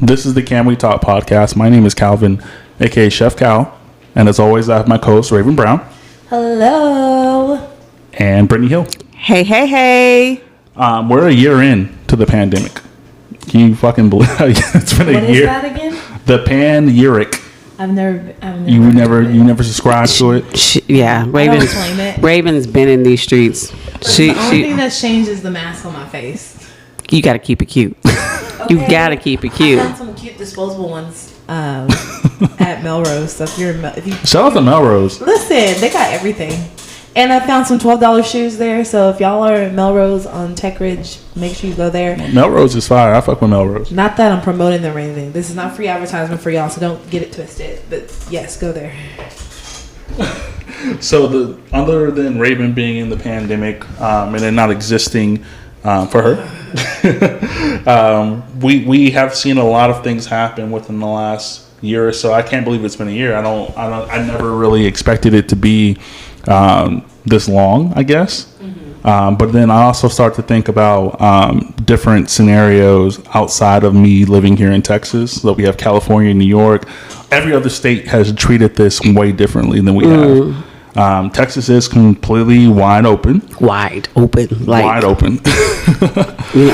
This is the Can We Talk podcast. My name is Calvin, aka Chef Cal, and as always, I have my co-host Raven Brown. Hello. And Brittany Hill. Hey, hey, hey. We're a year in to the pandemic. Can you fucking believe it's been a year? What is that again? The pan-uric. I've never. You never subscribed to it? Yeah, Raven's been in these streets. The only thing that's changed is the mask on my face. You got to keep it cute. Okay. You got to keep it cute. I found some cute disposable ones at Melrose. So if you shout out to Melrose. Listen, they got everything. And I found some $12 shoes there. So if y'all are at Melrose on Tech Ridge, make sure you go there. Melrose is fire. I fuck with Melrose. Not that I'm promoting them or anything. This is not free advertisement for y'all, so don't get it twisted. But yes, go there. So other than Raven being in the pandemic and it not existing for her, we have seen a lot of things happen within the last year or so. I can't believe it's been a year. I never really expected it to be this long, I guess. Mm-hmm. But then I also start to think about different scenarios outside of me living here in Texas. So we have California, New York. Every other state has treated this way differently than we have. Texas is completely wide open. Wide open. Wide open.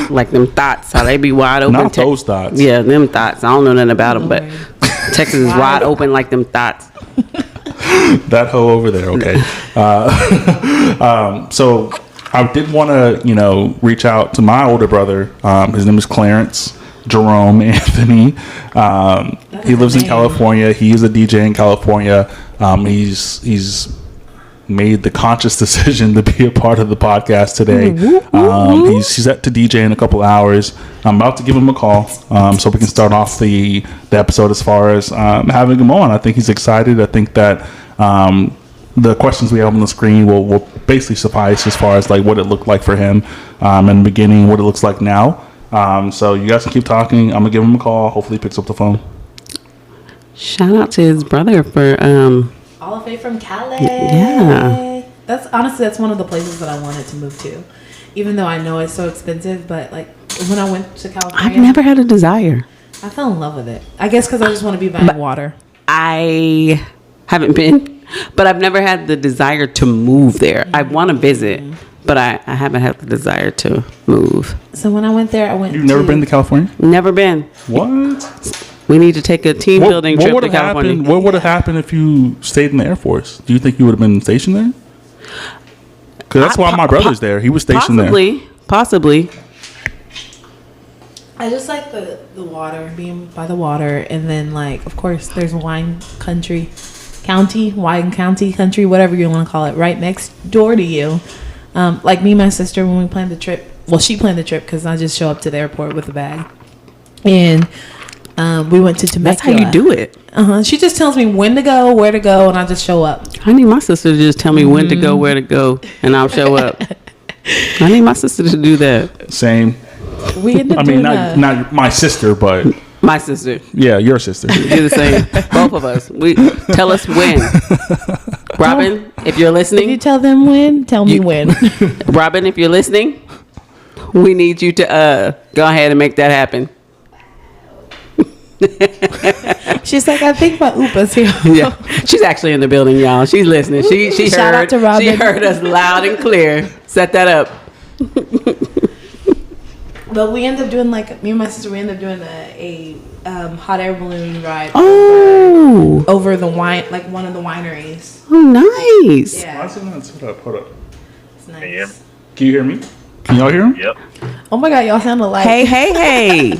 Like them thoughts, how they be wide open. Not those thoughts. Yeah, them thoughts. I don't know nothing about them, but Texas is wide open like them thoughts. That hoe over there, okay. So I did want to, reach out to my older brother. His name is Clarence Anthony. He lives in California. He is a DJ in California. He's made the conscious decision to be a part of the podcast today. He's set to DJ in a couple hours. I'm about to give him a call so we can start off the episode as far as having him on. I think he's excited. I think that the questions we have on the screen will basically suffice as far as like what it looked like for him in the beginning, what it looks like now. So you guys can keep talking. I'm gonna give him a call. Hopefully he picks up the phone. Shout out to his brother for all the way from Cali. Yeah, that's one of the places that I wanted to move to, even though I know it's so expensive. But like when I went to California, I've never had a desire. I fell in love with it. I guess because I just want to be by water. I haven't been, but I've never had the desire to move there. I want to visit, but I haven't had the desire to move. So when I went there, You've never been to California? Never been. What? We need to take a team building trip to California. What would have happened if you stayed in the Air Force? Do you think you would have been stationed there? Because that's why my brother's there. He was stationed there. Possibly. I just like the water, being by the water, and then like of course there's wine country, whatever you want to call it, right next door to you. Like me and my sister, when we planned the trip, she planned the trip because I just show up to the airport with a bag, and we went to Temecula. That's how you do it. She just tells me when to go, where to go, and I just show up. I need my sister to just tell me when to go, where to go, and I'll show up. I need my sister to do that. Same. We end up not my sister, but my sister. Yeah, your sister. Do the same. Both of us. Tell us when. Robin, if you're listening. If you tell them when, tell me when. Robin, if you're listening, we need you to go ahead and make that happen. She's like, I think my Uber's here. Yeah, she's actually in the building, y'all. She's listening. She Shout heard. Out to Robin. She heard us loud and clear. Set that up. But we end up doing me and my sister. We end up doing a hot air balloon ride. Over the wine, like one of the wineries. Oh, nice. Yeah. Why is it not set up? Hold up. It's nice. Can you hear me? Can y'all hear him? Yep. Oh my God, y'all sound alike. Hey.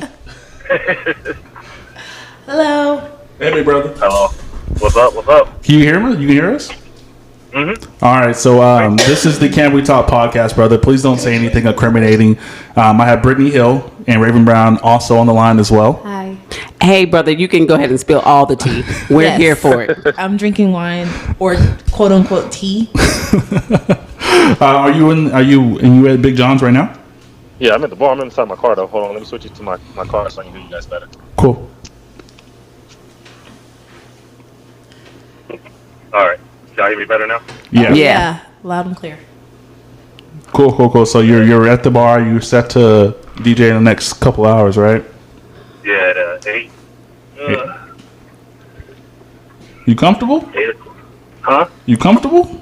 Hello. Hey, big brother. Hello. What's up? Can you hear me? You can hear us? Mm-hmm. All right, so this is the Can We Talk podcast, brother. Please don't say anything incriminating. I have Brittany Hill and Raven Brown also on the line as well. Hi. Hey, brother, you can go ahead and spill all the tea. We're here for it. I'm drinking wine or quote unquote tea. Are you at Big John's right now? Yeah, I'm at the bar. I'm inside my car though. Hold on, let me switch it to my car so I can hear you guys better. Cool. All right. Can y'all hear me better now? Yeah. Yeah. loud and clear. Cool. So you're at the bar. You're set to DJ in the next couple hours, right? Yeah, at 8. You comfortable? 8. Huh? You comfortable?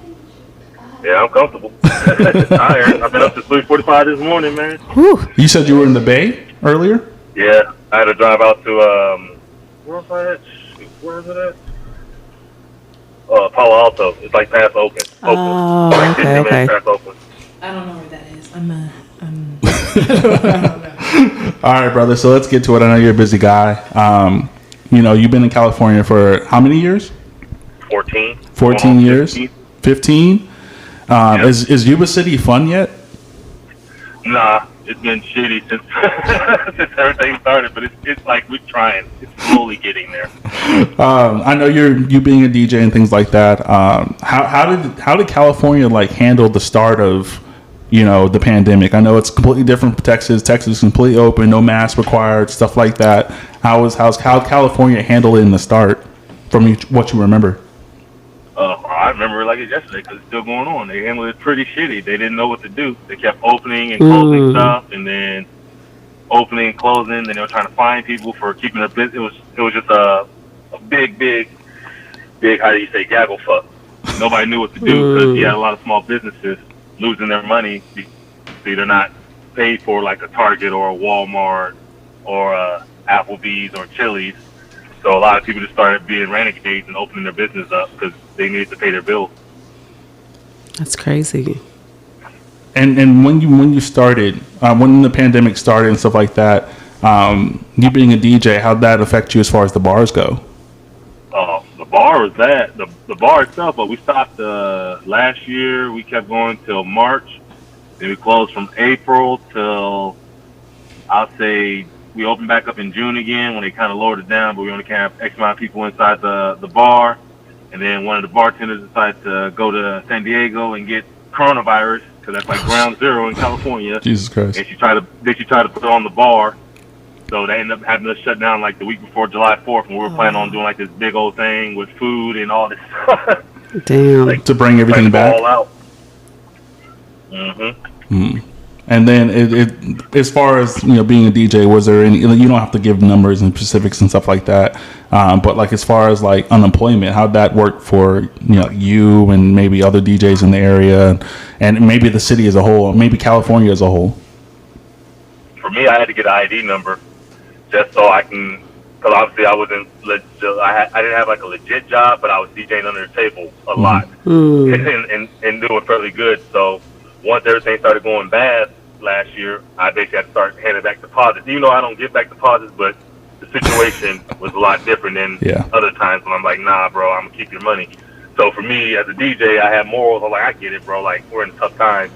Yeah, I'm comfortable. Tired. I've been up since 3:45 this morning, man. Whew. You said you were in the Bay earlier? Yeah, I had to drive out to where was I at? Shoot, where is it at? Palo Alto. It's like past Oakland. Oh, Like 15 minutes okay. past Oakland. I don't know where that is. I'm All right, brother. So let's get to it. I know you're a busy guy. You've been in California for how many years? 14. 14 years? 15? Yeah. Is Yuba City fun yet? Nah, it's been shitty since since everything started, but it's like we're trying. It's slowly getting there. I know you being a DJ and things like that. How did California like handle the start of the pandemic? I know it's completely different from Texas. Texas is completely open, no mask required, stuff like that. How California handled it in the start, from what you remember? I remember it like it's yesterday because it's still going on. They handled it pretty shitty. They didn't know what to do. They kept opening and closing stuff, and then opening and closing. Then they were trying to find people for keeping their business. It was just a big, how do you say, gaggle fuck. Nobody knew what to do because you had a lot of small businesses losing their money. See, they're not paid for like a Target or a Walmart or a Applebee's or Chili's. So a lot of people just started being renegades and opening their business up because they needed to pay their bills. That's crazy. And when you started, when the pandemic started and stuff like that, you being a DJ, how'd that affect you as far as the bars go? The bar was that. The bar itself, but we stopped last year. We kept going till March. Then we closed from April till, I'll say, we opened back up in June again when they kind of lowered it down, but we only can have X amount of people inside the bar. And then one of the bartenders decided to go to San Diego and get coronavirus because that's like ground zero in California. Jesus Christ. And she tried to put it on the bar. So they ended up having to shut down like the week before July 4th, and we were planning on doing like this big old thing with food and all this stuff. Damn. Like, to bring everything back. All out. And then as far as being a DJ, was there any? You don't have to give numbers and specifics and stuff like that. But like as far as like unemployment, how'd that work for you and maybe other DJs in the area, and maybe the city as a whole, maybe California as a whole? For me, I had to get an ID number just so I can, because obviously I wasn't. I didn't have like a legit job, but I was DJing under the table a lot and doing fairly good. So once everything started going bad last year, I basically had to start handing back deposits. Even though I don't give back deposits, but the situation was a lot different than other times when I'm like, nah, bro, I'm gonna keep your money. So for me as a DJ, I have morals. I'm like, I get it, bro. Like, we're in a tough time,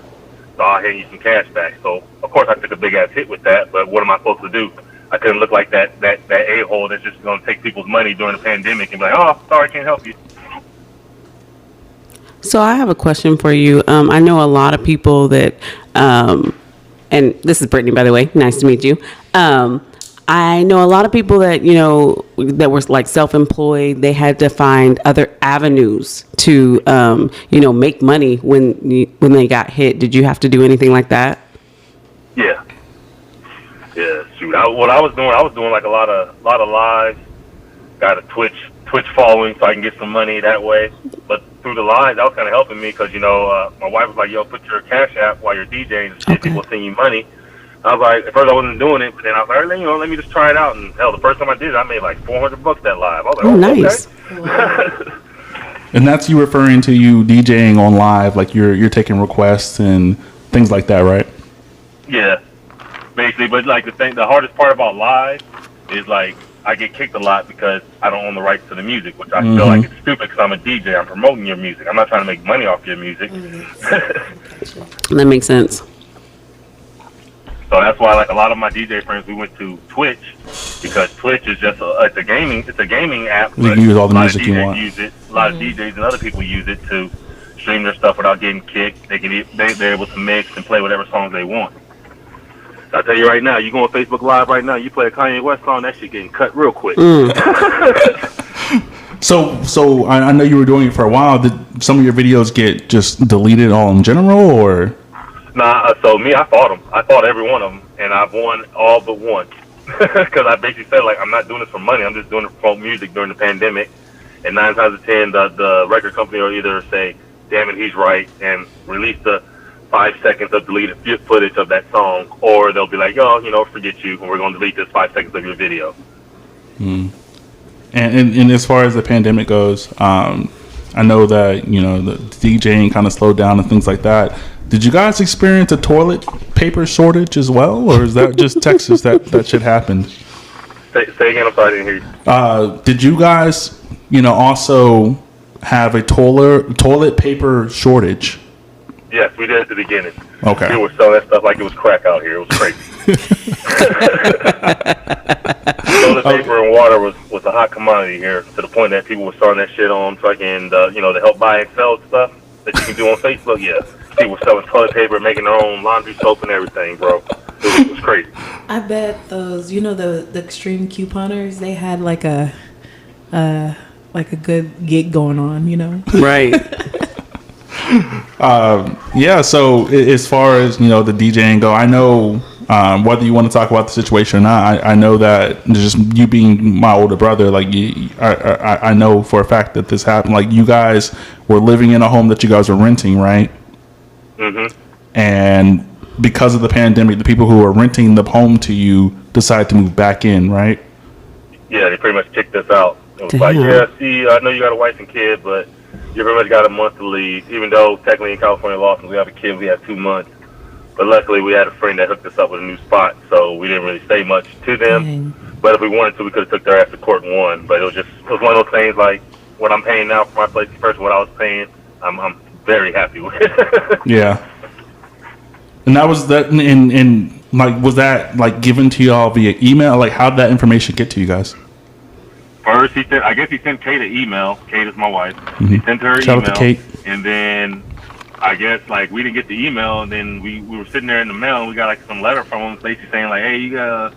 so I'll hand you some cash back. So of course I took a big ass hit with that, but what am I supposed to do? I couldn't look like that a-hole that's just gonna take people's money during the pandemic and be like, oh, sorry, I can't help you. So I have a question for you. I know a lot of people that, and this is Brittany, by the way. Nice to meet you. I know a lot of people that, that were like self-employed. They had to find other avenues to, make money when they got hit. Did you have to do anything like that? Yeah. Yeah, shoot. What I was doing like a lot of lives. Got a Twitch following so I can get some money that way. But through the lives, that was kind of helping me because, my wife was like, yo, put your Cash App while you're DJing and see if people send you money. I was like, at first I wasn't doing it, but then I was like, let me just try it out. And hell, the first time I did it, I made like $400 that live. I was like, oh, nice. Okay. And that's you referring to you DJing on live, like you're taking requests and things like that, right? Yeah, basically. But like the hardest part about live is like I get kicked a lot because I don't own the rights to the music, which I feel like it's stupid because I'm a DJ. I'm promoting your music. I'm not trying to make money off your music. That makes sense. So that's why, like a lot of my DJ friends, we went to Twitch because Twitch is just it's a gaming app. You can use all the music you want. A lot of DJs and other people use it to stream their stuff without getting kicked. They're able to mix and play whatever songs they want. I'll tell you right now, you go on Facebook Live right now, you play a Kanye West song, that shit getting cut real quick. So I know you were doing it for a while. Did some of your videos get just deleted all in general, or? Nah, so me, I fought them. I fought every one of them, and I've won all but one. Because I basically said, like, I'm not doing this for money. I'm just doing it for music during the pandemic. And 9 times out of 10, the record company will either say, damn it, he's right, and release the 5 seconds of deleted footage of that song, or they'll be like, yo, forget you, and we're going to delete this 5 seconds of your video. And as far as the pandemic goes, I know that, the DJing kind of slowed down and things like that. Did you guys experience a toilet paper shortage as well, or is that just Texas that shit happened? Say again, I'm sorry, I didn't hear you. Did you guys, also have a toilet paper shortage? Yes, we did at the beginning. Okay. We were selling that stuff like it was crack out here. It was crazy. Toilet paper and water was a hot commodity here, to the point that people were selling that shit on fucking, to help buy and sell stuff that you can do on Facebook. Yeah, people were selling toilet paper, making their own laundry soap and everything, bro. It was crazy. I bet those, the extreme couponers, they had like a good gig going on, Right. Yeah, so as far as, the DJing go, I know whether you want to talk about the situation or not, I know that just you being my older brother, like, I know for a fact that this happened. Like, you guys were living in a home that you guys were renting, right? Mm-hmm. And because of the pandemic, the people who were renting the home to you decided to move back in, right? Yeah, they pretty much kicked us out. It was like, yeah, see, I know you got a wife and kid, but you pretty much got a month to leave. Even though technically in California law, since we have a kid, we have 2 months. But luckily, we had a friend that hooked us up with a new spot, so we didn't really say much to them. Dang. But if we wanted to, we could have took their ass to court and won. But it was one of those things like what I'm paying now for my place versus what I was paying. I'm very happy with. Yeah. And that was that, and like, was that like given to y'all via email? Like, how did that information get to you guys? First, he sent Kate an email. Kate is my wife. Mm-hmm. He sent her an Shout email. out to Kate. And then I guess like we didn't get the email, and then we were sitting there in the mail, and we got like some letter from him basically saying like, hey, we're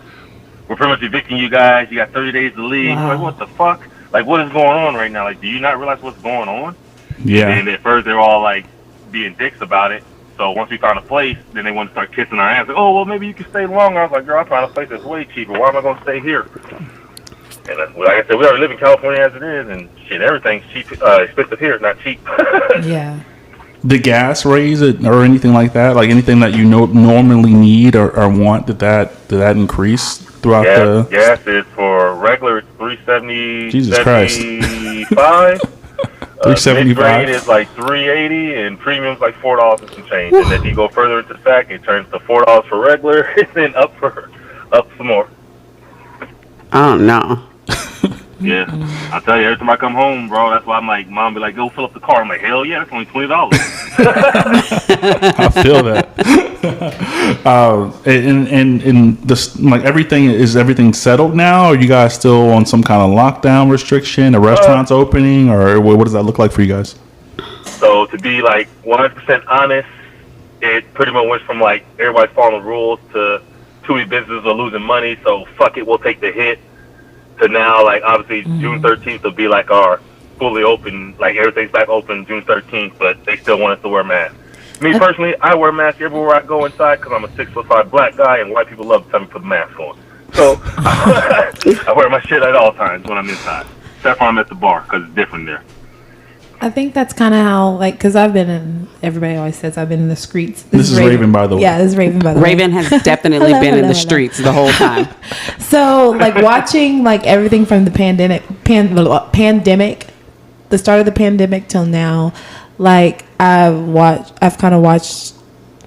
pretty much evicting you guys. You got 30 days to leave. Wow. Like, what the fuck? Like, what is going on right now? Like, do you not realize what's going on? Yeah. And at first they were all like being dicks about it. So once we found a place, then they wanted to start kissing our ass. Like, oh, well, maybe you can stay longer. I was like, girl, I found a place that's way cheaper. Why am I going to stay here? And like I said, we already live in California as it is, and shit, everything's cheap, expensive here, not cheap. Yeah. Did gas raise it or anything like that? Like anything that you normally need or want, did that increase throughout the? Gas is for regular, it's $3.70. Jesus Christ. 75. $3.75. Mid-grade is like $3.80, and premium's like $4 and some change. And then you go further into the stack, it turns to $4 for regular, and then up some more. I don't know. Yeah, I tell you, every time I come home, bro, that's why I'm like, mom be like, go fill up the car. I'm like, hell yeah, that's only $20. I feel that. And this, like, everything settled now? Or are you guys still on some kind of lockdown restriction? A restaurant's opening, or what does that look like for you guys? So to be like 100% honest, it pretty much went from like everybody's following the rules to too many businesses are losing money, so fuck it, we'll take the hit. To now, like, obviously, June 13th will be like our fully open, like, everything's back open June 13th, but they still want us to wear masks. Me, personally, I wear masks everywhere I go inside because I'm a 6'5" black guy, and white people love to tell me to put the mask on. So, I wear my shit at all times when I'm inside, except when I'm at the bar, because it's different there. I think that's kind of how, like, because everybody always says I've been in the streets. This is Raven, by the way. Yeah, this is Raven, by the way. Raven has definitely been in the streets the whole time. So, like, watching, like, everything from the pandemic, the start of the pandemic till now, like, I've kind of watched,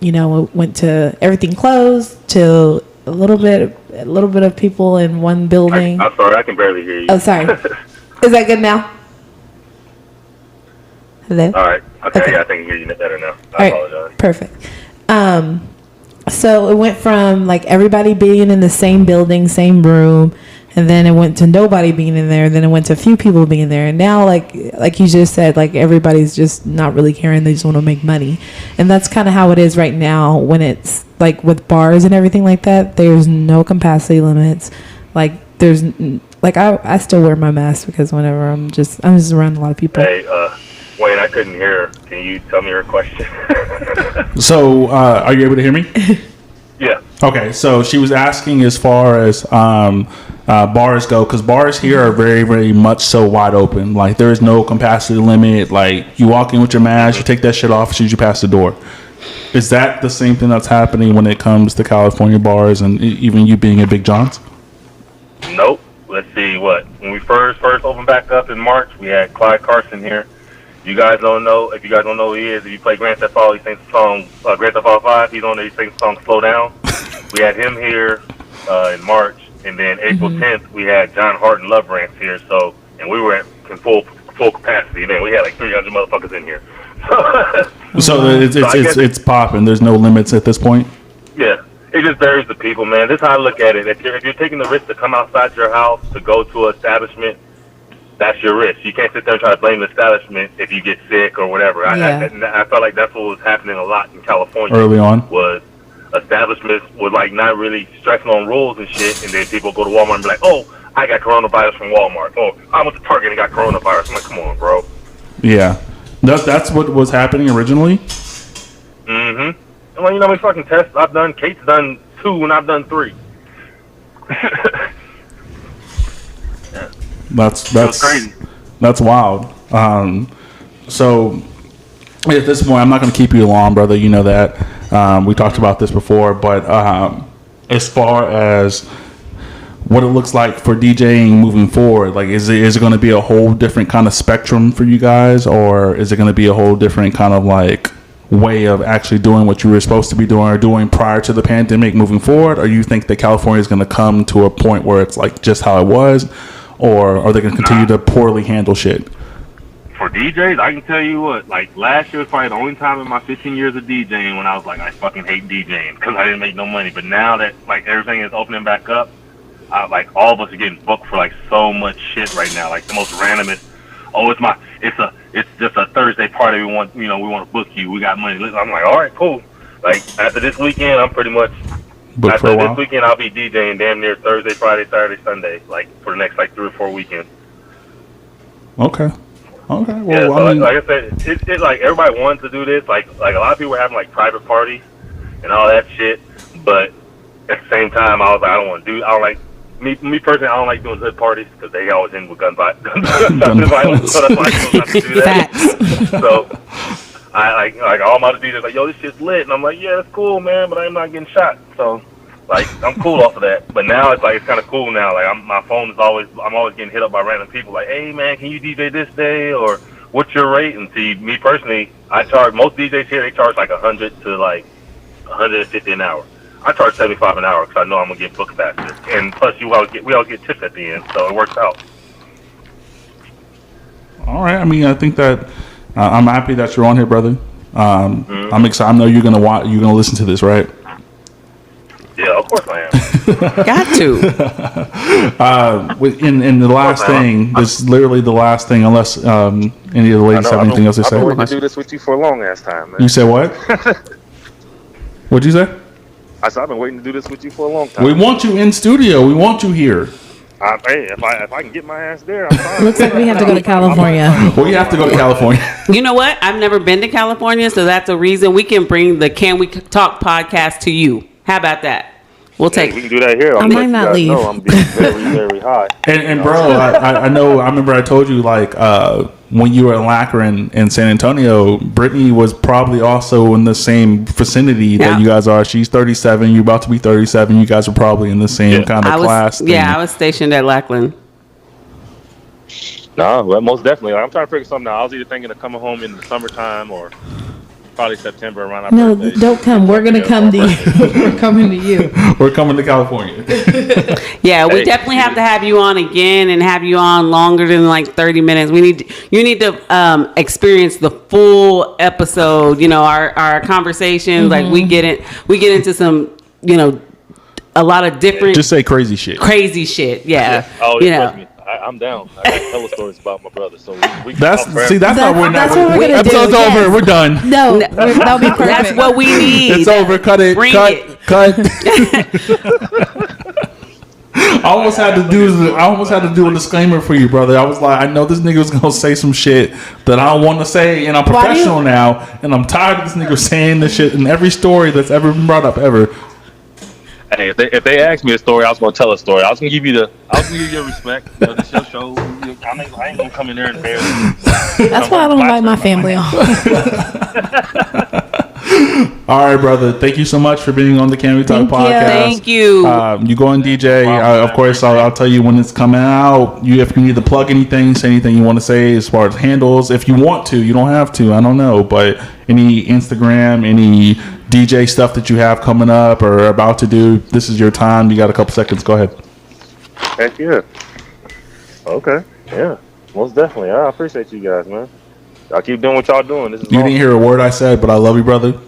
went to everything closed to a little bit of people in one building. I'm sorry, I can barely hear you. Oh, sorry. Is that good now? Hello? All right. Okay, Okay. yeah, I think I can hear you better now. All I right, apologize. perfect. So it went from like everybody being in the same building, same room, and then it went to nobody being in there. Then it went to a few people being there, and now like you just said, like everybody's just not really caring. They just want to make money, and that's kind of how it is right now. When it's like with bars and everything like that, there's no capacity limits. Like there's like I still wear my mask because whenever I'm just around a lot of people. Hey, Wayne, I couldn't hear. Can you tell me your question? So, are you able to hear me? Yeah. Okay, so she was asking as far as bars go, because bars here are very, very much so wide open. Like, there is no capacity limit. Like, you walk in with your mask, you take that shit off as soon as you pass the door. Is that the same thing that's happening when it comes to California bars and even you being at Big John's? Nope. Let's see what. When we first opened back up in March, we had Clyde Carson here. You guys don't know. If you guys don't know who he is, if you play Grand Theft Auto, he sings the song Grand Theft Auto 5. He's on there. He sings the song Slow Down. We had him here in March, and then April 10th we had John Hart and Love Rants here. So, and we were at full capacity. Man, we had like 300 motherfuckers in here. So it's popping. There's no limits at this point. Yeah, it just varies the people, man. This is how I look at it. If you're taking the risk to come outside your house to go to an establishment, that's your risk. You can't sit there and try to blame the establishment if you get sick or whatever. Yeah. I felt like that's what was happening a lot in California. Early on. Was establishments were like not really stressing on rules and shit, and then people go to Walmart and be like, oh, I got coronavirus from Walmart. Oh, I went to Target and got coronavirus. I'm like, come on, bro. Yeah. That's what was happening originally? Mm-hmm. Well, you know how many fucking tests I've done? Kate's done 2 and I've done 3. That's crazy. That's wild. So at this point, I'm not going to keep you long, brother. You know that. We talked about this before, but as far as what it looks like for DJing moving forward, like is it going to be a whole different kind of spectrum for you guys, or is it going to be a whole different kind of like way of actually doing what you were supposed to be doing or doing prior to the pandemic moving forward? Or you think that California is going to come to a point where it's like just how it was, or are they going to continue to poorly handle shit? For DJs, I can tell you what, like last year was probably the only time in my 15 years of DJing when I was like, I fucking hate DJing because I didn't make no money. But now that like everything is opening back up, like all of us are getting booked for like so much shit right now. Like the most randomest. Oh, it's just a Thursday party. We want to book you. We got money. I'm like, all right, cool. Like after this weekend, I'm pretty much Booked for a while? This weekend I'll be DJing damn near Thursday, Friday, Saturday, Sunday, like for the next like 3 or 4 weekends. Okay. Well, Yeah, so I mean, like I said, it's like everybody wants to do this. Like a lot of people are having like private parties and all that shit. But at the same time, I was like, I don't want to do. I don't like me personally. I don't like doing hood parties because they always end with gun violence. So that's why I chose not to do that. So I like all my DJs like, yo, this shit's lit, and I'm like, yeah, it's cool, man, but I'm not getting shot. So like I'm cool off of that. But now it's like it's kind of cool now. Like my phone is I'm always getting hit up by random people like, hey man, can you DJ this day, or what's your rate? And see, me personally, I charge most DJs here. They charge like 100 to like 150 an hour. I charge 75 an hour because I know I'm gonna get booked faster. And plus, we always get tips at the end, so it works out. all right. I mean, I think that I'm happy that you're on here, brother. I'm excited. I know you're gonna listen to this, right? Yeah, of course I am. Got to. In the last thing, this is literally the last thing, unless any of the ladies have anything else to say. I've been waiting to do this with you for a long ass time, man. You said what? What'd you say? I said I've been waiting to do this with you for a long time. We want you in studio. We want you here. Hey, if I can get my ass there, I'm fine. Looks like we have to go to California. Well, you have to go to California. You know what? I've never been to California, so that's a reason we can bring the Can We Talk podcast to you. How about that? We'll take We can do that here. I might not leave. No, I'm being very, very high. And bro, I know. I remember I told you like when you were in Lackland in San Antonio, Brittany was probably also in the same vicinity that you guys are. She's 37. You're about to be 37. You guys are probably in the same kind of class. I was stationed at Lackland. No, well, most definitely. Like, I'm trying to figure something out. I was either thinking of coming home in the summertime or probably September around our birthday. Don't come. We're gonna come to you. We're coming to you. We're coming to California. Yeah, we definitely have to have you on again and have you on longer than like 30 minutes. You need to experience the full episode. You know, our conversations. Like we get into some, a lot of different. Just say crazy shit. Crazy shit. Yeah. Oh, trust me. I'm down. I got hella stories about my brother, so we That's can talk how we're That's what we're gonna do. Episode's over. We're done. No, that'll be perfect. That's what we need. It's over. Cut it. Bring Cut. it. Cut. almost had to do a disclaimer for you, brother. I was like, I know this nigga was gonna say some shit that I don't want to say, and I'm professional now, and I'm tired of this nigga saying this shit in every story that's ever been brought up ever. Hey, if they asked me a story, I was gonna tell a story. I was gonna give you your respect. This your show. I ain't gonna come in there and embarrass you. That's why I don't invite my family on. All right, brother. Thank you so much for being on the Can We Talk podcast. Thank you. You go and DJ. Of course, I'll tell you when it's coming out. If you need to plug anything, say anything you want to say as far as handles. If you want to, you don't have to. I don't know, but any Instagram, any DJ stuff that you have coming up or about to do, this is your time. You got a couple seconds. Go ahead. Heck yeah. Okay. Yeah. Most definitely. I appreciate you guys, man. Y'all keep doing what y'all doing. This is You awesome. didn't hear a word I said, but I love you, brother.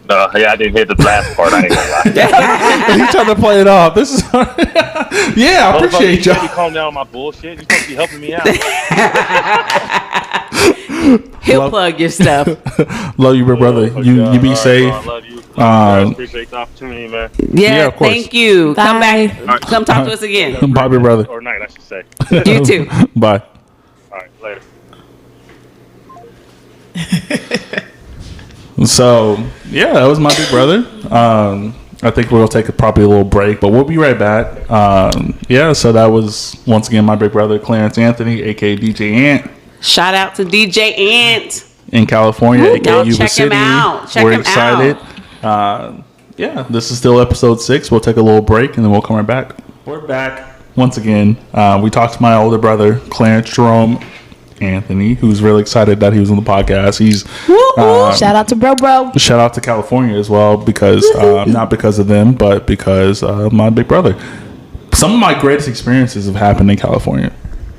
No, yeah, I didn't hear the last part. I ain't gonna lie. He tried to play it off. This is yeah, I appreciate you. y'all. Calm down on my bullshit. You're supposed to be helping me out. He'll plug your stuff. Love you, big brother. You be safe. I love you. Appreciate the opportunity, man. Yeah, of course. thank you. Come Bye. back. Come talk to us again. Bye, big brother. Or night, I should say. You too. Bye. All right, later. So yeah, that was my big brother. I think we'll take probably a little break, but we'll be right back. Yeah, so that was once again my big brother Clarence Anthony, aka DJ Ant, Shout out to DJ Ant. in California, Ooh, aka y'all Yuba check him City. out. Check We're him excited. Yeah, this is still episode 6. We'll take a little break and then we'll come right back. We're back once again. We talked to my older brother Clarence Jerome Anthony, who's really excited that he was on the podcast. He's Shout out to bro. shout out to California as well, because not because of them, but because my big brother. Some of my greatest experiences have happened in California.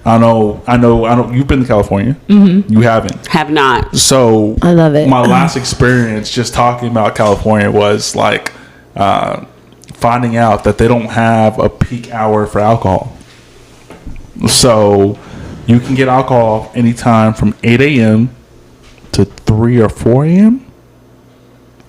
I know. You've been to California. Mm-hmm. You haven't. Have not. So I love it. My last experience just talking about California was like finding out that they don't have a peak hour for alcohol. So you can get alcohol anytime from 8 a.m. to 3 or 4 a.m.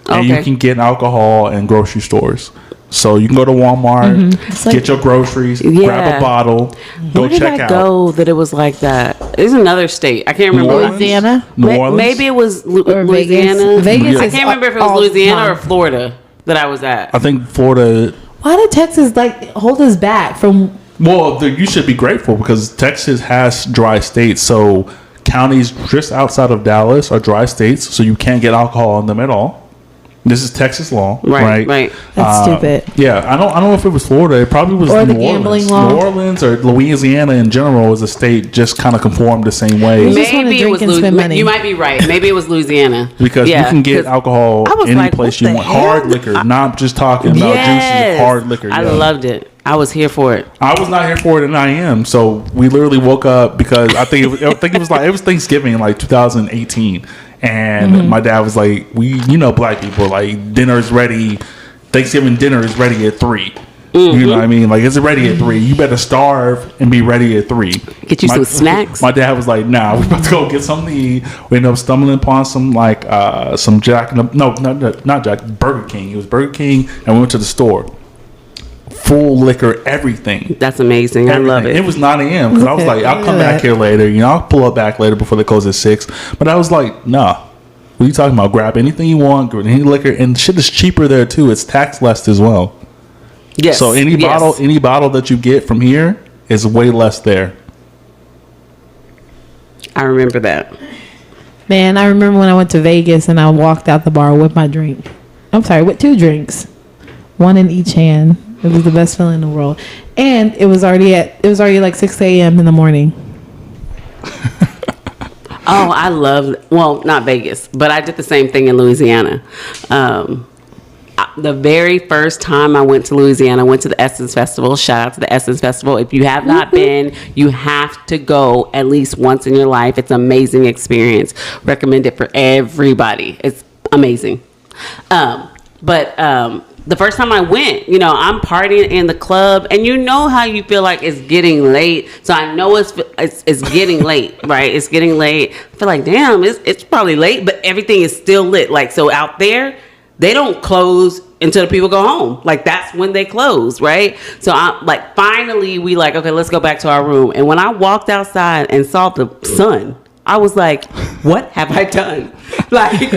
And you can get alcohol in grocery stores. So you can go to Walmart, get your groceries, grab a bottle, go Where did check I out. go that it was like that? It's another state. I can't remember. Louisiana? New Orleans? Maybe it was Or Louisiana. Vegas I is can't remember if it was all the Louisiana time. or Florida that I was at. I think Florida. Why did Texas hold us back from? Well, you should be grateful because Texas has dry states. So counties just outside of Dallas are dry states, so you can't get alcohol in them at all. This is Texas law, right? That's stupid. Yeah, I don't know if it was Florida. It probably was Or the New gambling Orleans. law. New Orleans or Louisiana in general as a state just kind of conformed the same way just wanna Maybe it drink was and spend money. You might be right. Maybe it was Louisiana. because Yeah, you can get 'cause alcohol I was any like, place what you the want. hell? Hard liquor, not just talking about juices. Hard liquor. I yeah. loved it. I was here for it. I was not here for it, and I am. So we literally woke up because I think it was Thanksgiving in like 2018, and my dad was like, black people like dinner's ready, Thanksgiving dinner is ready at 3. You know what I mean? Like, it's ready at 3. You better starve and be ready at 3. Get you some snacks. My dad was like, "Nah, we about to go get something to eat." We ended up stumbling upon some Burger King. It was Burger King, and we went to the store. Full liquor, everything. That's amazing. I love it. It was 9 a.m. because I was like, I'll come back here later. I'll pull up back later before they close at 6. But I was like, nah. What are you talking about? Grab anything you want, grab any liquor, and shit is cheaper there too. It's tax less as well. Yes. So any bottle that you get from here is way less there. I remember that. Man, I remember when I went to Vegas and I walked out the bar with my drink. I'm sorry, with 2 drinks, 1 in each hand. It was the best feeling in the world, and it was already like 6 a.m. in the morning. Oh, I love. Well, not Vegas, but I did the same thing in Louisiana. The very first time I went to Louisiana, I went to the Essence Festival. Shout out to the Essence Festival. If you have not been, you have to go at least once in your life. It's an amazing experience. Recommend it for everybody. It's amazing. The first time I went, I'm partying in the club, and you know how you feel like it's getting late. So I know it's getting late, right? It's getting late. I feel like, damn, it's probably late, but everything is still lit. Like, so out there, they don't close until the people go home. Like, that's when they close, right? So I'm like, finally we like, okay, let's go back to our room. And when I walked outside and saw the sun, I was like, what have I done? Like,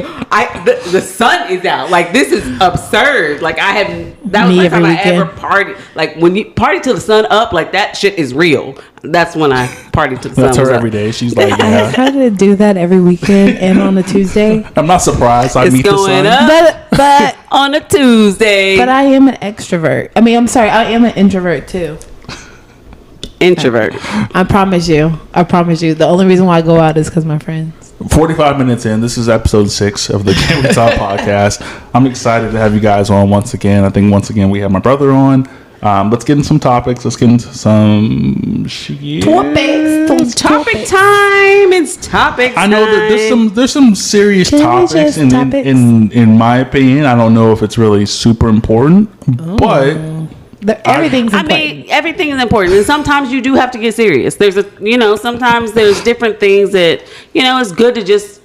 the sun is out. Like, this is absurd. Like, that was the last time I ever partied. Like, when you party till the sun up, like, that shit is real. That's when I partied till the sun That's was her up. every day. She's like, I yeah. try to do that every weekend and on a Tuesday. I'm not surprised. I It's meet the going sun. up But on a Tuesday. I am an extrovert. I mean, I'm sorry, I am an introvert too. Introvert. I promise you. The only reason why I go out is because my friends. 45 minutes in, this is episode 6 of the Can We Talk podcast. I'm excited to have you guys on once again. I think once again we have my brother on. Let's get into some topics. Let's get into some Topic time. It's topic time. I know that there's some serious topics, Delicious and topics. in my opinion, I don't know if it's really super important, but Everything's I important. mean, everything is important, and sometimes you do have to get serious. Sometimes there's different things that it's good to just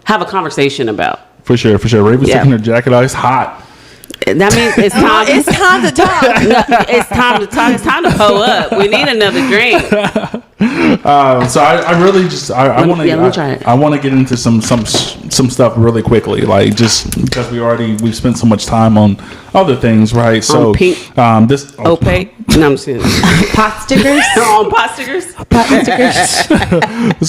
have a conversation about. for sure. Raven's Yeah. taking her jacket out. It's hot. That means it's time. it's time to talk. It's time to talk. It's time to pull up. We need another drink. So I really just I want let me try it. to I want to get into some stuff really quickly, like just because we've spent so much time on other things, right? So pink. This Opaque. No, I'm just kidding. Pot stickers. On pot stickers.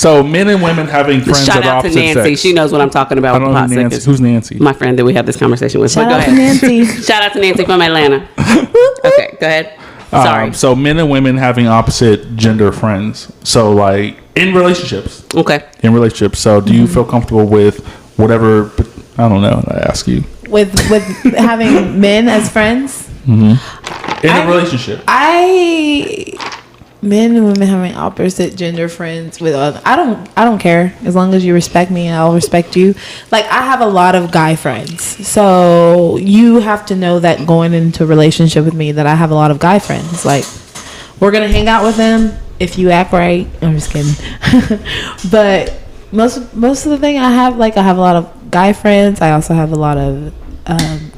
So men and women having friends Shout of out to opposite Nancy. sex. She knows what I'm talking I about with don't the know pot who Nancy. stickers. Who's Nancy? My friend that we had this conversation with. Shout But out go to ahead. Nancy. Shout out to Nancy from Atlanta. Okay, go ahead. Sorry. So men and women having opposite gender friends. So like in relationships. Okay. So do you feel comfortable with whatever? I don't know. I ask you. with having men as friends. In a relationship. Men and women having opposite gender friends with other, I don't care as long as you respect me, I'll respect you. Like, I have a lot of guy friends, so you have to know that going into a relationship with me that I have a lot of guy friends. Like, we're gonna hang out with them if you act right. I'm just kidding. But most of the thing I have a lot of guy friends. I also have a lot of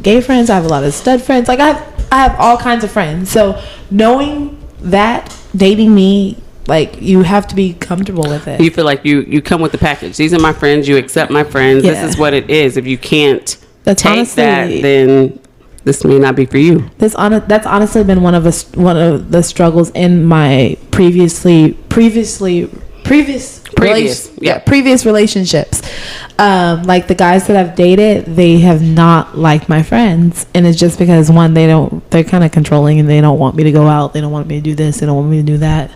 gay friends. I have a lot of stud friends. Like, I have all kinds of friends. So knowing that, dating me, like, you have to be comfortable with it. You feel like you come with the package. These are my friends. You accept my friends. Yeah. This is what it is. If you can't That's take honestly- that, then this may not be for you. That's honestly been one of the struggles in my previous relationships. Like, the guys that I've dated, they have not liked my friends, and it's just because, one, they're kind of controlling, and they don't want me to go out, they don't want me to do this, they don't want me to do that.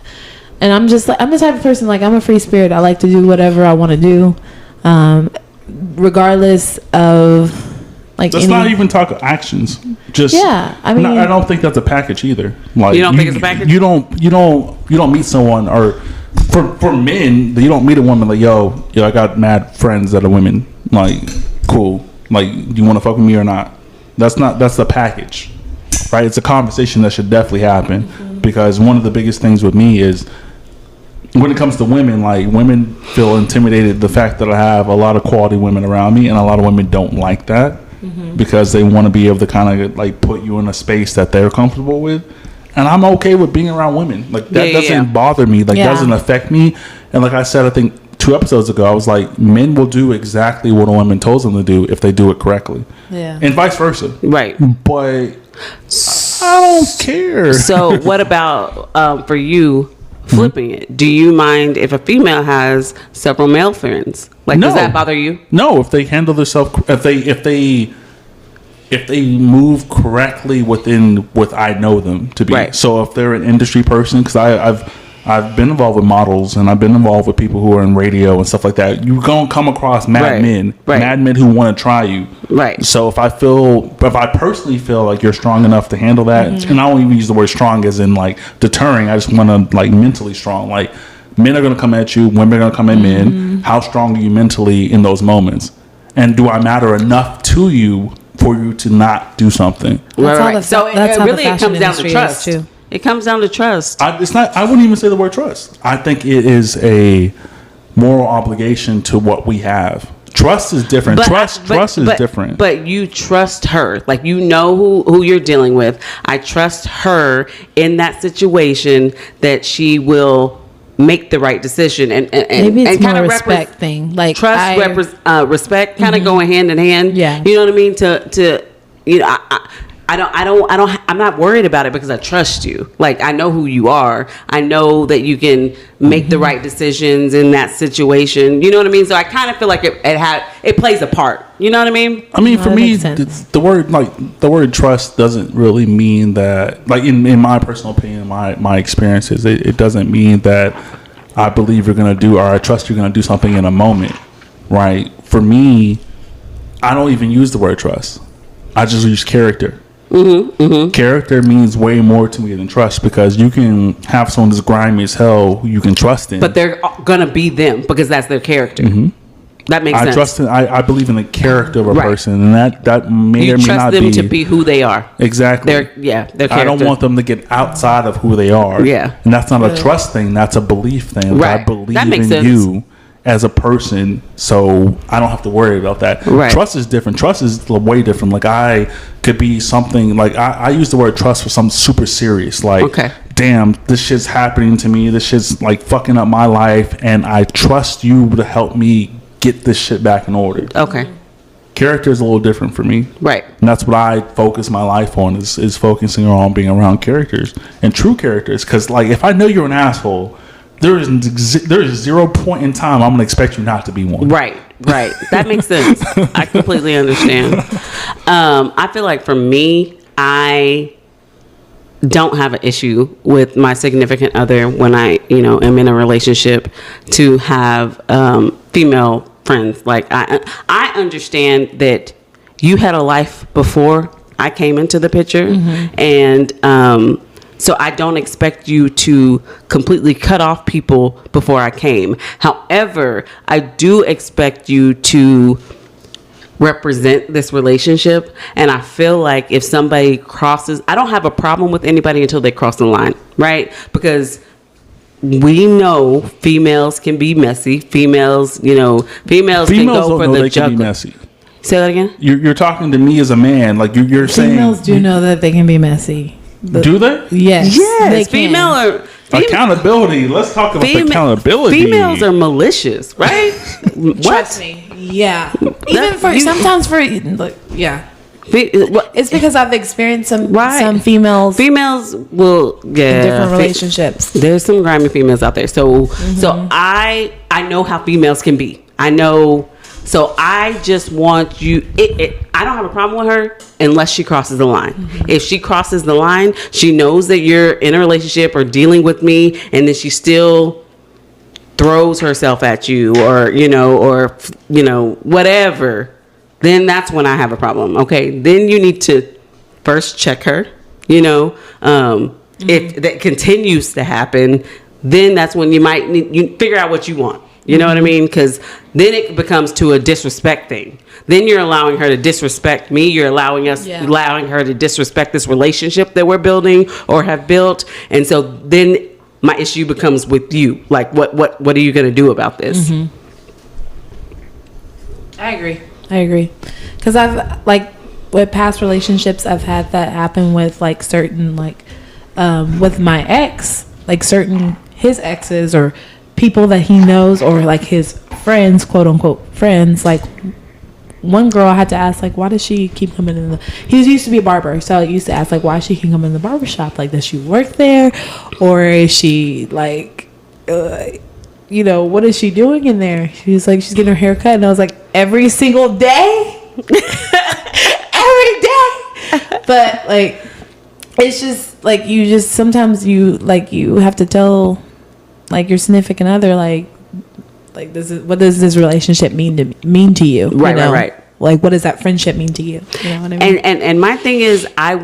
And I'm just like, I'm the type of person, like, I'm a free spirit. I like to do whatever I want to do, regardless of, like, Let's not even talk actions. Just Yeah, I mean- I don't think that's a package either. Like, You don't think it's a package? You don't meet someone, or for men, you don't meet a woman like, yo, I got mad friends that are women. Like, cool. Like, do you want to fuck with me or not? That's the package, right? It's a conversation that should definitely happen, because one of the biggest things with me is, when it comes to women, like, women feel intimidated the fact that I have a lot of quality women around me, and a lot of women don't like that, because they want to be able to kind of like put you in a space that they're comfortable with. And I'm okay with being around women. Like, that doesn't bother me. Like, doesn't affect me. And like I said, I think 2 episodes ago, I was like, men will do exactly what a woman tells them to do if they do it correctly. Yeah. And vice versa. Right. But I don't care. So what about for you flipping it? Do you mind if a female has several male friends? Like, No. does that bother you? No, if they handle themselves, if they move correctly within what I know them to be. Right. So if they're an industry person, because I've been involved with models, and I've been involved with people who are in radio and stuff like that. You're gonna come across mad men who want to try you. Right. So if I personally feel like you're strong enough to handle that, and I don't even use the word strong as in like deterring. I just want to like mentally strong. Like, men are gonna come at you, women are gonna come at men. How strong are you mentally in those moments? And do I matter enough to you for you to not do something? Right. So it how the really fashion comes down to industry is, trust. too. It comes down to trust. I wouldn't even say the word trust. I think it is a moral obligation to what we have. Trust is different. Trust is different. But you trust her. Like, you know who you're dealing with. I trust her in that situation that she will make the right decision. And maybe it's and more kind of respect thing. Like trust, respect, kind of going hand in hand. Yeah. You know what I mean? To you know, I'm not worried about it because I trust you. Like, I know who you are. I know that you can make the right decisions in that situation. You know what I mean? So I kind of feel like it plays a part. You know what I mean? I mean, for me, the word trust doesn't really mean that, like, in my personal opinion, my experiences, it doesn't mean that I believe you're going to do, or I trust you're going to do something in a moment, right? For me, I don't even use the word trust. I just use character. Character means way more to me than trust, because you can have someone that's grimy as hell who you can trust in, but they're gonna be them because that's their character. That makes sense. I believe in the character of a person, and that may you or may trust not them be to be who they are. Exactly. Their character. I don't want them to get outside of who they are. Yeah. And that's not a trust thing. That's a belief thing. Right. I believe That makes in sense. you as a person, so I don't have to worry about that. Right. Trust is different. Trust is way different. Like, I could be something, like, I use the word trust for something super serious. Like, okay, damn, this shit's happening to me. This shit's like fucking up my life, and I trust you to help me get this shit back in order. Okay. Character is a little different for me. Right. And that's what I focus my life on, is focusing on being around characters and true characters. Because, like, if I know you're an asshole, there is 0 point in time I'm going to expect you not to be one. Right. That makes sense. I completely understand. I feel like for me, I don't have an issue with my significant other when I, am in a relationship to have female friends. Like, I understand that you had a life before I came into the picture, and so I don't expect you to completely cut off people before I came. However, I do expect you to represent this relationship, and I feel like if somebody crosses, I don't have a problem with anybody until they cross the line, right? Because we know females can be messy. Females can go for the juggler. Can be messy. Say that again. You're talking to me as a man, like you're saying. Females do know that they can be messy. Do they? Yes. They can. Accountability. Let's talk about accountability. Females are malicious, right? Trust me. Yeah. Even sometimes it's because I've experienced some females. Females will in different relationships. There's some grimy females out there. So I know how females can be. I know. So I just want you. I don't have a problem with her unless she crosses the line. If she crosses the line, she knows that you're in a relationship or dealing with me, and then she still throws herself at you, or whatever. Then that's when I have a problem. Okay, then you need to first check her. If that continues to happen, then that's when you might need you figure out what you want. You know what I mean? Because then it becomes to a disrespect thing. Then you're allowing her to disrespect me. You're allowing her to disrespect this relationship that we're building or have built. And so then my issue becomes with you. Like, what are you going to do about this? I agree. Because I've, like, with past relationships, I've had that happen with, like, certain, like, with my ex, like, his exes or people that he knows, or like his friends, quote unquote friends. Like, one girl I had to ask, like, why does she keep coming in he used to be a barber, so I used to ask, like, why she keep coming in the barber shop? Like, does she work there, or is she like what is she doing in there? She was like, she's getting her hair cut, and I was like, every single day. Every day. But, like, it's just like, sometimes you have to tell, like, your significant other, like this is, what does this relationship mean to you? Right. Like, what does that friendship mean to you? You know what I mean? And my thing is, I'm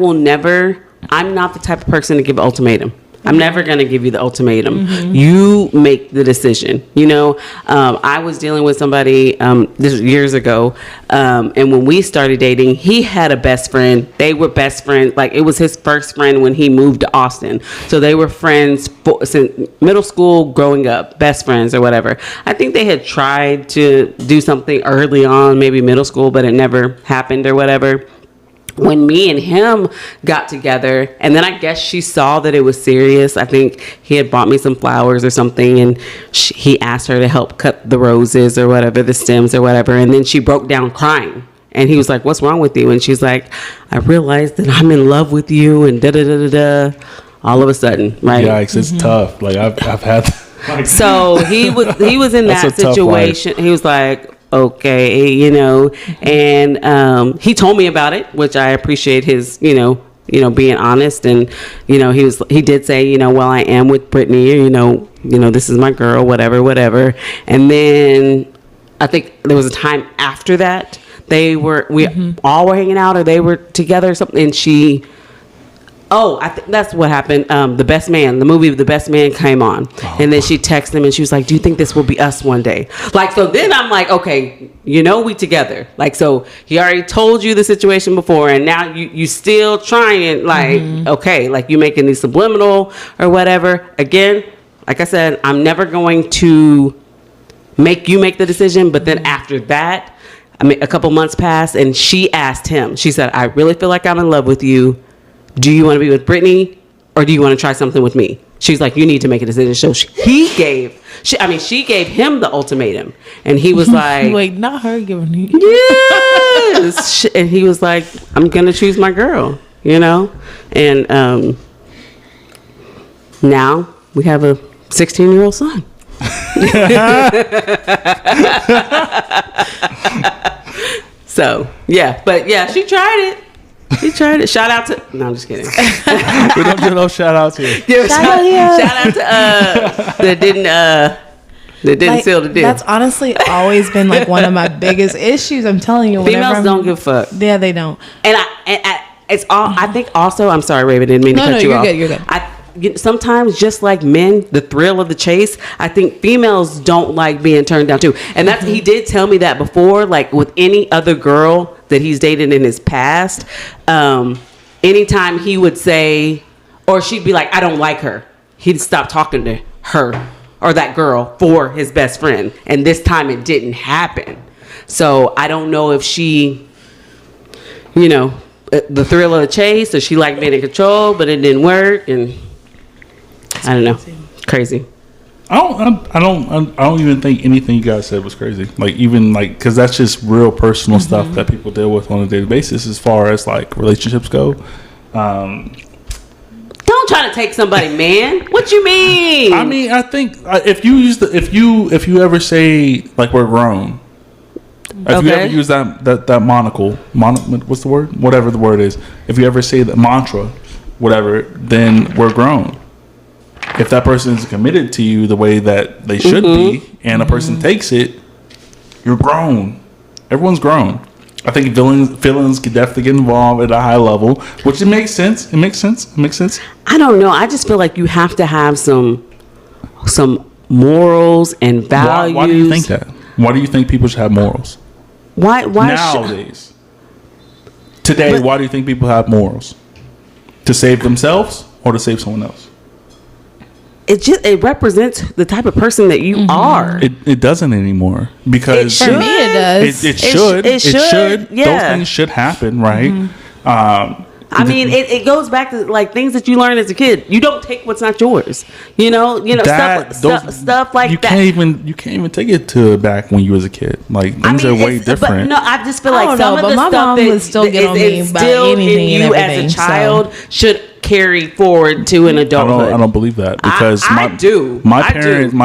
not the type of person to give an ultimatum. I'm never going to give you the ultimatum. You make the decision. You know, I was dealing with somebody this was years ago, and when we started dating, he had a best friend. They were best friends. Like, it was his first friend when he moved to Austin. So they were friends since middle school, growing up, best friends or whatever. I think they had tried to do something early on, maybe middle school, but it never happened or whatever. When me and him got together, and then I guess she saw that it was serious. I think he had bought me some flowers or something, and he asked her to help cut the roses or whatever, the stems or whatever. And then she broke down crying. And he was like, "What's wrong with you?" And she's like, "I realized that I'm in love with you," and da-da-da-da-da. All of a sudden, right? Yikes, it's tough. Like, I've had... Like, So he was in that situation. He was like, okay, you know, and he told me about it, which I appreciate his, you know, being honest. And, you know, he did say, you know, well, I am with Brittany, you know, this is my girl, whatever. And then I think there was a time after that we all were hanging out, or they were together or something. And I think that's what happened. The Best Man, the movie The Best Man came on. And then she texted him and she was like, "Do you think this will be us one day?" Like, so then I'm like, okay, you know, we together. Like, so he already told you the situation before, and now you still trying, like, okay, like, you making these subliminal or whatever. Again, like I said, I'm never going to make you make the decision. But then after that, I mean, a couple months passed, and she asked him, she said, "I really feel like I'm in love with you. Do you want to be with Brittany, or do you want to try something with me?" She's like, "You need to make a decision." So she gave him the ultimatum, and he was like, "Wait, not her giving you." Yes, and he was like, "I'm gonna choose my girl," you know, and now we have a 16-year-old son. So yeah, but yeah, she tried it. He tried it. Shout out to... No, I'm just kidding. we don't do no shout outs here. Yeah, shout out to that didn't Like, seal the deal. That's honestly always been like one of my biggest issues. I'm telling you, Females don't give a fuck. Yeah, they don't. And it's all. I think also. I'm sorry, Raven. Didn't mean to cut you off. You're good. Sometimes, just like men, the thrill of the chase, I think females don't like being turned down too. And that's he did tell me that before. Like, with any other girl that he's dated in his past, anytime he would say, or she'd be like, "I don't like her," he'd stop talking to her or that girl for his best friend. And this time it didn't happen. So I don't know if she, you know, the thrill of the chase, or she liked being in control, but it didn't work. And I don't know. Crazy. I don't even think anything you guys said was crazy. Like, even like, because that's just real personal stuff that people deal with on a daily basis as far as like relationships go. Don't try to take somebody, man. What you mean? I mean, I think if you ever say like, "We're grown," if you ever use that monocle, what's the word? Whatever the word is. If you ever say the mantra, whatever, then we're grown. If that person is committed to you the way that they should be, and a person takes it, you're grown. Everyone's grown. I think feelings can definitely get involved at a high level, which it makes sense. It makes sense. I don't know. I just feel like you have to have some morals and values. Why do you think that? Why do you think people should have morals? Why nowadays? Today, why do you think people have morals? To save themselves or to save someone else? It represents the type of person that you are. It doesn't anymore, because For me, it does. It should. Yeah. Those things should happen, right? I mean, it goes back to like things that you learn as a kid. You don't take what's not yours. You know, stuff like you that. You can't even take it to back when you was a kid. Like, things are way different. But no, I just feel like some of but the my stuff mom that would still get on is me about instilled in anything and you everything, as a child should carry forward to an adulthood. I don't believe that, because I do. My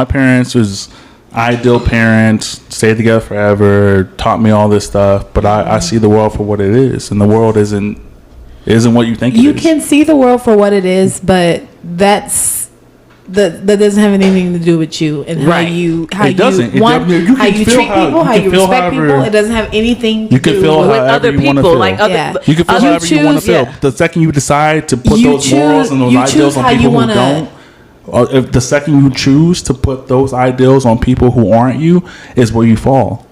parents was ideal parents, stayed together forever, taught me all this stuff. But I see the world for what it is, and the world isn't what you think it is. You can see the world for what it is, but that's that doesn't have anything to do with you and Right. how It doesn't. you want, You can how you feel treat how- people, you how can you feel respect however- people. It doesn't have anything You to can do feel with with however other you wanna people, feel. like other. Yeah. You can feel You however you want to choose- feel. yeah. The second you decide to put You those morals and those you ideals choose on how you people who wanna- don't, or if the second you choose to put those ideals on people who aren't you, is where you fall.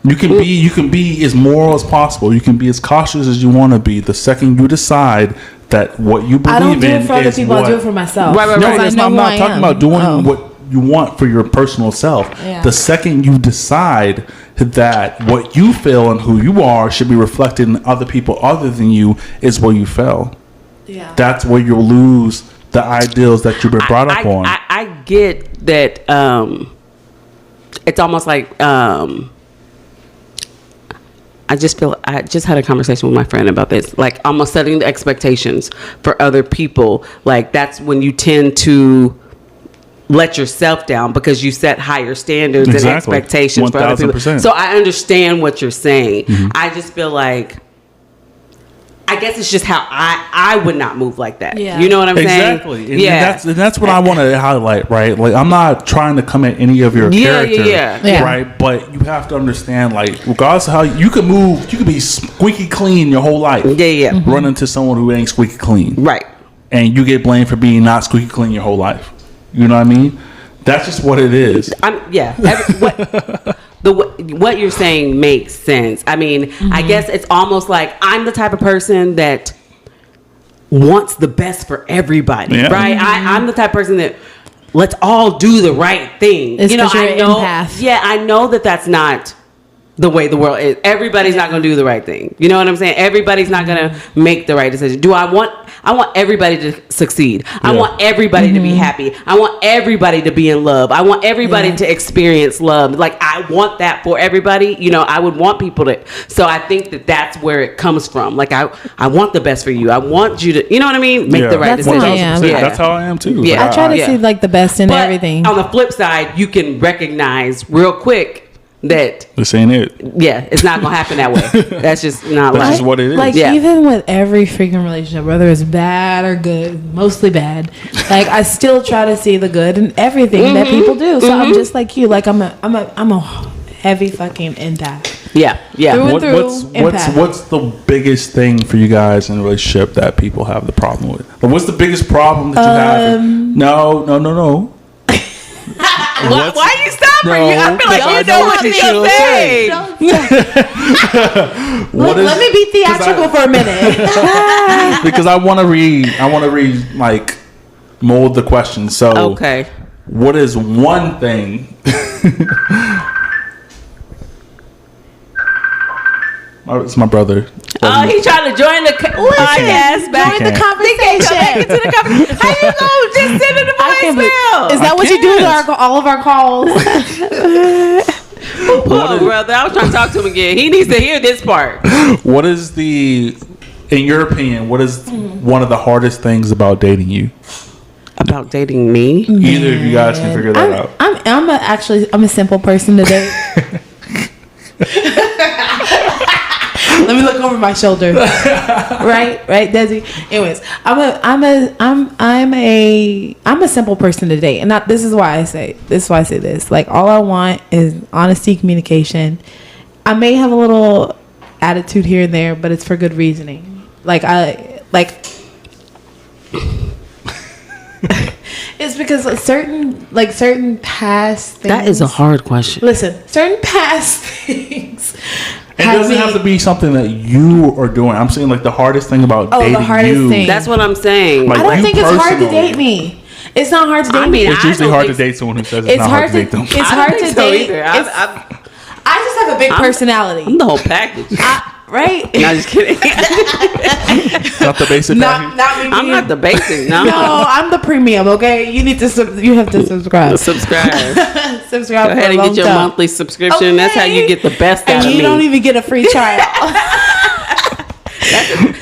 You can be as moral as possible. You can be as cautious as you want to be. The second you decide that what you believe I don't do in it for other is people. what, I do it for myself. Right, right, no, right. Because that's I not, know I'm who not I talking am. about doing Oh. what you want for your personal self. Yeah. The second you decide that what you feel and who you are should be reflected in other people other than you is where you fail. Yeah. That's where you'll lose the ideals that you've been brought up on. I get that. It's almost like I just had a conversation with my friend about this, like almost setting the expectations for other people. Like that's when you tend to let yourself down because you set higher standards Exactly. and expectations for other people. 1000%. So I understand what you're saying. Mm-hmm. I just feel like, I guess it's just how I would not move like that. Yeah. You know what I'm saying? Exactly. And that's what I want to highlight, right? Like, I'm not trying to come at any of your character, Yeah. right? But you have to understand, like, regardless of how you can move, you can be squeaky clean your whole life. Yeah. Run into someone who ain't squeaky clean. Right. And you get blamed for being not squeaky clean your whole life. You know what I mean? That's just what it is. What you're saying makes sense. I mean, I guess it's almost like I'm the type of person that wants the best for everybody, Yeah. right? I'm the type of person that let's all do the right thing. It's 'cause you're I an know. empath. Yeah, I know that that's not the way the world is. Everybody's not going to do the right thing. You know what I'm saying? Everybody's not going to make the right decision. I want everybody to succeed. I Yeah. want everybody to be happy. I want everybody to be in love. I want everybody to experience love. Like, I want that for everybody. You know, I would want people to. So I think that that's where it comes from. Like, I want the best for you. I want you to, you know what I mean? Make Yeah. the right That's how decision. I am. Yeah. That's how I am too. Yeah. Like, I try to Yeah. see like the best in But everything. on the flip side, you can recognize real quick that, this ain't it. yeah, it's not going to happen that way. That's just not That's like. just what it is. Like, Yeah. even with every freaking relationship, whether it's bad or good, mostly bad, like I still try to see the good in everything that people do. So I'm just like you. Like I'm a heavy fucking empath. Yeah. Through and What, through, empath. what's the biggest thing for you guys in a relationship that people have the problem with? Like, what's the biggest problem that you have? No. Why are you stopping? No, I feel like I you know know what what you you're should saying. Let me be theatrical for a minute. because I want to read like mold the question. So Okay. what is one thing? Oh, it's my brother. Oh, he trying to join the podcast back. Join the conversation. Into the conversation. How you go? Just send it a I can't believe- voicemail. Is that what you do to all of our calls? Whoa, brother. I was trying to talk to him again. He needs to hear this part. What is in your opinion, what is one of the hardest things about dating you? About dating me? Either of you guys can figure that out. I'm a simple person today. Let me look over my shoulder. right, Desi. Anyways, I'm a simple person today, and this is why I say this. Like, all I want is honesty, communication. I may have a little attitude here and there, but it's for good reasoning. It's because certain past things. That is a hard question. Listen, certain past things. It doesn't have to be something that you are doing. I'm saying, like, the hardest thing about dating the hardest you. thing. That's what I'm saying. Like, I don't you think it's hard to personally. date me. It's not hard to date I mean, me. It's I usually don't hard to think date someone who says it's not hard to date them. It's I hard don't to think so date. either. I just have a big personality. I'm the whole package. Right? No, just kidding. Not the basic. Not me. I'm not the basic. No. No, I'm the premium. Okay, you need to. You have to subscribe. Subscribe. Subscribe. Go for ahead a and long get your time. monthly subscription. That's how you get the best out And of you me. don't even get a free trial.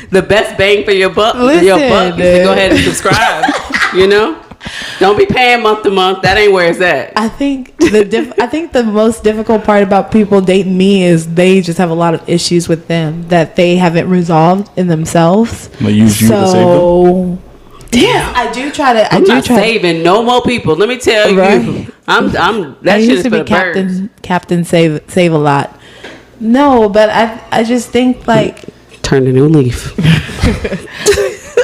The best bang for your buck. Listen, your buck is to go dude. ahead and subscribe. You know, don't be paying month to month. That ain't where it's at. I think the most difficult part about people dating me is they just have a lot of issues with them that they haven't resolved in themselves. They use you to save them? Yeah, I do try to. I'm not saving no more people. Let me tell you, I'm. That I shit used is to for be the birds. Captain Save a lot. No, but I just think like Turn a new leaf.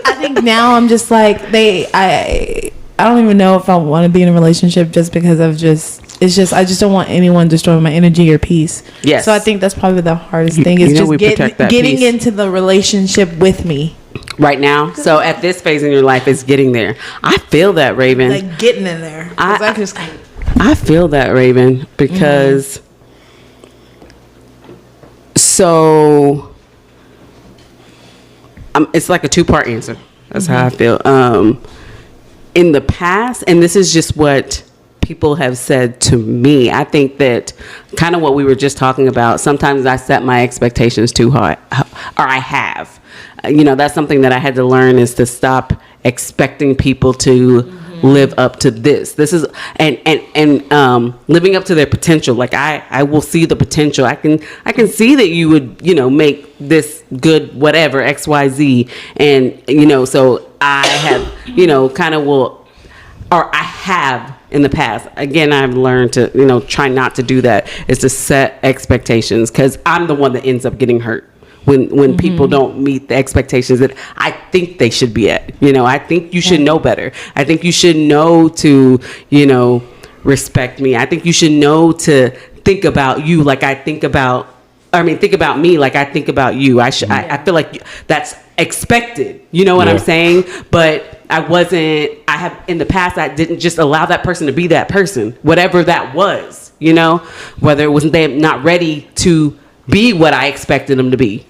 I think now I'm just like I don't even know if I want to be in a relationship just because I just don't want anyone destroying my energy or peace. Yes. So I think that's probably the hardest thing is just getting peace. into the relationship with me. Right now, so at this phase in your life, it's getting there. I feel that, Raven. Like getting in there. I feel that, Raven, because so it's like a 2-part answer. That's how I feel. In the past, and this is just what people have said to me, I think that kind of what we were just talking about, sometimes I set my expectations too high, or I have. That's something that I had to learn, is to stop expecting people to live up to this. This is and living up to their potential. Like I will see the potential. I can see that you would make this good whatever XYZ, and so I have kind of will, or I have in the past. Again, I've learned to try not to do that. Is to set expectations, because I'm the one that ends up getting hurt when people don't meet the expectations that I think they should be at. I think you should know better. I think you should know to, respect me. I think you should know to think about you like I think about, think about me like I think about you. I feel like that's expected. You know what I'm saying? But I have in the past, I didn't just allow that person to be that person, whatever that was, whether it was they not ready to be what I expected them to be,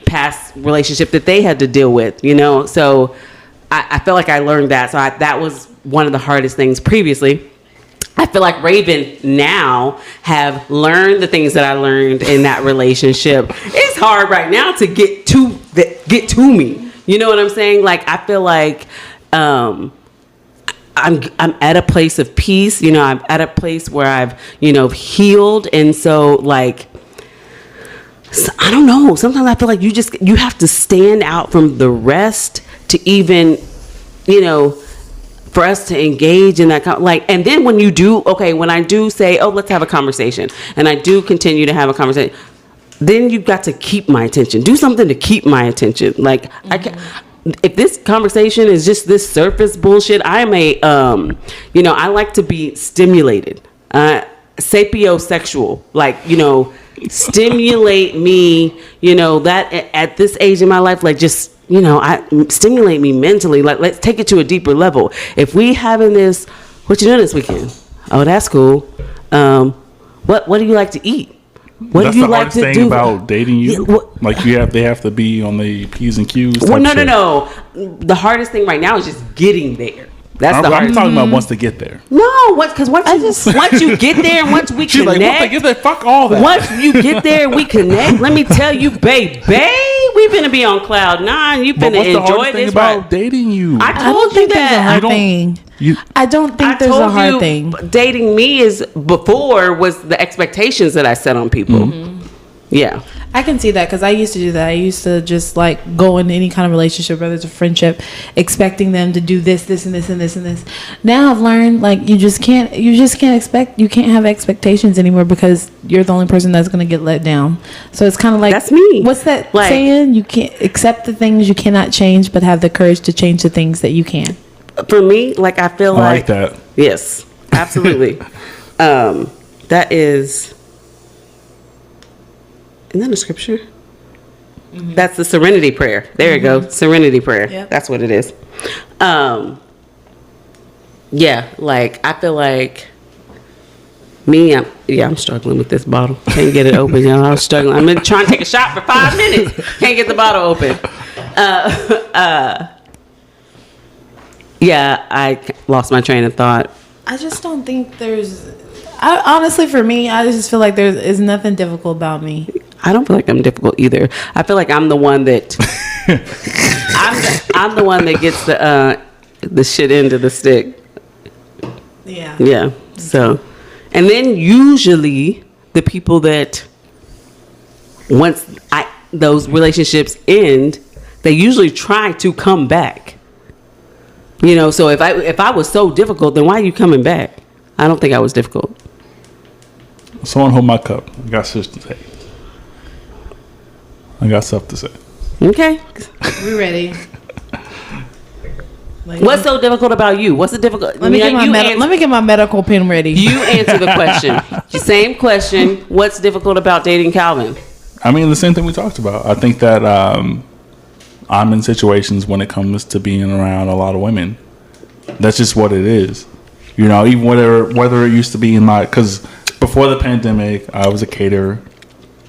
past relationship that they had to deal with, so I feel like I learned that. So that was one of the hardest things previously. I feel like Raven now have learned the things that I learned in that relationship. It's hard right now to get to me. You know what I'm saying? Like, I feel like, I'm at a place of peace, I'm at a place where I've, healed. And so like, I don't know. Sometimes I feel like you have to stand out from the rest to even, for us to engage in that, and then when I do say, oh, let's have a conversation, and I do continue to have a conversation, then you've got to keep my attention. Do something to keep my attention. Like, if this conversation is just this surface bullshit, I like to be stimulated, sapiosexual, like, stimulate me, that at this age in my life, like, just, stimulate me mentally. Like, let's take it to a deeper level. If we having this, what you doing this weekend? Oh, that's cool. What do you like to eat? What do you like to do? That's the hardest thing about dating you. They have to be on the P's and Q's. Well, no. The hardest thing right now is just getting there. I'm talking about once to get there. No, because once you get there, and once we She's connect, like, once they get there, fuck all that. Once you get there, we connect. Let me tell you, baby, we finna be on cloud 9. You finna enjoy this. About dating you, I told you that. I don't think there's a hard thing. Dating me was the expectations that I set on people. Yeah. I can see that, because I used to do that. I used to just like go in any kind of relationship, whether it's a friendship, expecting them to do this, and this, and this, and this. Now I've learned, like, you can't have expectations anymore, because you're the only person that's going to get let down. So it's kind of like, that's me. What's that saying? You can't accept the things you cannot change, but have the courage to change the things that you can. For me, like, I feel like that. Yes, absolutely. That is. Isn't that a scripture? That's the serenity prayer. There you go. Serenity prayer. Yep. That's what it is. Yeah, like, I feel like I'm struggling with this bottle. Can't get it open, y'all. I'm struggling. I've been trying to take a shot for 5 minutes. Can't get the bottle open. Yeah, I lost my train of thought. I just don't think honestly, for me, I just feel like there is nothing difficult about me. I don't feel like I'm difficult either. I feel like I'm the one that I'm the one that gets the shit into the stick. Yeah. Yeah. So, and then usually the people that once those relationships end, they usually try to come back. You know, so if I was so difficult, then why are you coming back? I don't think I was difficult. Someone hold my cup. I got shit to say. I got stuff to say. Okay. We ready? What's so difficult about you? What's the difficult? Let me get my medical pen ready. You answer the question. Same question. What's difficult about dating Calvin? I mean, the same thing we talked about. I think that I'm in situations when it comes to being around a lot of women. That's just what it is. You know, even whether it used to be because before the pandemic, I was a caterer.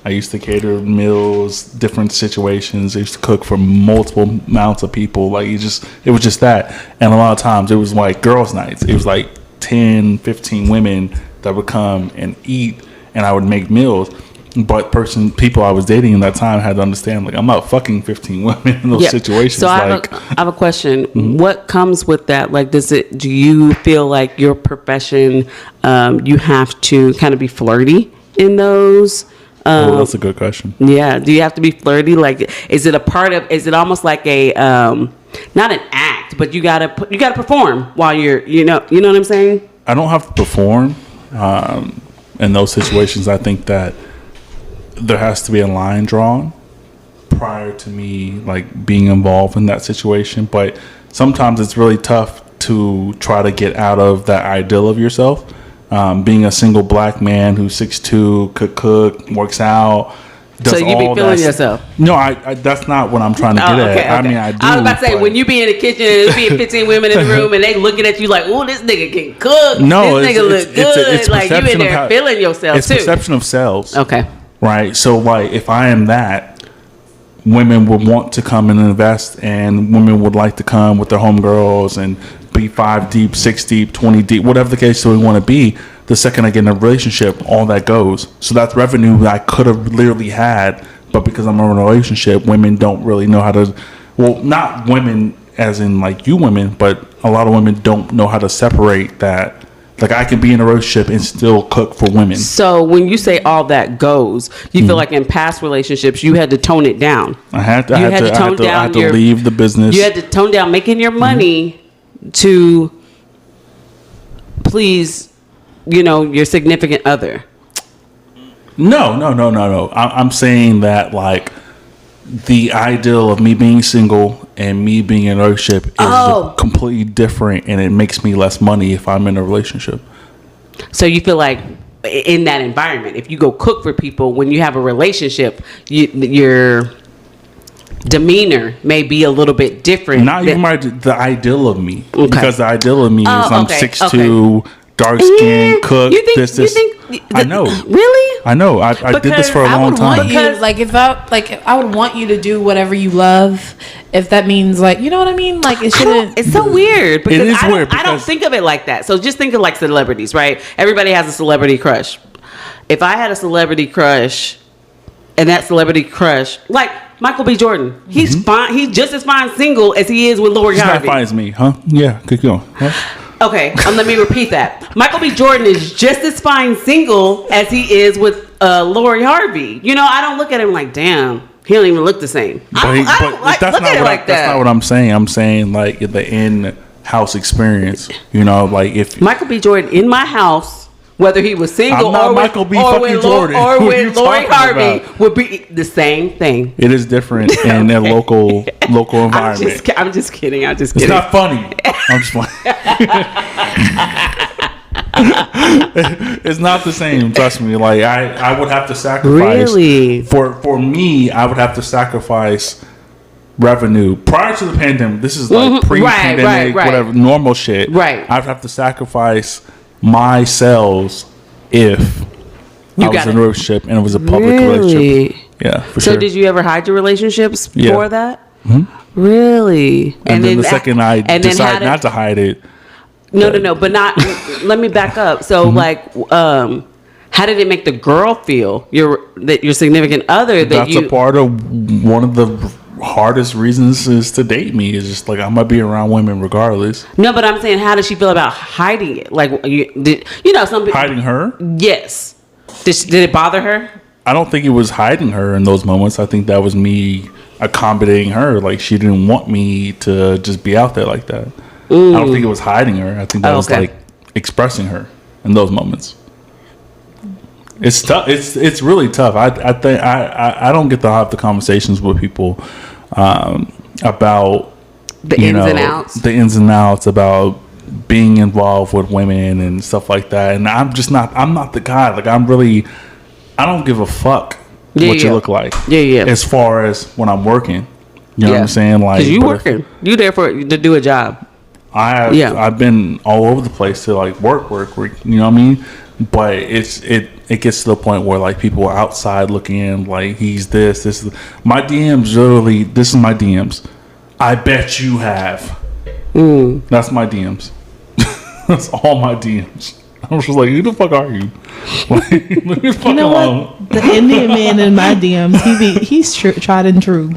I used to cater meals, different situations. I used to cook for multiple amounts of people. Like, it was just that. And a lot of times it was like girls' nights. It was like 10, 15 women that would come and eat, and I would make meals. But people I was dating in that time had to understand, like, I'm not fucking 15 women in those situations. So I have a question. Mm-hmm. What comes with that? Like, do you feel like your profession, you have to kind of be flirty in those? That's a good question. Yeah. Do you have to be flirty? Like, is it almost like a, not an act, but you gotta perform while you're, you know what I'm saying? I don't have to perform, in those situations. I think that there has to be a line drawn prior to me, like, being involved in that situation. But sometimes it's really tough to try to get out of that ideal of yourself. Being a single black man who's 6'2", could cook, works out. So you be feeling yourself? No, I that's not what I'm trying to get at. Okay. I mean, I do. I was about to say, when you be in the kitchen and there's being 15 women in the room and they looking at you like, "Oh, this nigga can cook. No, this nigga look good." It's like, you in there feeling yourself it's too. It's perception of selves. Okay. Right. So, like, if I am that, women would want to come and invest, and women would like to come with their homegirls and be 5 deep, 6 deep, 20 deep, whatever the case we want to be. The second I get in a relationship, all that goes. So that's revenue that I could have literally had, but because I'm in a relationship, women don't really know how to. Well, not women as in like you women, but a lot of women don't know how to separate that. Like, I can be in a relationship and still cook for women. So when you say all that goes, you feel like in past relationships you had to tone it down. I had to leave the business. You had to tone down making your money to please, your significant other. No. I'm saying that, like, the ideal of me being single and me being in a relationship is completely different, and it makes me less money if I'm in a relationship. So you feel like in that environment, if you go cook for people, when you have a relationship, your demeanor may be a little bit different. Not even the ideal of me. Okay. Because the ideal of me is I'm 6'2", dark skin, cook. You think I know. Really? I know. I did this for a long time. I would want you to do whatever you love. If that means, like, you know what I mean? Like, it shouldn't. It's so weird because it is weird. I don't think of it like that. So just think of like celebrities, right? Everybody has a celebrity crush. If I had a celebrity crush, and that celebrity crush, like Michael B. Jordan, he's fine. He's just as fine single as he is with Lori Harvey. He's not fine as me, huh? Yeah, keep going. Huh? Okay, let me repeat that. Michael B. Jordan is just as fine single as he is with Lori Harvey. I don't look at him like, damn, he don't even look the same. I don't look at it like that. That's not what I'm saying. I'm saying, like, the in-house experience. Like, if Michael B. Jordan in my house, whether he was single or with Lori Harvey, would be the same thing. It is different in a local environment. I'm just kidding. It's not funny. I'm just playing. It's not the same. Trust me. Like, I would have to sacrifice. Really? For me, I would have to sacrifice revenue prior to the pandemic. This is like pre-pandemic, whatever, normal shit. Right. I'd have to sacrifice my sales if I was in a relationship and it was a public relationship. Yeah, for sure. So did you ever hide your relationships for that? Mm-hmm. Really? And then the second I decide not to hide it. No, but not. Let me back up. So, like, how did it make the girl feel? Your significant other. That's a part of one of the hardest reasons is to date me. Is just like, I'm gonna be around women regardless. No, but I'm saying, how does she feel about hiding it? Like, some people hiding her. Yes. Did it bother her? I don't think it was hiding her in those moments. I think that was me accommodating her. Like, she didn't want me to just be out there like that. don't think it was hiding her. I think that was like expressing her in those moments. It's tough. It's really tough. I think I don't get to have the conversations with people about the ins and outs about being involved with women and stuff like that. And I'm not the guy. Like I don't give a fuck what you look like. Yeah. As far as when I'm working, you know what I'm saying? Like, 'cause you working, you there to do a job. I've been all over the place to like work. You know what I mean? But it gets to the point where like people are outside looking in, like he's this is my DMs. Literally, this is my DMs. I bet you have. That's my DMs. That's all my DMs. I was just like, who the fuck are you? Like, leave me fucking alone. What? The Indian man in my DMs, he's tried and true.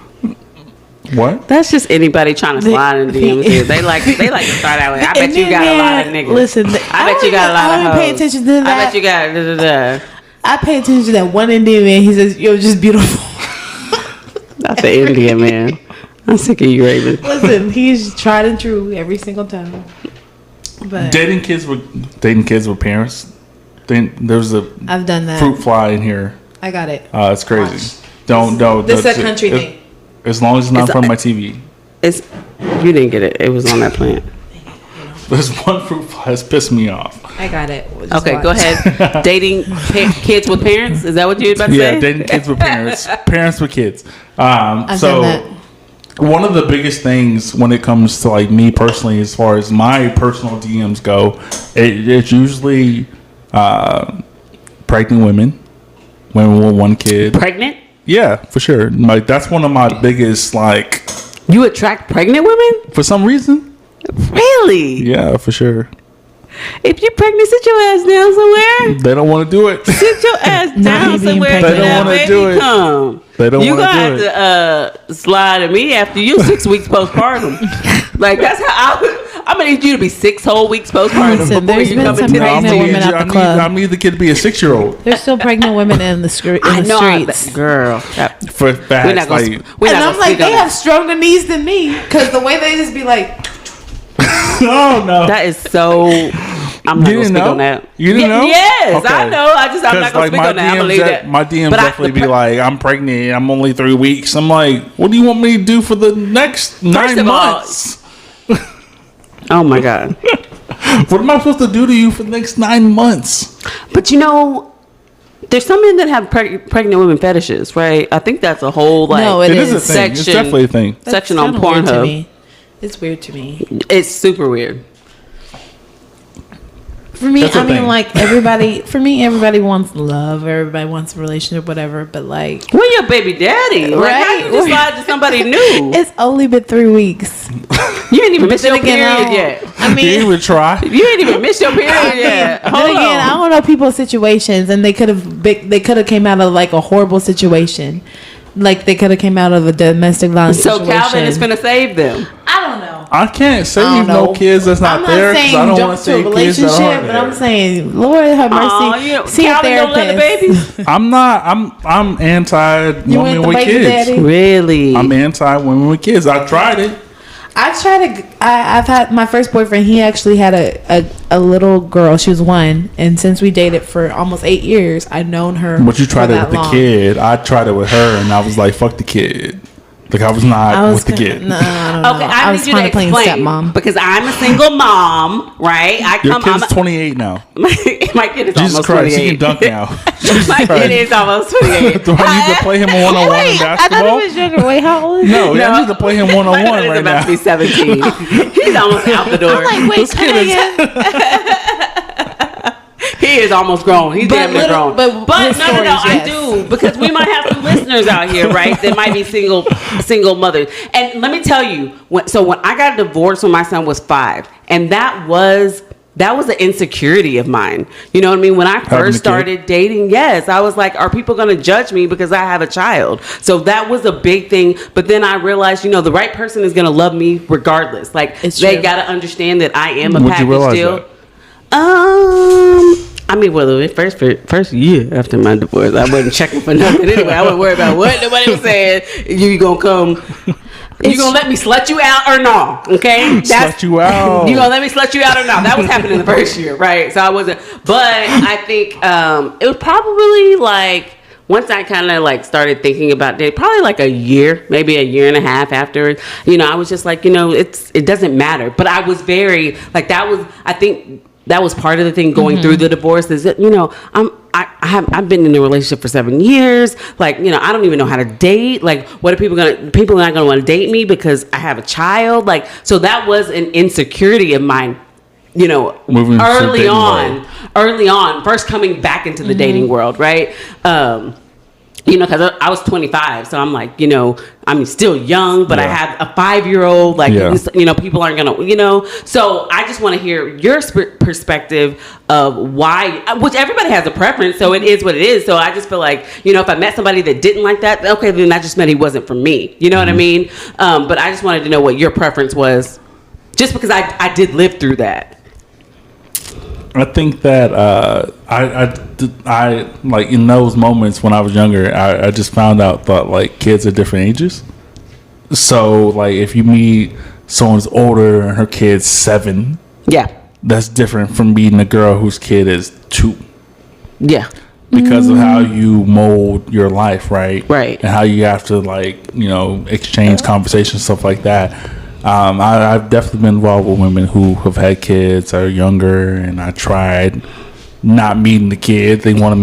What? That's just anybody trying to slide in DMs. They like to start out with, I bet you got a lot of niggas. Listen, I bet you got a lot of hoes. Pay attention to that. I bet you got I pay attention to that one Indian man. He says, "You're just beautiful." Not the Indian man. I'm sick of you, Raven. Listen, he's tried and true every single time. But dating kids with parents. There's a I've done that. fruit fly in here. I got it. It's crazy. Watch. Don't. This is a country thing. As long as it's not from my TV. You didn't get it. It was on that plant. There's one fruit fly that's pissed me off. I got it. Okay, go ahead. Dating kids with parents? Is that what you were about to say? Yeah, dating kids with parents. Parents with kids. I've So done that. one of the biggest things when it comes to like me personally, as far as my personal DMs go, it's usually pregnant women with one kid. Pregnant? Yeah, for sure. Like that's one of my biggest like. You attract pregnant women? For some reason. Really? Yeah, for sure. If you're pregnant, sit your ass down somewhere. They don't want to do it. Sit your ass down somewhere. They don't want to do it. Come. They don't want to do it. You gonna have to slide at me after you 6 weeks postpartum. Like that's how I'm gonna need you to be 6 whole weeks postpartum Listen, before there's you been come some into pregnant these women at the club. I need the kid to be a 6-year-old. There's still pregnant women in the streets. Girl. For facts, We're not gonna, like, we're And not I'm gonna like, speak on they have stronger knees than me, because the way they just be like, oh no, that is so. I'm not gonna speak on that. You didn't know? Yes, Okay. I know. I'm not gonna speak on that. I believe that. My DMs But definitely be like, I'm pregnant. I'm only 3 weeks. I'm like, what do you want me to do for the next 9 months? Oh my god. What am I supposed to do to you for the next 9 months? But you know, there's some men that have pregnant women fetishes, right? I think that's a whole like. No, It is a thing. section. It's definitely a thing. Section That's on kinda weird to Pornhub. me. It's weird to me. It's super weird. For me, That's the I mean, thing. like everybody. For me, everybody wants love. Everybody wants a relationship, whatever. But like, We're your baby daddy, right? How you just slide to somebody new? it's only been 3 weeks. You ain't even But missed your then again, period yet. I You mean, didn't even try. You ain't even missed your period yet. then Hold again, I on. don't know people's situations, and they could have came out of like a horrible situation. Like they could have came out of a domestic violence So situation. Calvin is gonna save them. I don't know. I can't save I don't no know. kids that's not I'm there not because saying I don't jump want to to a save kids that relationship, aren't but I'm there. saying, Lord have mercy. Aw, you See a Calvin don't let the therapist. babies. I'm not. I'm anti You ain't women the with baby kids. daddy? Really? I'm anti women with kids. I tried it. I've had my first boyfriend. He actually had a little girl. She was 1, and since we dated for almost 8 years, I've known her. But you tried for it that with long. the kid. I tried it with her, and I was like, "Fuck the kid." Like I was not with the kid. No, I don't know. Okay, I was need you to playing explain stepmom. because I'm a single mom, right? Your kid's 28 now. My kid is Jesus almost Christ, 28. he can dunk now. Jesus My Christ. kid is almost 28. Do I need to play him one-on-one in I thought basketball? it was younger. Wait, how old is he? No, I need to play him My one-on-one kid is right about now. to be 17. He's almost out the door. I'm like, wait, This kid is- He is almost grown. He's damn near little- grown. but But his no, stories, I yes. do because we might have some listeners out here, right? That might be single mothers. And let me tell you, when I got divorced when my son was 5, and that was an insecurity of mine. You know what I mean? When I Having a first kid? started dating, yes, I was like, are people going to judge me because I have a child? So that was a big thing. But then I realized, the right person is going to love me regardless. Like It's they true. got to understand that I am a Would you package realize deal. that? I mean, well, the first year after my divorce, I wasn't checking for nothing anyway. I wasn't worried about what nobody was saying. You gonna come? You gonna let me slut you out or no? Okay, Slut you out. You gonna let me slut you out or no? That was happening the first year, right? So I wasn't, but I think it was probably like once I kind of like started thinking about dating, probably like a year, maybe a year and a half after. I was just like, it doesn't matter. But I was very like I think that was part of the thing going through the divorce is that I've been in a relationship for 7 years. Like, I don't even know how to date. Like, what are people are not gonna want to date me because I have a child. Like, so that was an insecurity of mine, Moving early on, first coming back into the dating world, right? Because I was 25, so I'm like, I'm still young, but I have a 5-year-old. Like, people aren't gonna, So I just want to hear your perspective of why, which everybody has a preference, so it is what it is. So I just feel like, if I met somebody that didn't like that, okay, then that just meant he wasn't for me. You know what I mean? But I just wanted to know what your preference was, just because I did live through that. I think that I like in those moments when I was younger, I just found out that like kids are different ages. So like if you meet someone's older and her kid's 7, that's different from meeting a girl whose kid is 2. Yeah. Because of how you mold your life, right? Right. And how you have to like, exchange conversations, stuff like that. I've definitely been involved with women who have had kids, are younger, and I tried not meeting the kid. They want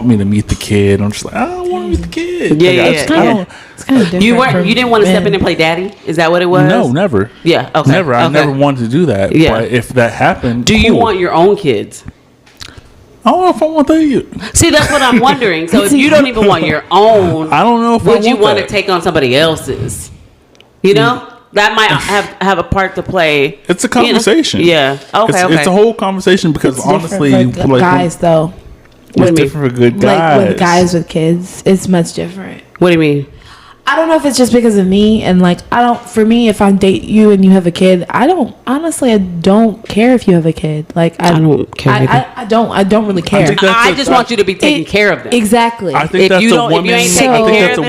me to meet the kid. I'm just like, I don't want to meet the kid. It's kind of different. You didn't want to step in and play daddy? Is that what it was? No, never. Yeah, okay. Never. I never wanted to do that. Yeah. But if that happened, do you want your own kids? I don't know if I want that. See, that's what I'm wondering. So if you don't even want your own, I don't know if would you want to take on somebody else's? That might have a part to play. It's a conversation. Yeah. Okay. It's a whole conversation because it's honestly, like guys though. It's different for good guys. Like with guys with kids, it's much different. What do you mean? I don't know if it's just because of me and like for me if I date you and you have a kid, I don't care if you have a kid. Like I don't care. I don't really care. I just want you to be taking care of them. Exactly. I think that's a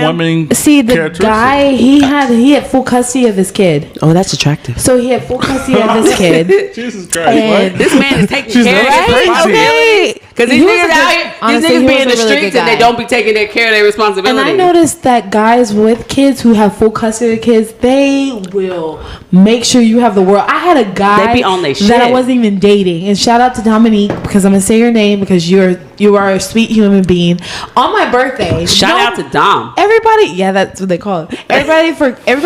woman. See, the guy he had full custody of his kid. Oh, that's attractive. So he had full custody of his kid. Jesus Christ! This man is taking care of his responsibility. Because these niggas out here, these niggas be in the streets and they don't be taking care of their responsibility. And I noticed that guys with kids who have full custody of kids, they will make sure you have the world. I had a guy they be on their shit. that I wasn't even dating, and shout out to Dominique because I'm gonna say your name because you are a sweet human being. On my birthday, shout out to Dom. Everybody, that's what they call it. Everybody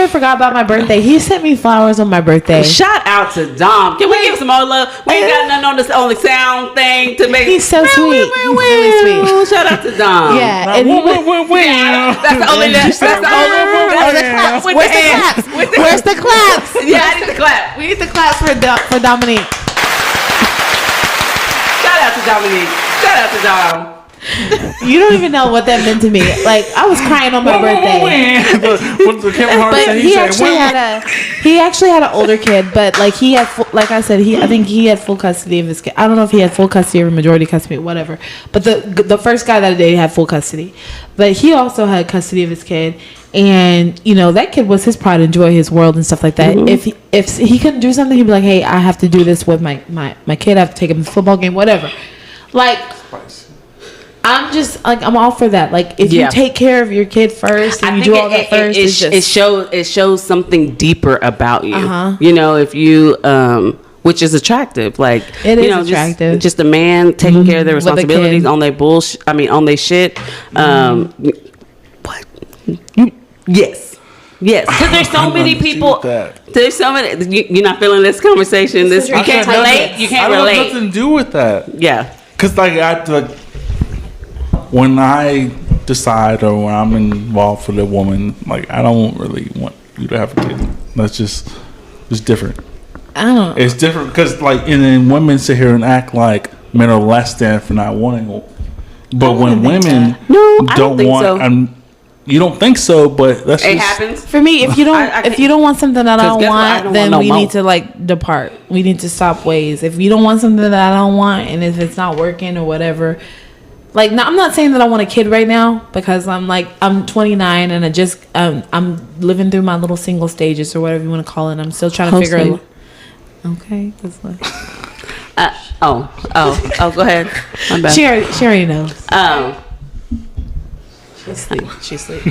forgot about my birthday. He sent me flowers on my birthday. Shout out to Dom. Can we give some more love? We ain't got nothing on the sound thing to make. He's so sweet. He's really sweet. Shout out to Dom. Yeah, and that's the only. That's the only. Where's the claps? Yeah, I need the clap. We need the claps for Dominique. Shout out to Dominique. Shout out to Dom. You don't even know what that meant to me. Like I was crying on my birthday. But he actually had an older kid, but like he had, like I said, I think he had full custody of his kid. I don't know if he had full custody or majority custody, whatever. But the first guy that I dated had full custody, but he also had custody of his kid, and that kid was his pride and joy, his world and stuff like that. Mm-hmm. If he couldn't do something, he'd be like, hey, I have to do this with my kid. I have to take him to the football game, whatever. Like. I'm just like I'm all for that. Like if you take care of your kid first and you do all that first, it shows something deeper about you. If you which is attractive. Like it is attractive. Just a man taking care of their responsibilities on their bullshit. I mean, on their shit. What? Yes. Because there's so many people. There's so many. You're not feeling this conversation. You can't relate. You can't relate. I have nothing to do with that. Yeah. Because when I decide or when I'm involved with a woman, like I don't really want you to have a kid. That's just it's different. I don't know. It's different because like and then women sit here and act like men are less than for not wanting. But when women don't want, you don't think so, but that's it happens for me. If you don't want something that I don't want, then we need to like depart. We need to stop ways. If you don't want something that I don't want, and if it's not working or whatever. Like, no, I'm not saying that I want a kid right now because I'm 29 and I just I'm living through my little single stages or whatever you want to call it. I'm still trying to figure it. Okay, go ahead. My bad. She already knows. She's asleep.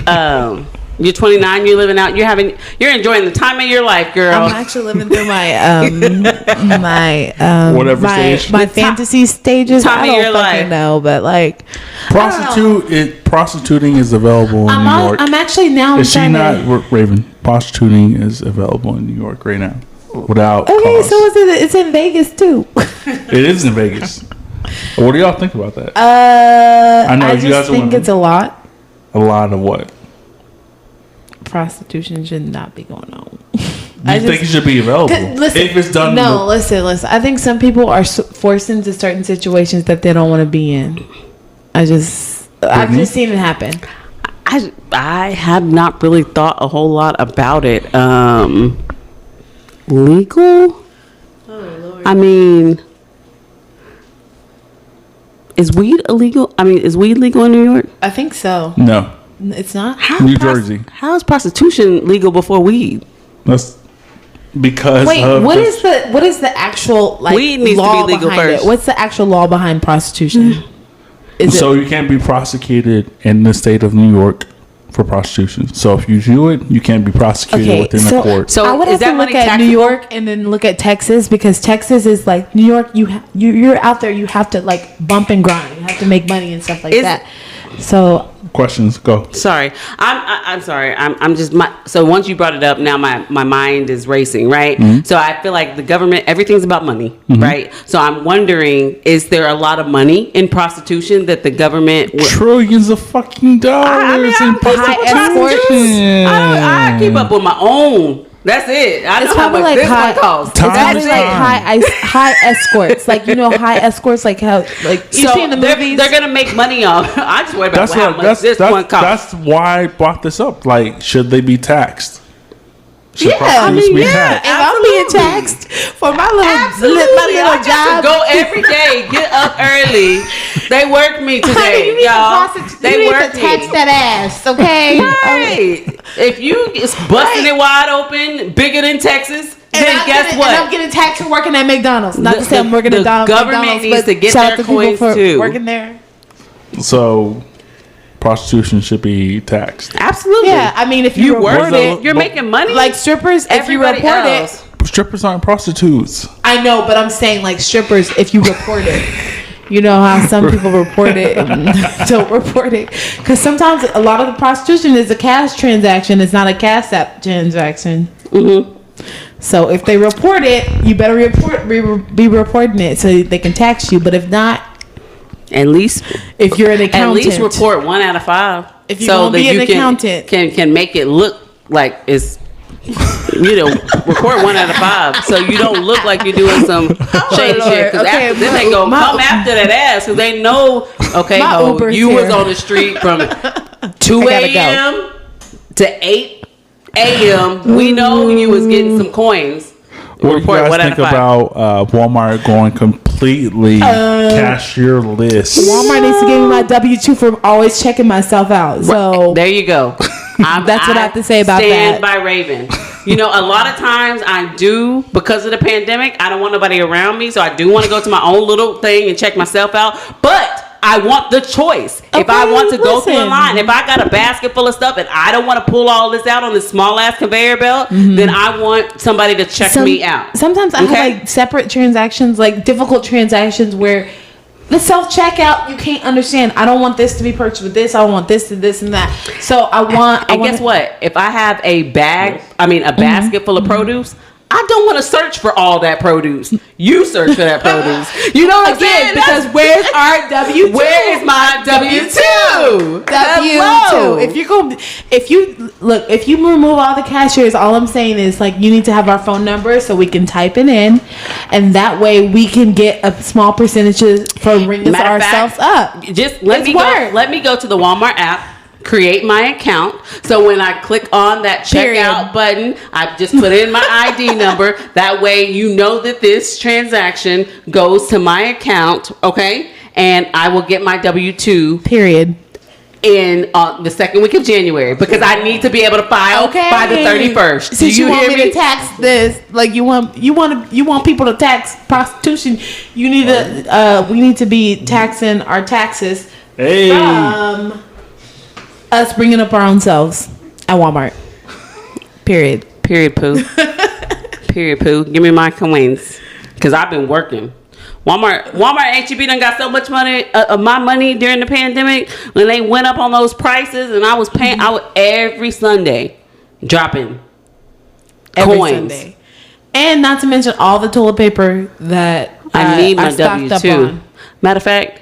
You're 29. You're living out. You're enjoying the time of your life, girl. I'm actually living through my whatever stage. my fantasy stages. Time I of your don't fucking life. know, but like Prostituting is available in New York. I'm actually now. Is she not Raven? Prostituting is available in New York right now without cost. So it's in Vegas too. It is in Vegas. What do y'all think about that? I know you just guys are think women. it's a lot. A lot of what? Prostitution should not be going on. You think it should be available? Listen, if it's done. No, listen. I think some people are forced into certain situations that they don't want to be in. I've just seen it happen. I have not really thought a whole lot about it. Legal? Oh, Lord. I mean, is weed illegal? Is weed legal in New York? I think so. No. It's not. New Jersey. How is prostitution legal before weed? That's because. Wait, what is the actual Weed needs to law be legal behind first. it? What's the actual law behind prostitution? So you can't be prosecuted in the state of New York for prostitution. So if you do it, you can't be prosecuted within the court. So I would is have that to look money at New taxable? York and then look at Texas because Texas is like New York. You're out there. You have to like bump and grind. You have to make money and stuff like that. So Questions, go. Sorry, I'm sorry. I'm just so once you brought it up, now my mind is racing, right? Mm-hmm. So I feel like the government, everything's about money, right? So I'm wondering, is there a lot of money in prostitution that the government Trillions of fucking dollars in prostitution. I keep up with my own. That's it. I know how probably much like this high- one costs. it's probably like time. high escorts, like high escorts, like how like you see in the movies. They're gonna make money off. I just worry about how much this one costs. That's why I brought this up. Like, should they be taxed? Should Yeah, prostitutes be if taxed? I'm being taxed for my little I got job, to go every day, get up early. They work me today, you need y'all. to They work tax me. that ass, okay? Right. If you is busting it wide open, bigger than Texas, then guess what? And I'm getting taxed for working at McDonald's. Not to say I'm working at the McDonald's. government needs but to get shout out their to people coins for too. working there. So, prostitution should be taxed. Absolutely. Yeah, I mean, if you work report it, it, you're making money. like strippers, if you everybody report else. it, Strippers aren't prostitutes. I know, but I'm saying like strippers, if you report it. You know how some people report it and don't report it. Because sometimes a lot of the prostitution is a cash transaction. It's not a cash app transaction. Mm-hmm. So if they report it, you better be reporting it so they can tax you. But if not, At least if you're an accountant, At least report 1 out of 5. If you're gonna be an accountant. can make it look like it's report 1 out of 5, so you don't look like you're doing some shady Lord. shit. Because Okay, then they gonna come after that ass because they know. Okay, My ho, Uber's you was here. on the street from 2 gotta a.m. to 8 a.m. We know you was getting some coins. What do you Report guys 1 out think of 5. about Walmart going completely cashier list? Walmart needs to give me my W-2 for always checking myself out. So There you go. That's what I have to say about stand that. by Raven. A lot of times I do, because of the pandemic, I don't want nobody around me, so I do want to go to my own little thing and check myself out. But I want the choice. If I want to go through a line, if I got a basket full of stuff and I don't want to pull all this out on this small ass conveyor belt, then I want somebody to check me out. Sometimes I have like separate transactions, like difficult transactions where the self-checkout, you can't understand. I don't want this to be purchased with this. I want this to this and that. So I want. Guess what? If I have a basket full of produce, I don't want to search for all that produce. You search for that produce. You know what I'm saying? Because where's our W-2? Where is my W-2? W-2. If you remove all the cashiers, all I'm saying is like you need to have our phone number so we can type it in, and that way we can get a small percentage for ringing ourselves up. Just let me go to the Walmart app. Create my account. So when I click on that checkout button, I just put in my ID number. That way you know that this transaction goes to my account, okay? and I will get my W-2 Period. in the second week of January because I need to be able to file by the 31st. Since you want me to tax this, like you want people to tax prostitution, you need to we need to be taxing our taxes from us bringing up our own selves at Walmart. Period. Period, poo. Period, poo. Give me my coins because I've been working. Walmart, H-E-B done got so much money of my money during the pandemic when they went up on those prices, and I was paying. I would every Sunday dropping Every coins. Sunday. And not to mention all the toilet paper that I need my stocked up W-2. on. Matter of fact,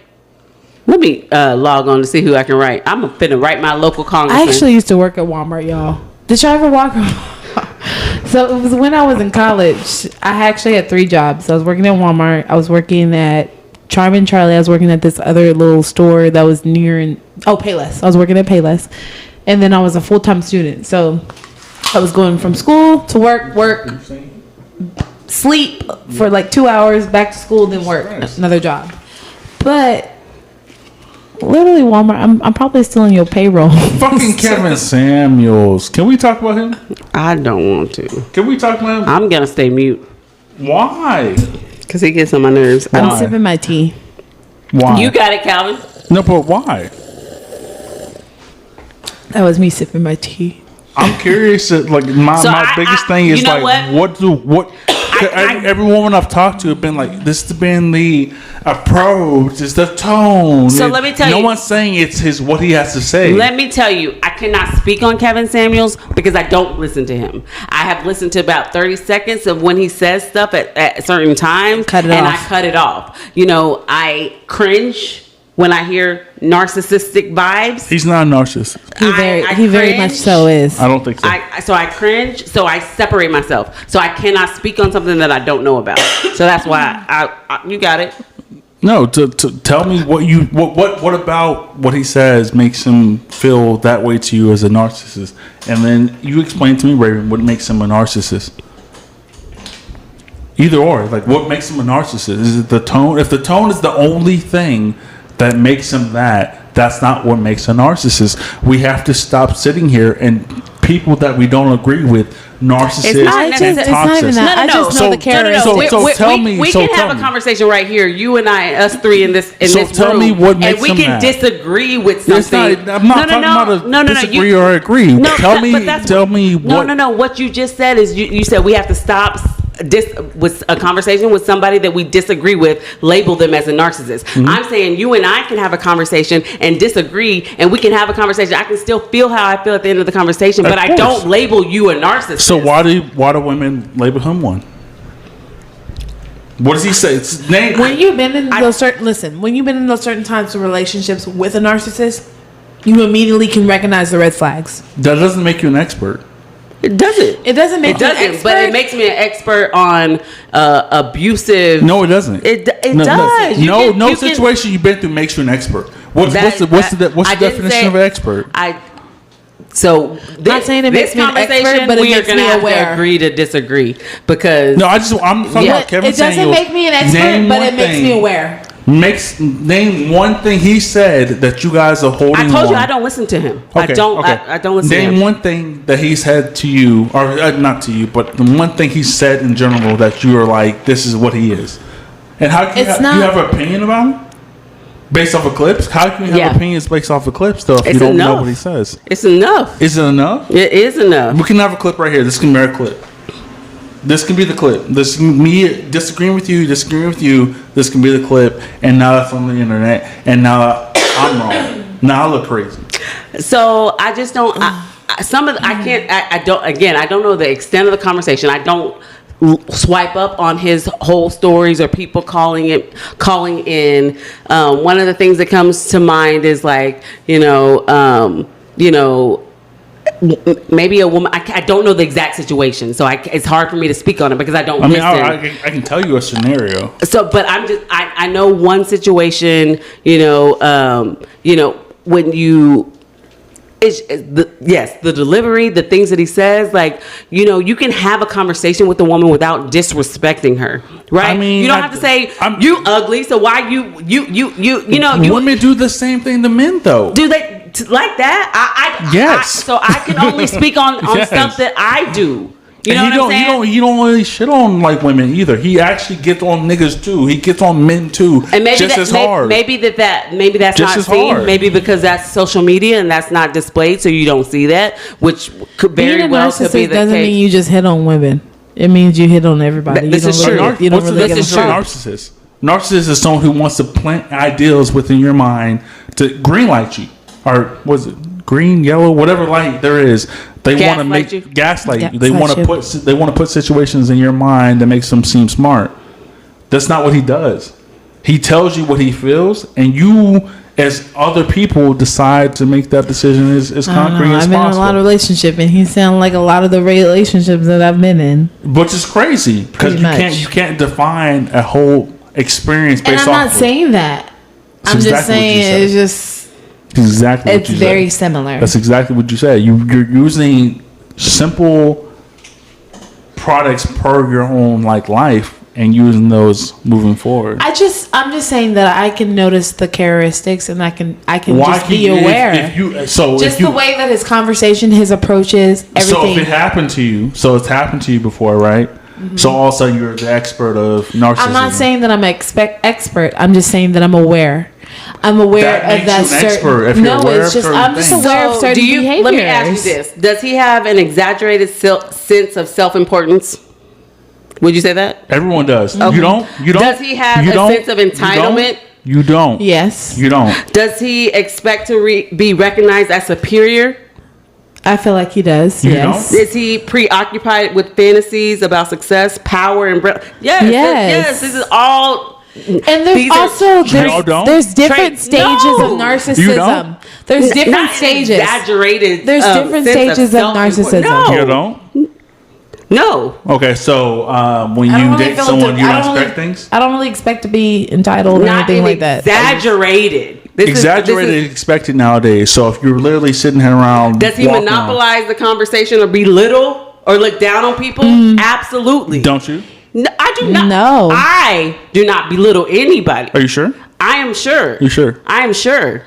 let me log on to see who I can write. I'm finna write my local congressman. I actually used to work at Walmart, y'all. Did y'all ever walk around? So it was when I was in college. I actually had 3 jobs. I was working at Walmart. I was working at Charmin Charlie. I was working at this other little store that was near Payless. I was working at Payless. And then I was a full-time student. So I was going from school to work, sleep for like 2 hours, back to school, then work. Another job. But literally Walmart, I'm probably still on your payroll. Fucking Kevin Samuels. Can we talk about him? I don't want to. Can we talk about him? I'm gonna stay mute Why? because he gets on my nerves. Why? I'm sipping my tea. Why? You got it, Calvin. No, but why? That was me sipping my tea. I'm curious. Like my biggest thing is you know like every woman I've talked to have been like, this has been the approach, it's the tone. So let me tell you. No one's saying it's what he has to say. Let me tell you, I cannot speak on Kevin Samuels because I don't listen to him. I have listened to about 30 seconds of when he says stuff at certain times. I cut it off. You know, I cringe when I hear narcissistic vibes. He's not a narcissist. He very much so is. I don't think so. So I cringe. So I separate myself. So I cannot speak on something that I don't know about. So that's why I you got it. No, to tell me what about what he says makes him feel that way to you as a narcissist, and then you explain to me, Raven, what makes him a narcissist. Either or, like what makes him a narcissist? Is it the tone? If the tone is the only thing that makes him that's not what makes a narcissist. We have to stop sitting here and people that we don't agree with, narcissists and toxic. It's not even that. I just know the character. Tell me. We can have a conversation right here, you and I, us three in this room. Tell me what makes and we can disagree with something. I'm not talking about disagree or agree. Tell me what. No. What you just said is you said we have to stop with a conversation with somebody that we disagree with, label them as a narcissist. Mm-hmm. I'm saying you and I can have a conversation and disagree, and we can have a conversation. I can still feel how I feel at the end of the conversation, but I don't label you a narcissist. So why do women label him one? What does he say? When you've been in those certain types of relationships with a narcissist, you immediately can recognize the red flags. That doesn't make you an expert. It doesn't. It doesn't make you an expert. But it makes me an expert on abusive. No, it doesn't. It does. No situation you've been through makes you an expert. What's the definition of an expert? Not saying it makes me an expert, but it makes me aware. To agree to disagree because I'm talking about Kevin Samuels. It doesn't make me an expert, but it makes me aware. Name one thing he said that you guys are holding on. I told you I don't listen to him. Okay, I don't listen to him. Name one thing that he said to you, or not to you, but the one thing he said in general that you are like, this is what he is. And how can you have an opinion about him? Based off of clips? How can you have opinions based off of clips, though, if you don't know what he says? It's enough. Is it enough? It is enough. We can have a clip right here. This can be our clip. This can be the clip. This me disagreeing with you. This can be the clip. And now that's on the internet. And now I'm wrong. Now I look crazy. So I just don't. I don't know the extent of the conversation. I don't swipe up on his whole stories or people calling in. One of the things that comes to mind is like maybe a woman. I don't know the exact situation, so it's hard for me to speak on it because I don't. Listen. I can tell you a scenario. So, but I know one situation. When the delivery, the things that he says, like, you know, you can have a conversation with a woman without disrespecting her, right? I mean, you don't have to say you ugly, so why you know, women do the same thing to men, though. do they like that? Yes. So I can only speak on Yes. stuff that I do. You know And what I'm saying? He don't really shit on like women either. He actually gets on niggas too. He gets on men too. And maybe just as hard. Maybe that's Just not as seen. hard. Maybe because that's social media and that's not displayed, so you don't see that, which could Being very a well could be narcissist the doesn't case. mean you just hit on women. It means you hit on everybody. This is true. You don't What's really the get this them is definition true. of narcissist? Narcissist is someone who wants to plant ideals within your mind to greenlight you, or was it green, yellow, whatever light there is. They want to make you. gaslight you. They Gaslight want to you. put situations in your mind that makes them seem smart. That's not what he does. He tells you what he feels, and you, as other people, decide to make that decision as I don't concrete know. as I've been in a possible. lot of relationships, and he sounds like a lot of the relationships that I've been in. Which is crazy because Pretty much. you can't define a whole experience And based I'm off not of saying that. It's I'm just exactly what you saying said. it's just exactly what it's you very said. similar. That's exactly what you said. You're using simple products per your own like life and using those moving forward. I'm just saying that I can notice the characteristics, and I can Why just be can't you- aware. If you, so Just if you, the way that his conversation, his approaches, So everything. if it happened to you, so it's happened to you before, right? So all of a sudden you're the expert of narcissism. I'm not saying that I'm an expert. I'm just saying that I'm aware. I'm aware That of makes that you an certain. expert if you're No, aware it's of just certain I'm just things. aware of certain behaviors. Let me ask you this: does he have an exaggerated sense of self-importance? Would you say that? Everyone does. Okay. You don't. You don't. Does he have you a don't, sense of entitlement? You don't. Yes, You don't. Does he expect to be recognized as superior? I feel like he does. You Yes. Is he preoccupied with fantasies about success, power, and yes, Yes. yes? This is all. And there's These are- also Y'all don't? there's different Tra- stages No. of You narcissism. don't? There's different Not an stages. Exaggerated. There's different sense stages of self-importance. narcissism. No, You don't. no. Okay, so when I you don't really date feel someone, you I don't don't expect really- things. I don't really expect to be entitled or Not anything like that. exaggerated. This is- Exaggerated this is expected nowadays. So if you're literally sitting here around, does he walking monopolize the conversation or belittle or look down on people? Absolutely. around, don't you? No, I do not. No. I do not belittle anybody. Are you sure? I am sure. You sure? I am sure.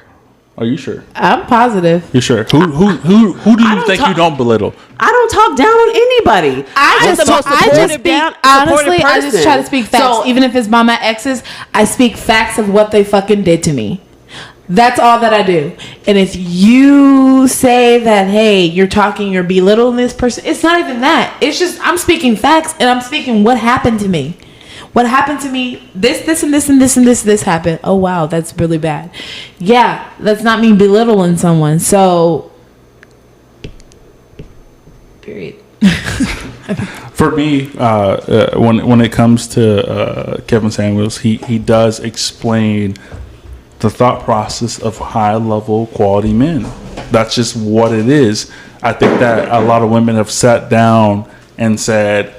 Are you sure? I'm positive. You sure? Who do I you don't think talk- you don't belittle? I don't talk down on anybody. I'm the most supportive speak, supportive honestly, I just person. try to speak facts. So, Even if it's by my exes, I speak facts of what they fucking did to me. That's all that I do. And if you say that, hey, you're belittling this person, it's not even that. It's just I'm speaking facts, and I'm speaking what happened to me. What happened to me? This, and this, and this, and this happened. Oh wow, that's really bad. Yeah, that's not me belittling someone. So, period. For me, when it comes to Kevin Samuels, he does explain the thought process of high level quality men. That's just what it is. I think that a lot of women have sat down and said,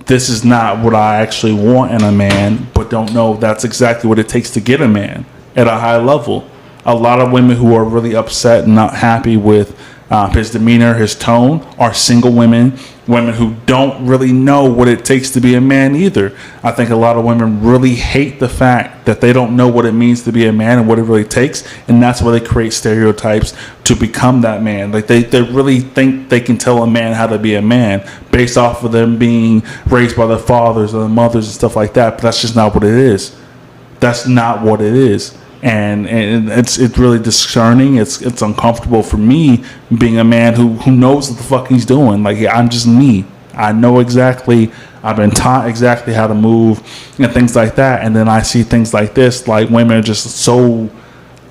this is not what I actually want in a man, but don't know that's exactly what it takes to get a man at a high level. A lot of women who are really upset and not happy with his demeanor, his tone, are single women who don't really know what it takes to be a man either. I think a lot of women really hate the fact that they don't know what it means to be a man and what it really takes, and that's why they create stereotypes to become that man. Like they really think they can tell a man how to be a man based off of them being raised by their fathers or their mothers and stuff like that, but that's just not what it is. That's not what it is. And it's really discerning. It's uncomfortable for me being a man who knows what the fuck he's doing. Like, I'm just me. I know exactly. I've been taught exactly how to move and things like that. And then I see things like this, like women are just so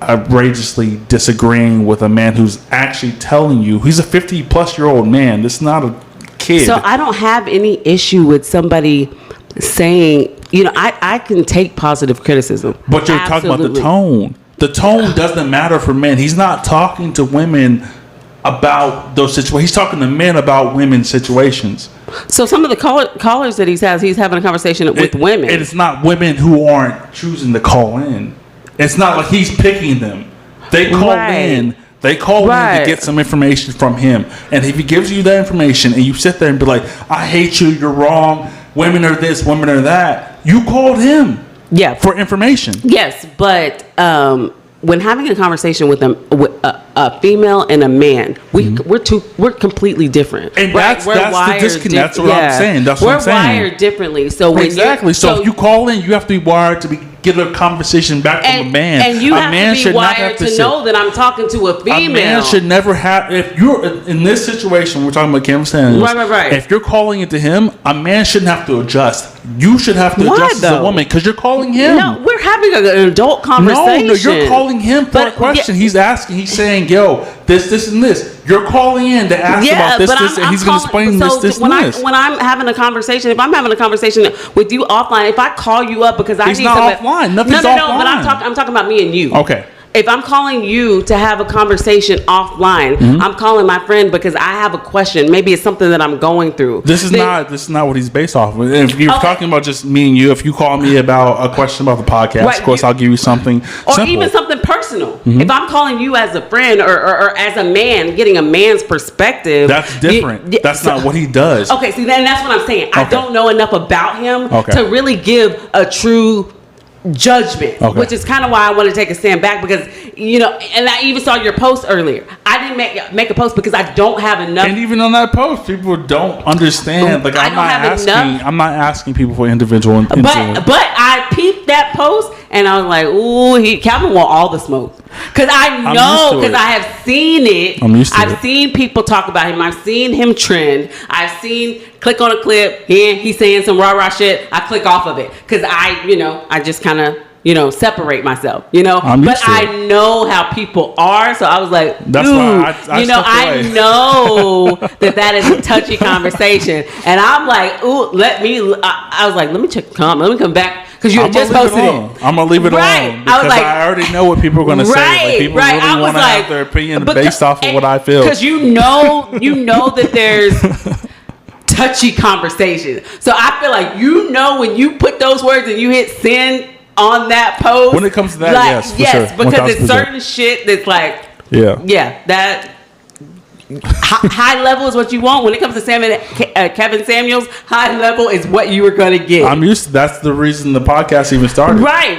outrageously disagreeing with a man who's actually telling you he's a 50-plus-year-old man. This is not a kid. So I don't have any issue with somebody saying, I can take positive criticism. But you're talking about the tone. The tone doesn't matter for men. He's not talking to women about those situations. He's talking to men about women's situations. So some of the callers that he's having a conversation with women. It's not women who aren't choosing to call in. It's not like he's picking them. They call Right. in They call in Right. to get some information from him. And if he gives you that information and you sit there and be like, I hate you, you're wrong, women are this, women are that, you called him Yeah. for information. Yes, but when having a conversation with a female and a man, we're completely different. And Right? that's the disconnect. That's what I'm saying. That's we're what I'm saying. wired differently. So when Exactly. So if you call in, you have to be wired to get a conversation back from a man. And you a have man to be should not wired have to know that I'm talking to a female. A man should never have. If you're in this situation, we're talking about Clarence Anthony. Right. If you're calling it to him, a man shouldn't have to adjust. You should have to Why, adjust as a though? woman because you're calling him. No, we're having an adult conversation. No, you're calling him for a question. Yeah. He's asking. He's saying, "Yo, this, and this." You're calling in to ask about this, and he's going to explain this, when and this. When I'm having a conversation, if I'm having a conversation with you offline, if I call you up because I He's need not something, offline. Nothing's no, offline. but I'm talking about me and you. Okay. If I'm calling you to have a conversation offline, I'm calling my friend because I have a question. Maybe it's something that I'm going through. This is not what he's based off of. If you're talking about just me and you, if you call me about a question about the podcast, Right, of course I'll give you something or simple. even something personal. If I'm calling you as a friend or as a man, getting a man's perspective, That's different. That's not what he does. Okay, see, then that's what I'm saying. I Okay. don't know enough about him Okay. to really give a true judgment, Okay. which is kind of why I want to take a stand back because, and I even saw your post earlier. I didn't make a post because I don't have enough. And even on that post, people don't understand. Like I'm not asking people for individual. But I peeped that post and I was like, ooh, Calvin want all the smoke. Because I know, because I have seen it. I'm used to I've seen people talk about him. I've seen him trend. I've seen click on a clip. He's saying some rah-rah shit. I click off of it. Because I just kind of, separate myself, I know how people are. So I was like, that's why I know that is a touchy conversation. And I'm like, ooh, I was like, let me come back. Because you just posted it. I'm going to leave it alone. Because I already know what people are going to say. Like, people really want to have their opinion based off of what I feel. Because you know that there's touchy conversations. So I feel like when you put those words and you hit send on that post. When it comes to that, yes, sure. because it's certain shit that's like, that high level is what you want. When it comes to Kevin Samuels, high level is what you were going to get. I'm used to that's the reason the podcast even started. Right.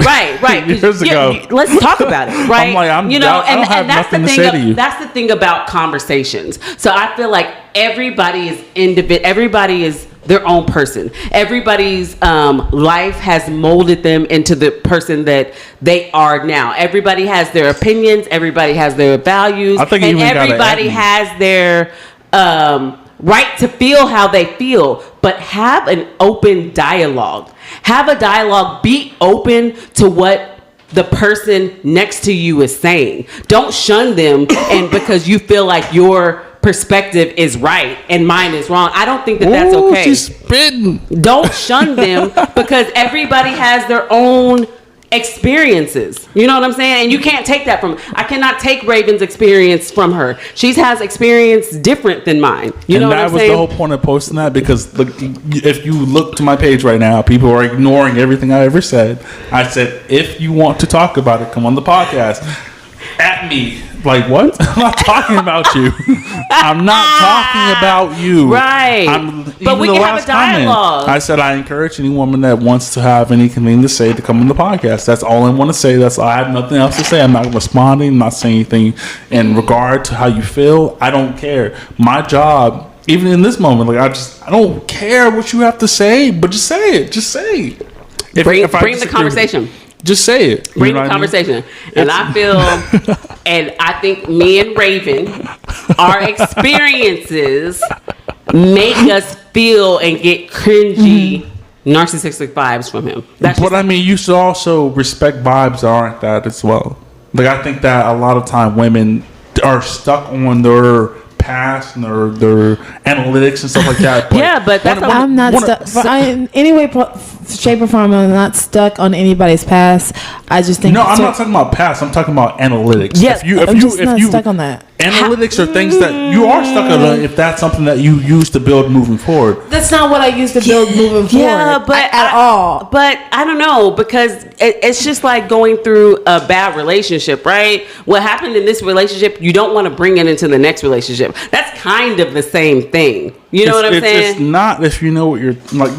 Years ago. Let's talk about it, right? I'm like, I don't have nothing to say to you. That's the thing about conversations. So I feel like everybody is individual. Everybody is their own person. Everybody's life has molded them into the person that they are now. Everybody has their opinions. Everybody has their values. I think and everybody has their right to feel how they feel. But have an open dialogue. Have a dialogue. Be open to what the person next to you is saying. Don't shun them and because you feel like your perspective is right and mine is wrong. I don't think that's okay. She's spitting. Don't shun them because everybody has their own experiences. You know what I'm saying? And you can't take that from I cannot take Raven's experience from her. She has experience different than mine. You know what I'm saying? And that was the whole point of posting that because if you look to my page right now, people are ignoring everything I ever said. I said, if you want to talk about it, come on the podcast. At me. Like, what? I'm not talking about you. I'm not talking about you. Right. But we can have a dialogue. I said I encourage any woman that wants to have anything to say to come on the podcast. That's all I want to say. I have nothing else to say. I'm not responding. I'm not saying anything in regard to how you feel. I don't care. My job, even in this moment, I don't care what you have to say, but just say it. Just say it. Bring the conversation. Just say it. Bring the conversation. And I feel, and I think me and Raven, our experiences make us feel and get cringy, narcissistic vibes from him. You should also respect vibes that aren't that as well. Like, I think that a lot of time women are stuck on their past and their analytics and stuff like that. But I'm not stuck. shape or form. I'm not stuck on anybody's past. I just think No, I'm not talking about past. I'm talking about analytics. Yes, I'm just not stuck on that. Analytics are things that you are stuck on if that's something that you use to build moving forward. That's not what I used to build moving forward. Yeah, but at all. But I don't know, because it's just like going through a bad relationship, right? What happened in this relationship, you don't want to bring it into the next relationship. That's kind of the same thing. You know what I'm saying? It's not if you know what you're like.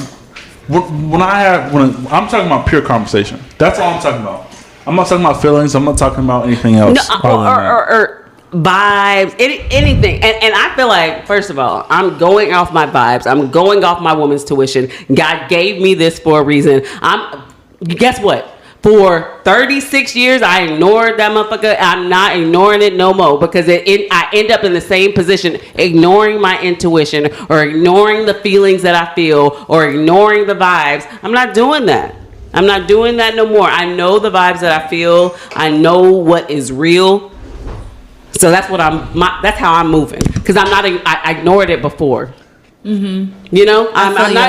When I'm talking about pure conversation, that's all I'm talking about. I'm not talking about feelings. I'm not talking about anything else. Or vibes, anything. And I feel like, first of all, I'm going off my vibes. I'm going off my woman's tuition. God gave me this for a reason. Guess what? For 36 years, I ignored that motherfucker. I'm not ignoring it no more, because I end up in the same position, ignoring my intuition or ignoring the feelings that I feel or ignoring the vibes. I'm not doing that. I'm not doing that no more. I know the vibes that I feel. I know what is real. So that's what that's how I'm moving, because I ignored it before. Mm-hmm. You know, I'm not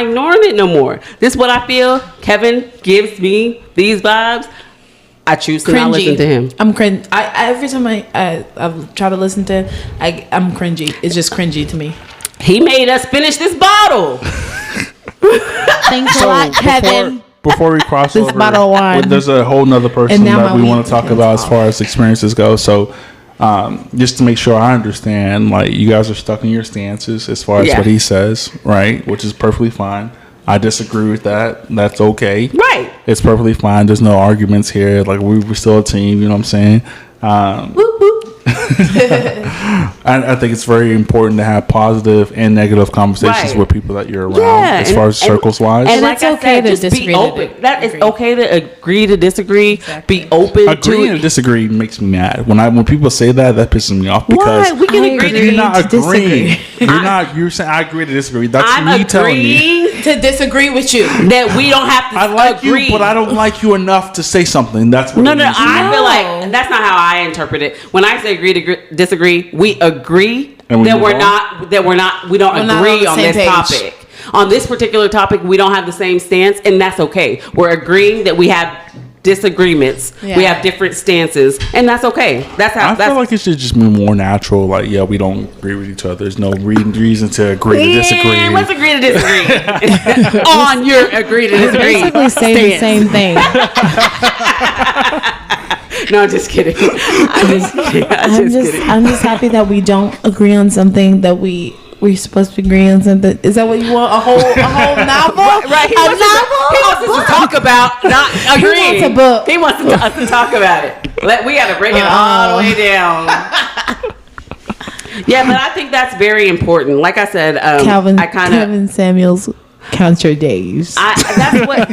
ignoring it no more. This is what I feel. Kevin gives me these vibes. I choose to not listen to him. I'm cringe. Every time I try to listen to him, I'm cringy. It's just cringy to me. He made us finish this bottle. Thanks a lot, Kevin. Before we cross this over, bottle of wine. There's a whole nother person that we want to talk about as far as experiences go. So, just to make sure I understand, like, you guys are stuck in your stances as far as what he says, right? Which is perfectly fine. I disagree with that. That's okay. Right. It's perfectly fine. There's no arguments here. Like, we're still a team. You know what I'm saying? Whoop, whoop. I think it's very important to have positive and negative conversations with people that you're around, as far as circles wise. And like it's okay to disagree. Be open. That is okay to agree to disagree. Exactly. Be open. Agreeing to disagree makes me mad. When people say that pisses me off, because we can agree to you're not agreeing. You're saying I agree to disagree. That's me telling you to disagree with you. That we don't have to. I like agree. you, but I don't like you enough to say something. That's what I feel like that's not how I interpret it. When I say agree to disagree, we agree that we don't agree on this topic. On this particular topic, we don't have the same stance, and that's okay. We're agreeing that we have disagreements. Yeah. We have different stances, and that's okay. I feel like it should just be more natural. Like, we don't agree with each other. There's no reason to agree to disagree. Let's agree to disagree. On your agree to disagree. Basically say the same thing. No, I'm just kidding. I'm just happy that we don't agree on something that we're supposed to agree on something. Is that what you want? A whole novel? Right. He wants us to talk about not agreeing. He wants a book. He wants us to talk about it. We got to break it all the way down. Yeah, but I think that's very important. Like I said, Kevin Samuels, count your days. That's what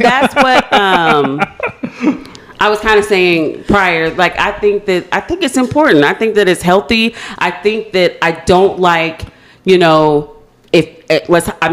I was kind of saying prior. Like, I think it's important. I think that it's healthy. I think that I don't like, I'm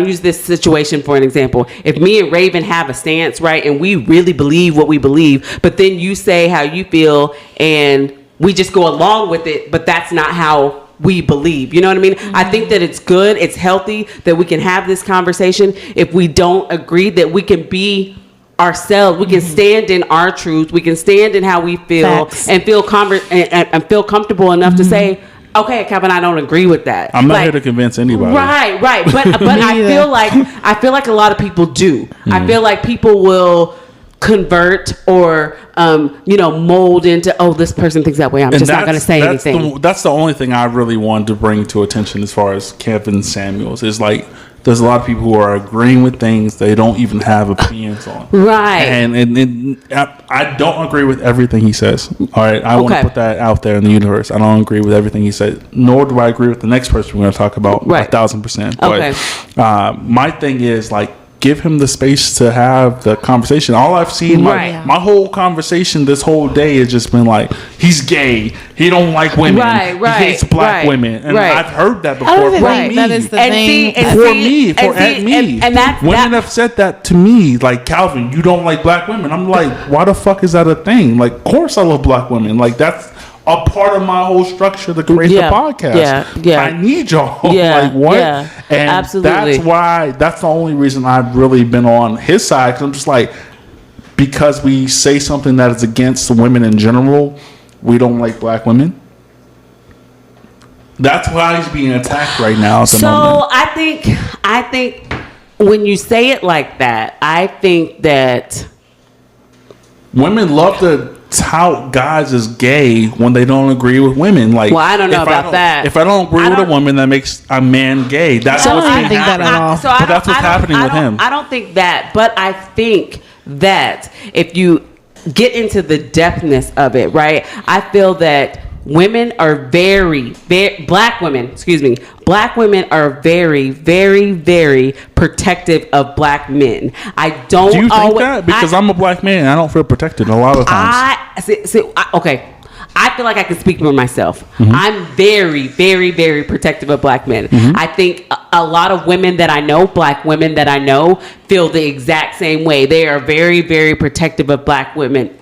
use this situation for an example. If me and Raven have a stance, right, and we really believe what we believe, but then you say how you feel and we just go along with it, but that's not how we believe. You know what I mean? Mm-hmm. I think that it's good, it's healthy that we can have this conversation. If we don't agree, that we can be ourselves. We can stand in our truth. We can stand in how we feel. Facts. And feel and feel comfortable enough to say, okay, Kevin, I don't agree with that. I'm not here to convince anybody. Right. But I feel like a lot of people do. I feel like people will convert or mold into, this person thinks that way, I'm just not going to say anything. That's the only thing I really wanted to bring to attention as far as Kevin Samuels is, like, there's a lot of people who are agreeing with things they don't even have opinions on. Right. And I don't agree with everything he says. All right. I want to put that out there in the universe. I don't agree with everything he said, nor do I agree with the next person we're going to talk about. 1,000%. But my thing is, like, give him the space to have the conversation. All I've seen, my whole conversation this whole day has just been like, he's gay, he don't like women, he hates black women, and I've heard that before. That is the thing. Women have said that to me, like, Calvin, you don't like black women. I'm like, why the fuck is that a thing? Like, of course I love black women. Like, that's a part of my whole structure to create the podcast. Yeah. I need y'all. Yeah. Like what? Yeah. And Absolutely. that's the only reason I've really been on his side. Because I'm just like, because we say something that is against women in general, we don't like black women. That's why he's being attacked right now at the moment. I think when you say it like that, I think that women love to tout guys as gay when they don't agree with women. Like, well, I don't know about that. If I don't agree with a woman, that makes a man gay. That's I what's don't been think that happening. at all. But that's what's happening with him. I don't think that, but I think that if you get into the depthness of it, right? I feel that women are black women are very, very, very protective of black men. I don't. Do you think that? Because I'm a black man, and I don't feel protected a lot of times. Okay. I feel like I can speak for myself. Mm-hmm. I'm very, very, very protective of black men. Mm-hmm. I think a lot of women that I know, black women that I know, feel the exact same way. They are very, very protective of black men.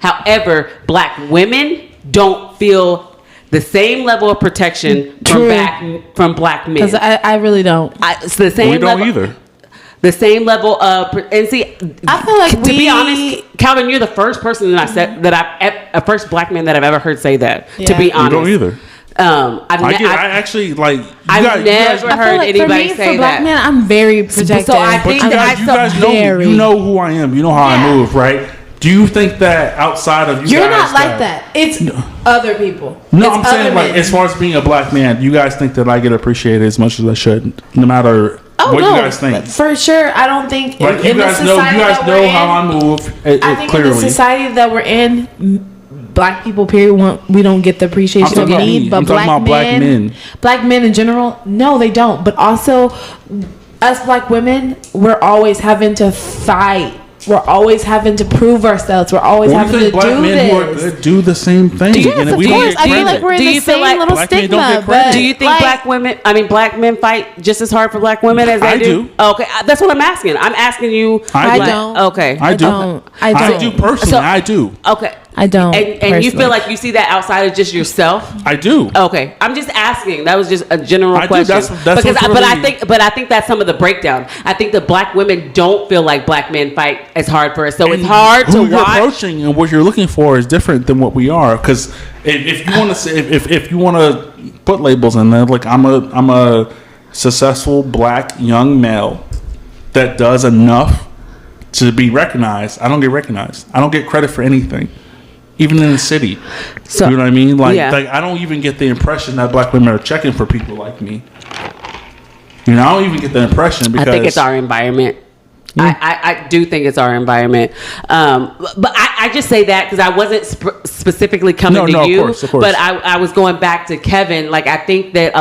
However, black women don't feel the same level of protection from black men. Because I really don't. It's the same We don't level, either. The same level of, and see, I feel like to be honest, Calvin, you're the first person that I said a first black man that I've ever heard say that. To Yeah. be We honest, don't either. I've never heard anybody say for black that. men, I'm very protective. So I think But that you guys know, very- you know who I am. You know how Yeah. I move, right? Do you think that outside of you You're guys not like that. It's other people. No, It's I'm saying other like men. as far as being a black man, you guys think that I get appreciated as much as I should, no matter Oh, what no, you guys think. for sure. I don't think Like you guys know how I move. I think in the clearly. society that we're in, black people, period, we don't get the appreciation I'm talking we about need. me. But I'm talking about black men in general, no, they don't. But also, us black women, we're always having to fight. We're always having to prove ourselves. We're always Well, having to black do men who are this. good do the same thing. Yes, and of we don't course. get I feel credit. like we're in Do the you feel same like little black men don't stigma. get credit? But Do you think black men fight just as hard for black women as they I do? do. Okay, that's what I'm asking. I'm asking you. I I don't. Okay. I do. I I don't. do personally. So- I do. Okay. I don't. And you personally. feel like you see that outside of just yourself? I do. Okay, I'm just asking. That was just a general I do. question. That's because, what's but I really- think that's some of the breakdown. I think that black women don't feel like black men fight as hard for us. So it's And hard to who you're watch. approaching and what you're looking for is different than what we are. Because if you want to say, if you want to put labels in there, like I'm a successful black young male that does enough to be recognized. I don't get recognized. I don't get credit for anything, even in the city. So- you know what I mean? Like, Yeah. like I don't even get the impression that black women are checking for people like me. You know, I don't even get the impression because I think it's our environment. I do think it's our environment. But I just say that because I wasn't specifically coming to you. Of course. But I was going back to Kevin. Like, I think that,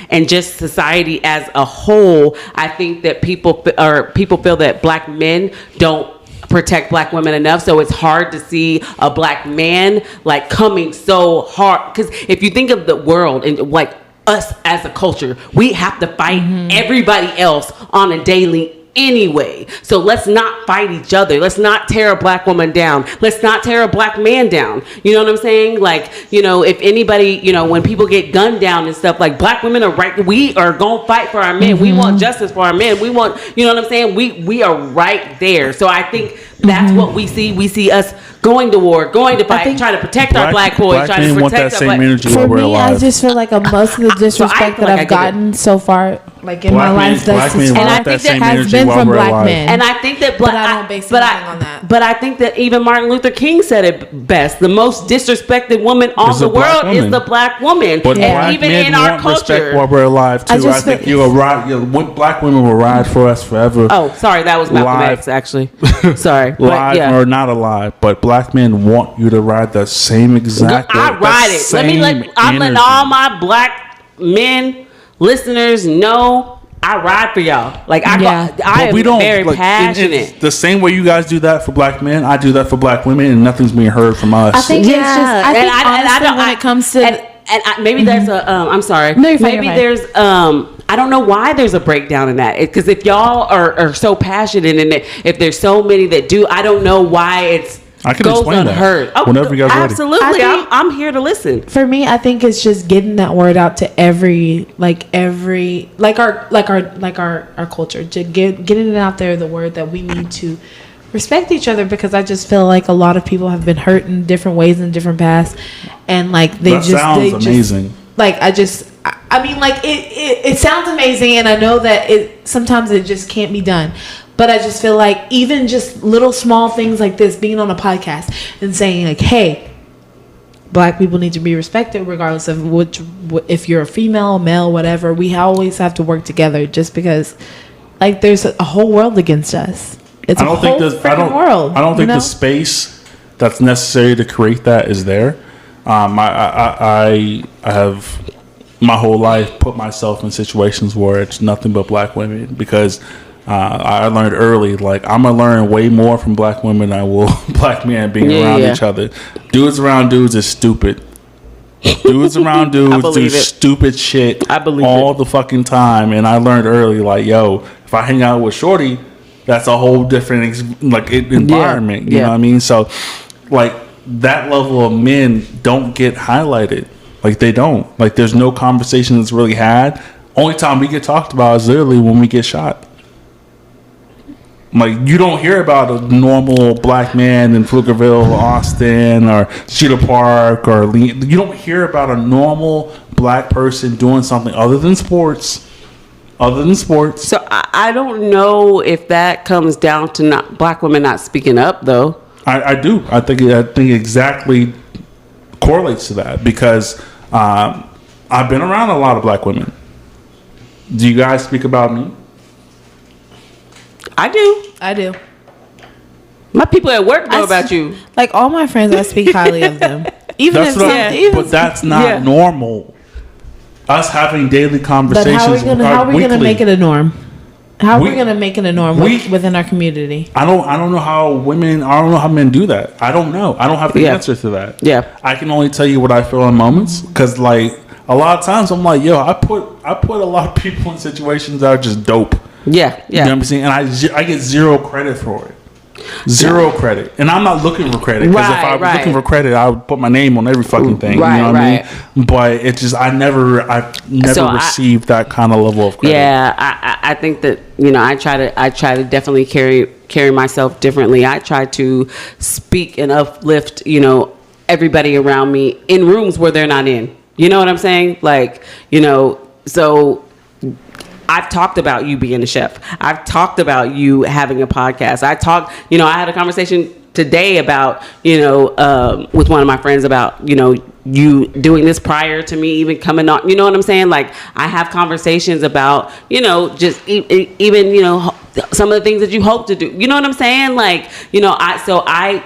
and just society as a whole, I think that people feel that black men don't protect black women enough, so it's hard to see a black man like coming so hard. Because if you think of the world and like us as a culture, we have to fight everybody else on a daily anyway. So let's not fight each other. Let's not tear a black woman down. Let's not tear a black man down. You know what I'm saying? Like, you know, if anybody, you know, when people get gunned down and stuff, like black women are right. We are going to fight for our men. We want justice for our men. We want, you know what I'm saying? We are right there. So I think that's what we see. We see us going to war, going to fight, trying to protect our black boys, trying to men want that protect our same black. energy For while we're me, I alive. just feel like most of the disrespect feel that like I I've get it. gotten so far, like in Black my men- life, black men want has that same been energy from while we're black alive. men. And I think that But I don't base anything on that. But I think that even Martin Luther King said it best. The most disrespected woman on Is the a black world is woman. the black woman. But And black even men in our want respect culture. while we're alive too. I I, just think feel- you'll ride. Black women will ride for us forever. Oh, sorry, that was Malcolm Live. X, actually. Sorry. But Live yeah. or not alive, but black men want you to ride the same exact way. I ride it. I'm letting all my black men listeners know I ride for y'all. Like I am very passionate. It's the same way you guys do that for black men, I do that for black women, and nothing's being heard from us. I think it's just. I think honestly, when it comes to maybe there's a I'm sorry. No, you're fine, maybe you're fine. there's I don't know why there's a breakdown in that. Because if y'all are so passionate and if there's so many that do, I don't know why it's I can goes explain unheard. that whenever you guys are ready. Absolutely, I think- I'm here to listen. For me, I think it's just getting that word out to every our culture. Just getting it out there, the word that we need to respect each other, because I just feel like a lot of people have been hurt in different ways in different paths, and like That sounds amazing. I mean, like it sounds amazing, and I know that sometimes it just can't be done. But I just feel like even just little small things like this, being on a podcast and saying like, "Hey, Black people need to be respected, regardless of if you're a female, male, whatever. We always have to work together, just because, like, there's a whole world against us. It's a whole freaking world. I don't think the space that's necessary to create that is there. I have my whole life put myself in situations where it's nothing but Black women, because I learned early, like, I'm gonna learn way more from Black women than I will Black men being around each other. Dudes around dudes is stupid. Dudes around dudes do stupid shit all the fucking time. And I learned early, like, yo, if I hang out with Shorty, that's a whole different environment. You know what I mean? So, like, that level of men don't get highlighted. Like, they don't. Like, there's no conversation that's really had. Only time we get talked about is literally when we get shot. Like, you don't hear about a normal Black man in Pflugerville, Austin, or Cedar Park, or you don't hear about a normal Black person doing something other than sports. So I don't know if that comes down to not Black women not speaking up, though. I do. I think exactly correlates to that, because I've been around a lot of Black women. Do you guys speak about me? I do. My people at work know about you. Like, all my friends, I speak highly of them. But that's not normal. Us having daily conversations. But how are we gonna make it a norm? How are we gonna make it a norm within our community? I don't know how men do that. I don't know. I don't have the answer to that. Yeah. I can only tell you what I feel in moments, because, like, a lot of times I'm like, yo, I put a lot of people in situations that are just dope. Yeah. You know what I'm saying? And I get zero credit for it. Zero credit. And I'm not looking for credit, because if I was looking for credit, I would put my name on every fucking thing. You know what I mean? But it just, I've never received that kind of level of credit. Yeah, I think that, I try to definitely carry myself differently. I try to speak and uplift, everybody around me in rooms where they're not in. You know what I'm saying? Like, so I've talked about you being a chef. I've talked about you having a podcast. I had a conversation today about, with one of my friends about, you doing this prior to me even coming on. You know what I'm saying? Like, I have conversations about, just even, some of the things that you hope to do. You know what I'm saying? Like, I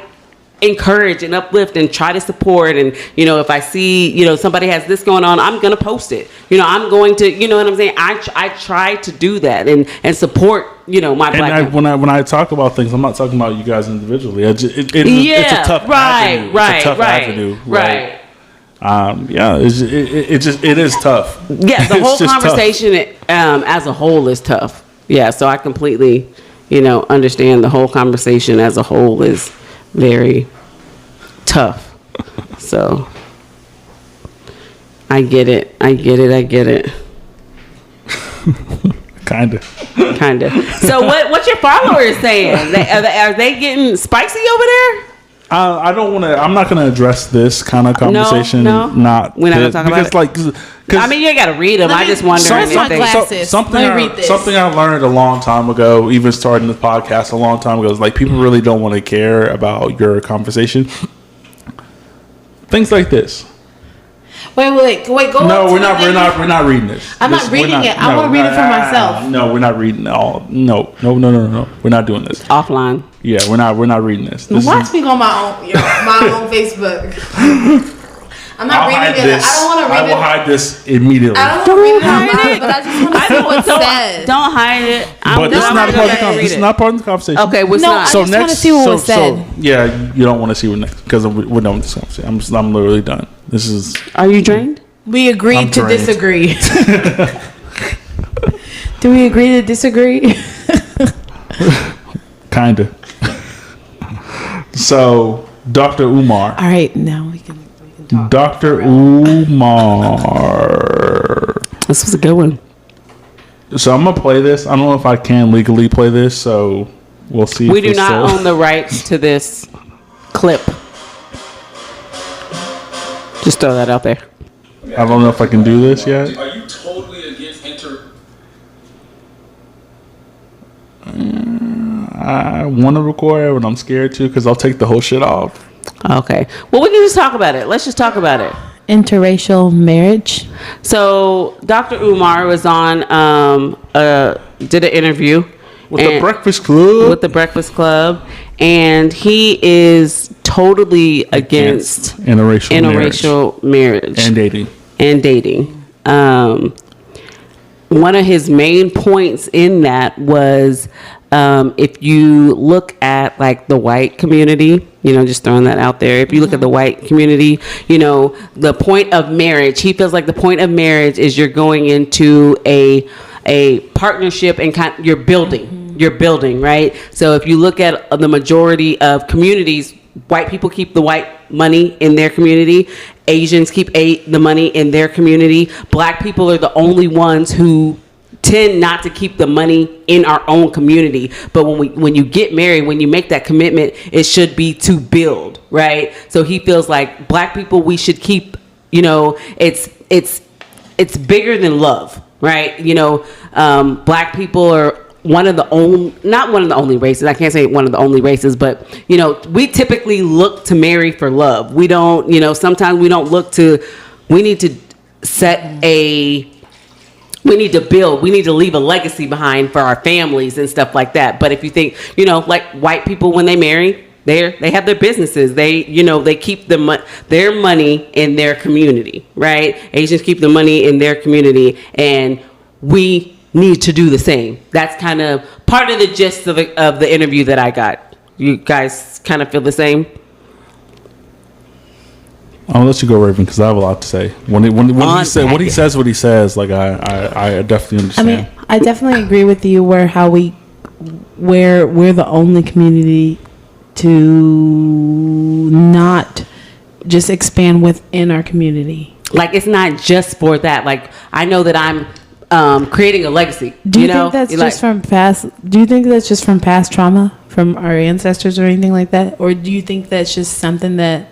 encourage and uplift and try to support, and if I see somebody has this going on, I'm gonna post it. I'm going to, you know what I'm saying, I try to do that and support my Black. When I talk about things, I'm not talking about you guys individually. It's a tough avenue. It's a tough avenue. Right. It is tough. Yeah, the whole conversation as a whole is tough. Yeah, so I completely understand the whole conversation as a whole is very tough. So I get it. Kinda. So what's your followers saying? Are they getting spicy over there? I'm not gonna address this kind of conversation. No. We're not gonna talk about it. I mean, you gotta read them. I just wonder. Something I learned a long time ago, even starting this podcast a long time ago, is like, people really don't want to care about your conversation. Things like this. Wait. Go. No, we're not reading this. I'm not reading it. I want to read it for myself. No, we're not reading it all. No. We're not doing this. Offline. Yeah, we're not reading this. Watch me on my own Facebook. I'm not reading it. I don't want to read it. I will hide this immediately. I don't want to read it, but I just want to see what's said. Don't hide it. But this is not part of the conversation. This is not part of the conversation. Okay, what's not? not? So I just want to see what was said. So, yeah, you don't want to see what next, because we're done with this conversation. I'm literally done. This is. Are you drained? We agreed to disagree. Do we agree to disagree? Kinda. So Dr. Umar. All right, now we can talk. Dr. Umar. This was a good one. So I'm gonna play this. I don't know if I can legally play this, so we'll see. We if do it's not still- own the rights to this clip. Just throw that out there. I don't know if I can do this yet. Are you totally against I want to record it, but I'm scared to because I'll take the whole shit off. Okay. Well, we can just talk about it. Let's just talk about it. Interracial marriage. So Dr. Umar was on, did an interview With the Breakfast Club. with the Breakfast Club, and he is totally against interracial marriage and dating. One of his main points in that was if you look at like the white community, just throwing that out there. If you look at the white community, the point of marriage, he feels like the point of marriage is you're going into a partnership and you're building, right? So if you look at the majority of communities, white people keep the white money in their community. Asians keep the money in their community. Black people are the only ones who tend not to keep the money in our own community. But when you get married, when you make that commitment, it should be to build, right? So he feels like black people, we should keep, it's bigger than love, right? Black people are not one of the only races. I can't say one of the only races, but we typically look to marry for love. We don't, sometimes we don't look to. We need to we need to build. We need to leave a legacy behind for our families and stuff like that. But if you think, like white people when they marry, they have their businesses. They keep their money in their community, right? Asians keep the money in their community, and we need to do the same. That's kind of part of the gist of the interview that I got. You guys kind of feel the same? I'll let you go, Raven, because I have a lot to say. When he says what he says, like I definitely understand. I definitely agree with you where we're the only community to not just expand within our community. Like, it's not just for that. Like, I know that I'm creating a legacy. Do you think that's just from past? Do you think that's just from past trauma from our ancestors or anything like that, or do you think that's just something that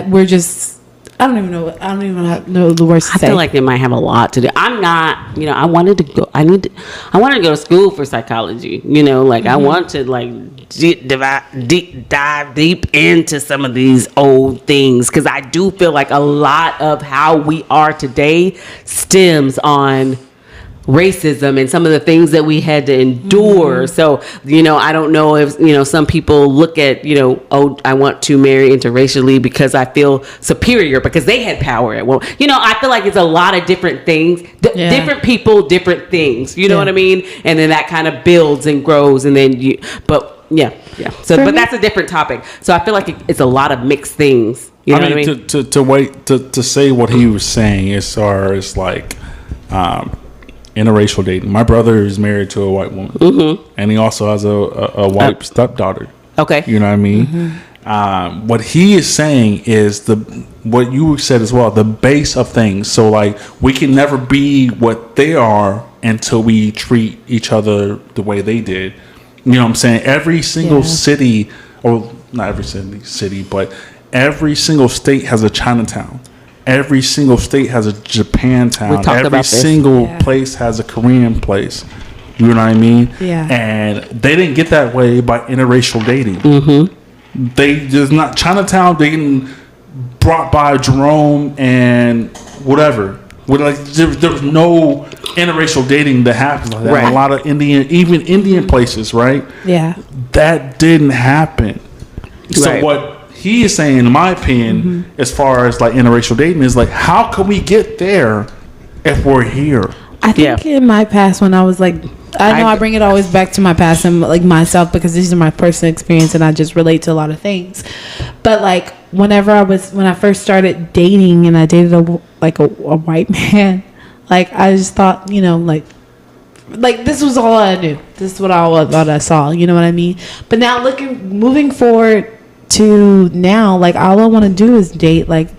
we're just? I don't even know. I don't even know the words to say. I feel like it might have a lot to do. I'm not. I wanted to go. I wanted to go to school for psychology. I want to dive deep into some of these old things, because I do feel like a lot of how we are today stems on racism and some of the things that we had to endure. So, I don't know if, some people look at, I want to marry interracially because I feel superior because they had power at one. I feel like it's a lot of different things, different people, different things, you know what I mean? And then that kind of builds and grows, and then yeah. So, but that's a different topic. So I feel like it's a lot of mixed things. You know what I mean? To say what he was saying as far as like, interracial dating. My brother is married to a white woman, and he also has a white stepdaughter. Okay, you know what I mean. What he is saying is what you said as well, the base of things. So like, we can never be what they are until we treat each other the way they did. You know what I'm saying? Every single city, or not every city, but every single state has a Chinatown. Every single state has a Japantown. Every single place has a Korean place. You know what I mean? Yeah. And they didn't get that way by interracial dating. There's not Chinatown. They getting brought by Jerome and whatever. There was no interracial dating that happens like that. Right. A lot of Indian places, right? Yeah. That didn't happen. So Right. what he is saying, in my opinion, as far as like interracial dating, is like, how can we get there if we're here? I think in my past, when I was like, I bring it always back to my past and like myself, because these are my personal experience and I just relate to a lot of things. But like, when I first started dating and I dated a white man, like I just thought, like this was all I knew. This is what I thought I saw. You know what I mean? But now moving forward, to now, like all I want to do is date like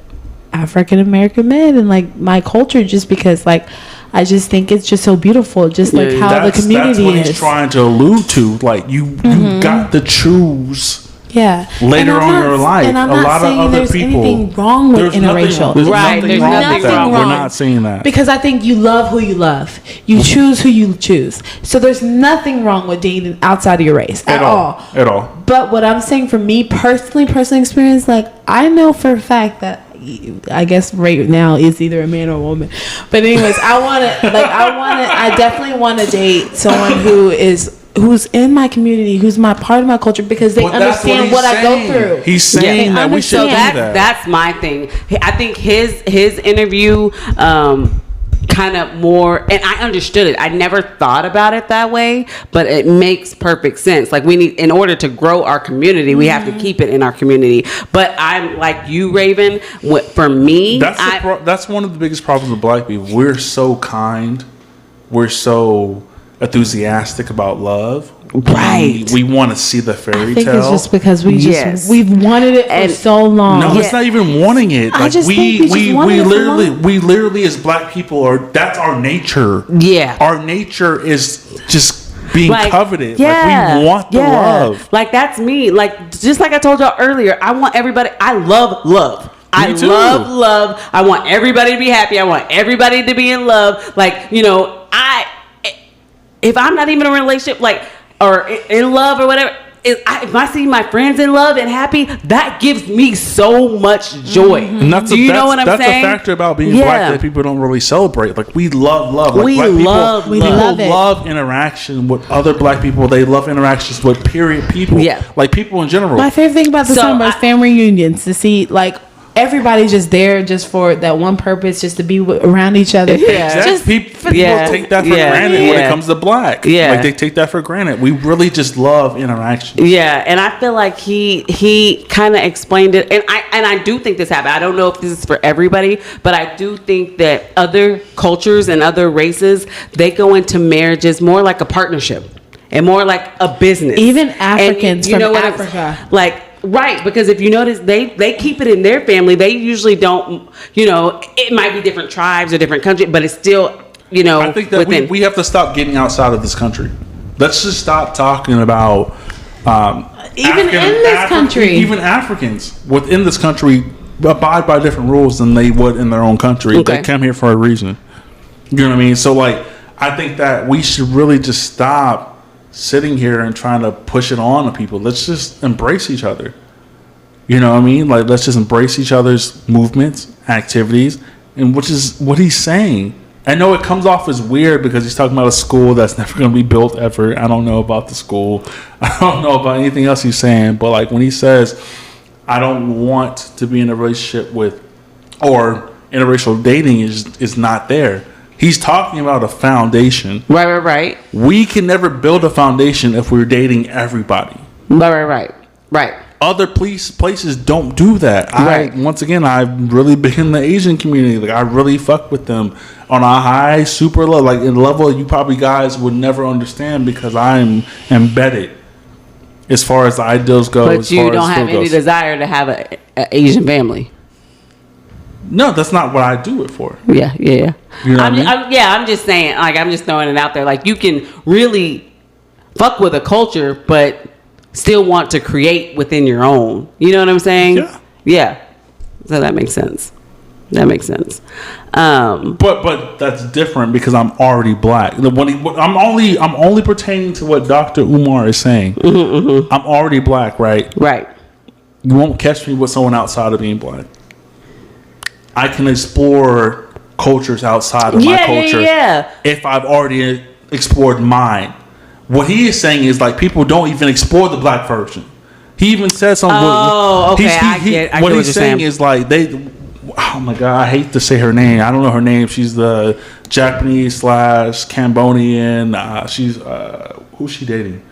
African American men and like my culture, just because like I just think it's just so beautiful, just like how the community that's what is. he's trying to allude to. Like you got to choose. Yeah. Later on in your life, and I'm a not lot of saying other there's people. anything wrong with interracial. There's Right, nothing there's wrong nothing with that. wrong. We're not saying that. Because I think you love who you love. You choose who you choose. So there's nothing wrong with dating outside of your race at all. At all. But what I'm saying for me personal experience, like I know for a fact that I guess right now is either a man or a woman. But anyways, I definitely want to date someone who's in my community, who's my part of my culture, because they understand what I go through. He's saying that we should do that. That's my thing. I think his interview kind of more, and I understood it. I never thought about it that way, but it makes perfect sense. Like we need, in order to grow our community, we have to keep it in our community. But I'm like you, Raven. For me, that's one of the biggest problems with black people. We're so kind. We're so enthusiastic about love. Right. We want to see the fairy tale. I think it's just because we've wanted it for so long. No, it's not even wanting it. I Like just think we literally as black people that's our nature. Yeah. Our nature is just being coveted. Yeah, like we want the love. Like that's me. Like just like I told y'all earlier, I want everybody. I love love. I love love. I want everybody to be happy. I want everybody to be in love. Like, you know, if I'm not even in a relationship, like, or in love or whatever, if I see my friends in love and happy, that gives me so much joy. And that's you know what I'm saying? That's a factor about being black that people don't really celebrate. Like we love love. Like we black love people love interaction with other black people. They love interactions with people. Yeah. Like people in general. My favorite thing about the summer is family reunions, to see like everybody's just there just for that one purpose, just to be around each other. Yeah. Just people take that for granted when it comes to black. Yeah. Like they take that for granted. We really just love interaction. Yeah, and I feel like he kind of explained it, and I do think this happened. I don't know if this is for everybody, but I do think that other cultures and other races, they go into marriages more like a partnership and more like a business. Even Africans and, from Africa, Right, because if you notice, they keep it in their family. They usually don't, you know, it might be different tribes or different countries, but it's still, you know, I think that we have to stop getting outside of this country. Let's just stop talking about country. Even Africans within this country abide by different rules than they would in their own country. Okay. They come here for a reason. You know what I mean? So, like, I think that we should really just stop sitting here and trying to push it on to people. Let's just embrace each other. You know what I mean? Like, let's just embrace each other's movements, activities, and which is what he's saying. I know it comes off as weird because he's talking about a school that's never going to be built ever. I don't know about the school. I don't know about anything else he's saying. But like when he says, I don't want to be in a relationship with, or interracial dating is not there. He's talking about a foundation. Right. We can never build a foundation if we're dating everybody. Right. Other places don't do that. Right. Once again, I've really been in the Asian community. Like I really fuck with them on a high, super low, like in a level you probably guys would never understand because I'm embedded as far as the ideals go. But you don't have any desire to have an Asian family. No, that's not what I do it for. Yeah. You know what I mean? I'm just saying, like, I'm just throwing it out there. Like, you can really fuck with a culture, but still want to create within your own. You know what I'm saying? Yeah. So that makes sense. But that's different because I'm already black. I'm only pertaining to what Dr. Umar is saying. Mm-hmm. I'm already black, right? Right. You won't catch me with someone outside of being black. I can explore cultures outside of my culture if I've already explored mine. What he is saying is like people don't even explore the black version. He even said something. Oh, okay. I get what he's saying is like they. Oh my god, I hate to say her name. I don't know her name. She's the Japanese / Cambodian. She's who's she dating?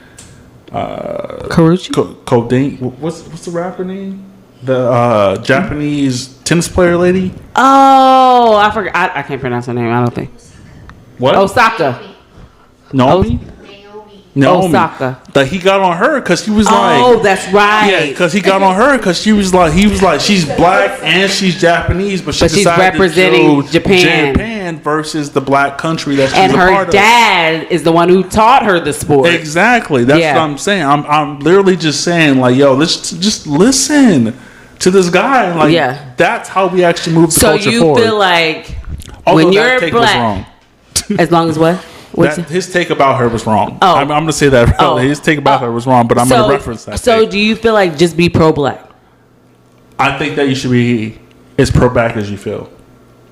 Karuchi. Codeine. What's the rapper name? The Japanese tennis player lady. Oh, I forgot. I can't pronounce her name. I don't think. What? Osaka. Naomi. Naomi. Osaka. That he got on her because he was like, Oh, that's right. yeah, because he got on her because he was like, she's black and she's Japanese, but she's she's representing to Japan versus the black country that she's And a her part dad is the one who taught her the sport. of. Exactly. That's Yeah. what I'm saying. I'm literally just saying, like, yo, let's just listen to this guy. Like, Yeah. that's how we actually move the So culture you forward. feel like Although when that you're take was black, wrong. as long as what? What's That, his take about her was wrong. Oh. I'm going to say that. Oh. His take about her was wrong, but I'm going to reference that. So take. do you feel like just be pro-black? I think that you should be as pro-black as you feel.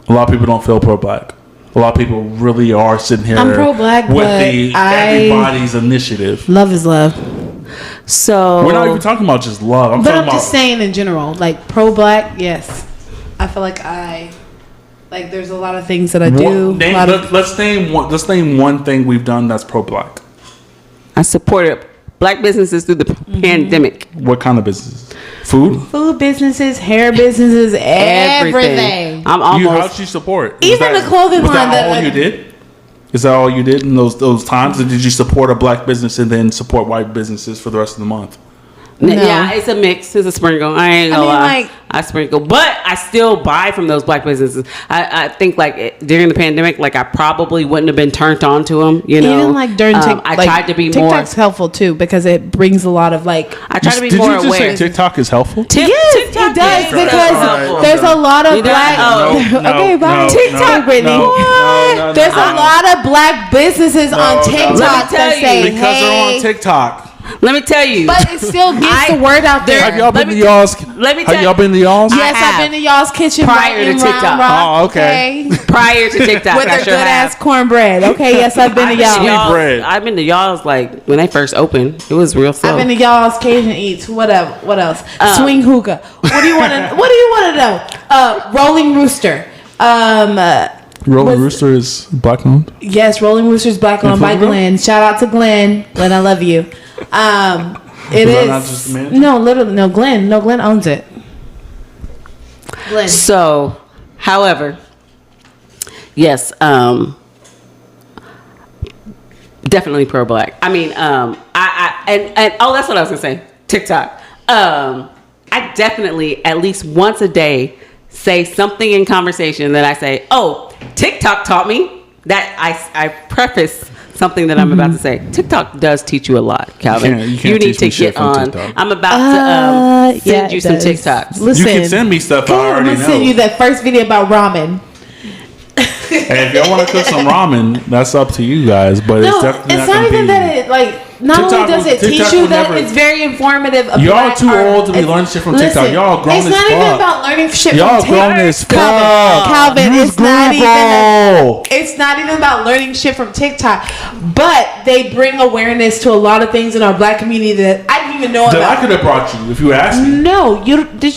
A lot of people don't feel pro-black. A lot of people really are sitting here I'm pro-black, with but everybody's initiative. Love is love. So We're not even talking about just love. I'm But talking I'm about just saying in general, like pro-black, yes. I feel like there's a lot of things that I do. Let's name one thing we've done that's pro-black. I supported black businesses through the pandemic. What kind of businesses? Food? Food businesses, hair businesses, everything. I'm How'd almost. you support? Even the clothing was line that that all you did? Is that all you did in those times? Or did you support a black business and then support white businesses for the rest of the month? No. Yeah, it's a mix. It's a sprinkle. I ain't gonna lie. I sprinkle, but I still buy from those black businesses. I think during the pandemic, like I probably wouldn't have been turned on to them. You know, Even like during I tried to be more. TikTok's helpful too because it brings a lot of like. I try to be Did more you just aware. say TikTok is helpful? Yes, TikTok it does is because helpful. there's a lot of You don't- black. oh. Okay, bye. TikTok, Brittany. There's a lot of black businesses on TikTok Let me tell that you, say, Because they're on "Hey," TikTok. Let me tell you. but it still gets the word out there. Have y'all Let been me- to y'all's? let me Have tell y'all been to y'all's? Yes, have. I've been to y'all's kitchen Prior right to in TikTok. Round Rock. Oh, okay. prior to TikTok, With I their sure good have. ass cornbread. Okay, yes, I've been to y'all. y'all. bread. I've been to y'all's like when they first opened. It was real slow. I've been to y'all's Cajun Eats. Whatever. What else? Um, Swing hookah. What do you want to? What do you want to know? Rolling Rooster. Rolling Rooster is black owned. Yes, Rolling Rooster's black owned by Pflugerville? Glenn. Shout out to Glenn. Glenn, I love you. It Was that is. not just the manager? No, literally, no. Glenn owns it. Glenn. So, however, yes, definitely pro-black. I mean, and that's what I was gonna say. TikTok. I definitely at least once a day say something in conversation that I say, "Oh, TikTok taught me." That I preface something that I'm about to say. TikTok does teach you a lot, Calvin. You can't need teach me to shit get from on. TikTok. I'm about to yeah, send you it some does. TikToks. Listen, You can send me stuff I I'm already gonna know. send you that first video about ramen. And if y'all want to cook some ramen, that's up to you guys. But No, it's definitely it's not not gonna even be. that it like. Not TikTok only does will- it teach TikTok you will that, never- it's very informative. Of Y'all black too art. old to be It's- learning shit from TikTok. Y'all grown it's as not even fuck. about learning shit Y'all from grown TikTok. as fuck. Calvin, Use it's not Google. even. It's not even about learning shit from TikTok, but they bring awareness to a lot of things in our black community that I didn't even know That I about. could have brought you if you asked me. No, you did.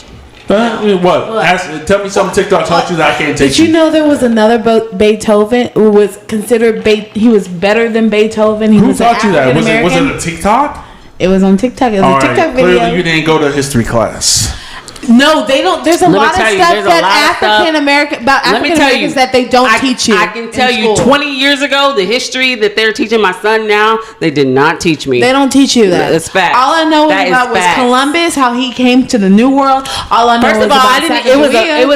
What? Tell me something TikTok taught you that I can't take Did you know there was another Beethoven who was considered he was better than Beethoven? He Who was taught you that? Was it African-American. a TikTok? It was on TikTok. It was All a TikTok right. video. Clearly, you didn't go to history class. No, they don't. There's a Let me lot of tell you, stuff there's a that lot of stuff- African American about Let me African tell you, Americans that they don't teach you. I can tell in you, school. 20 years ago, the history that they're teaching my son now, they did not teach me. They don't teach you that. It's facts. All I know That is about was facts. Columbus, how he came to the New World. All I know First is of all, about I didn't. It was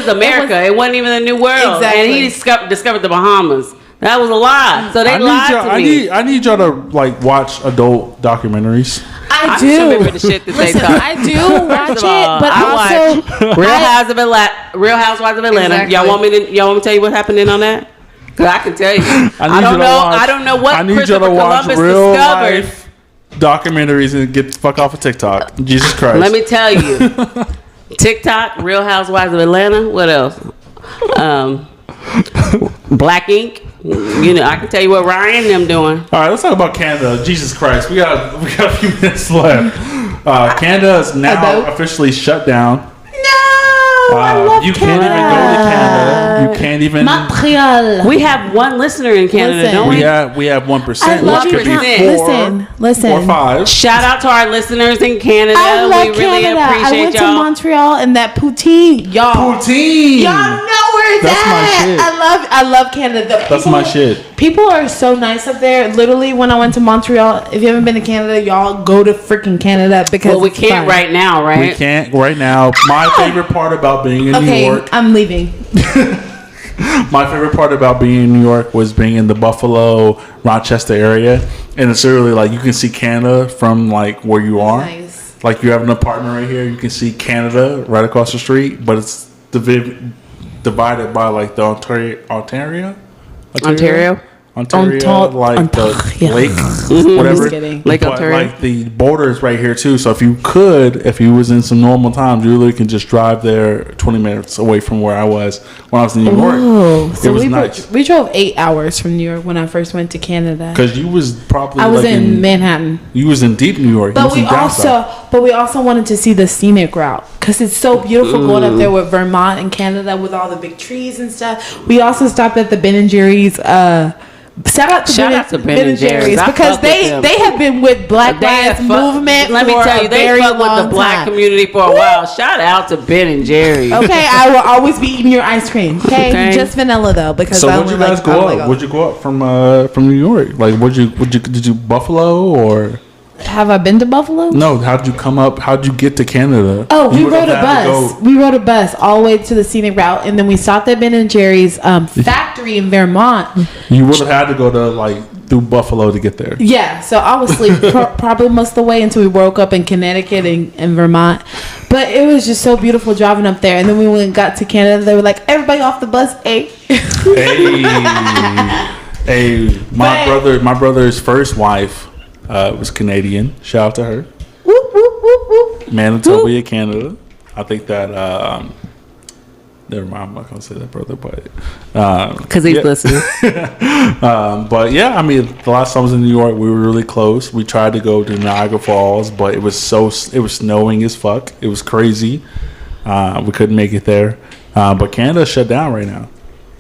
Sacagawea. America. It wasn't even the New World. Exactly. And he discovered the Bahamas. That was a lie. So they lied to me. I need y'all to like watch adult documentaries. I I do. just remember the shit that they Listen, taught. I do watch First it, of all, but I also watch Real Housewives of Atlanta. Exactly. Y'all want me to tell you what happened in on that? Cause I can tell you. I don't know what I need Christopher y'all to watch Columbus real discovered. life documentaries and get the fuck off of TikTok. Jesus Christ. Let me tell you. TikTok, Real Housewives of Atlanta. What else? Black Ink. You know, I can tell you what Ryan and them doing. All right, let's talk about Canada. Jesus Christ, we got a few minutes left. Canada is now officially shut down. no. I love you Canada. can't even go to Canada. You can't even. Montreal. We have one listener in Canada, Listen. don't we? We have 1%. I love which you, could be Canada. Listen. 4 or 5. Shout out to our listeners in Canada. I love We really Canada. I appreciate went to y'all. Montreal and that poutine, y'all. Poutine. Y'all know where it's That's my at. shit. I love Canada. That's my shit. People are so nice up there. Literally, when I went to Montreal, if you haven't been to Canada, y'all go to freaking Canada because Well, we it's can't fun. right now, right? We can't right now. My favorite part about being in New Okay, York. I'm leaving. My favorite part about being in New York was being in the Buffalo, Rochester area, and it's literally like you can see Canada from like where you are. Nice. Like you have an apartment right here, you can see Canada right across the street, but it's divided by like the Ontario, like the lake, whatever. Just kidding. Lake But, Ontario. like the border is right here too. So if you was in some normal times, you literally can just drive there 20 minutes away from where I was when I was in New York. Oh, so it was we nice we drove 8 hours from New York when I first went to Canada. because you was probably I was like in Manhattan. You was in deep New York. You But was we in down south. also wanted to see the scenic route because it's so beautiful going up there with Vermont and Canada with all the big trees and stuff. We also stopped at the Ben and Jerry's. Shout out to Ben and Jerry's I because fuck with them. they have been with Black They have Lives fuck- Movement. Let me for tell you, a they very fuck with long the black time. community for a while. Shout out to Ben and Jerry. Okay, I will always be eating your ice cream. Okay, Okay. just vanilla though because So I where'd you only guys like, go I up? only like- Where'd you go up from New York? Like did you Buffalo or Have I been to Buffalo? no? How'd you come up? How'd you get to Canada? Oh, we You would've rode a had to bus. go- We rode a bus all the way to the scenic route, and then we stopped at Ben and Jerry's factory in Vermont. You would have had to go to like through Buffalo to get there. Yeah, so I was asleep probably most of the way until we woke up in Connecticut and Vermont. But it was just so beautiful driving up there. And then we went and got to Canada. They were like, everybody off the bus, hey. Hey, my brother's first wife was Canadian. Shout out to her. Whoop, whoop, whoop, whoop. Manitoba, Canada. I think that. Never mind. I'm not gonna say that, brother, but Because he's yeah. listening. But yeah, I mean, the last time I was in New York, we were really close. We tried to go to Niagara Falls, but it was snowing as fuck. It was crazy. We couldn't make it there. But Canada's shut down right now.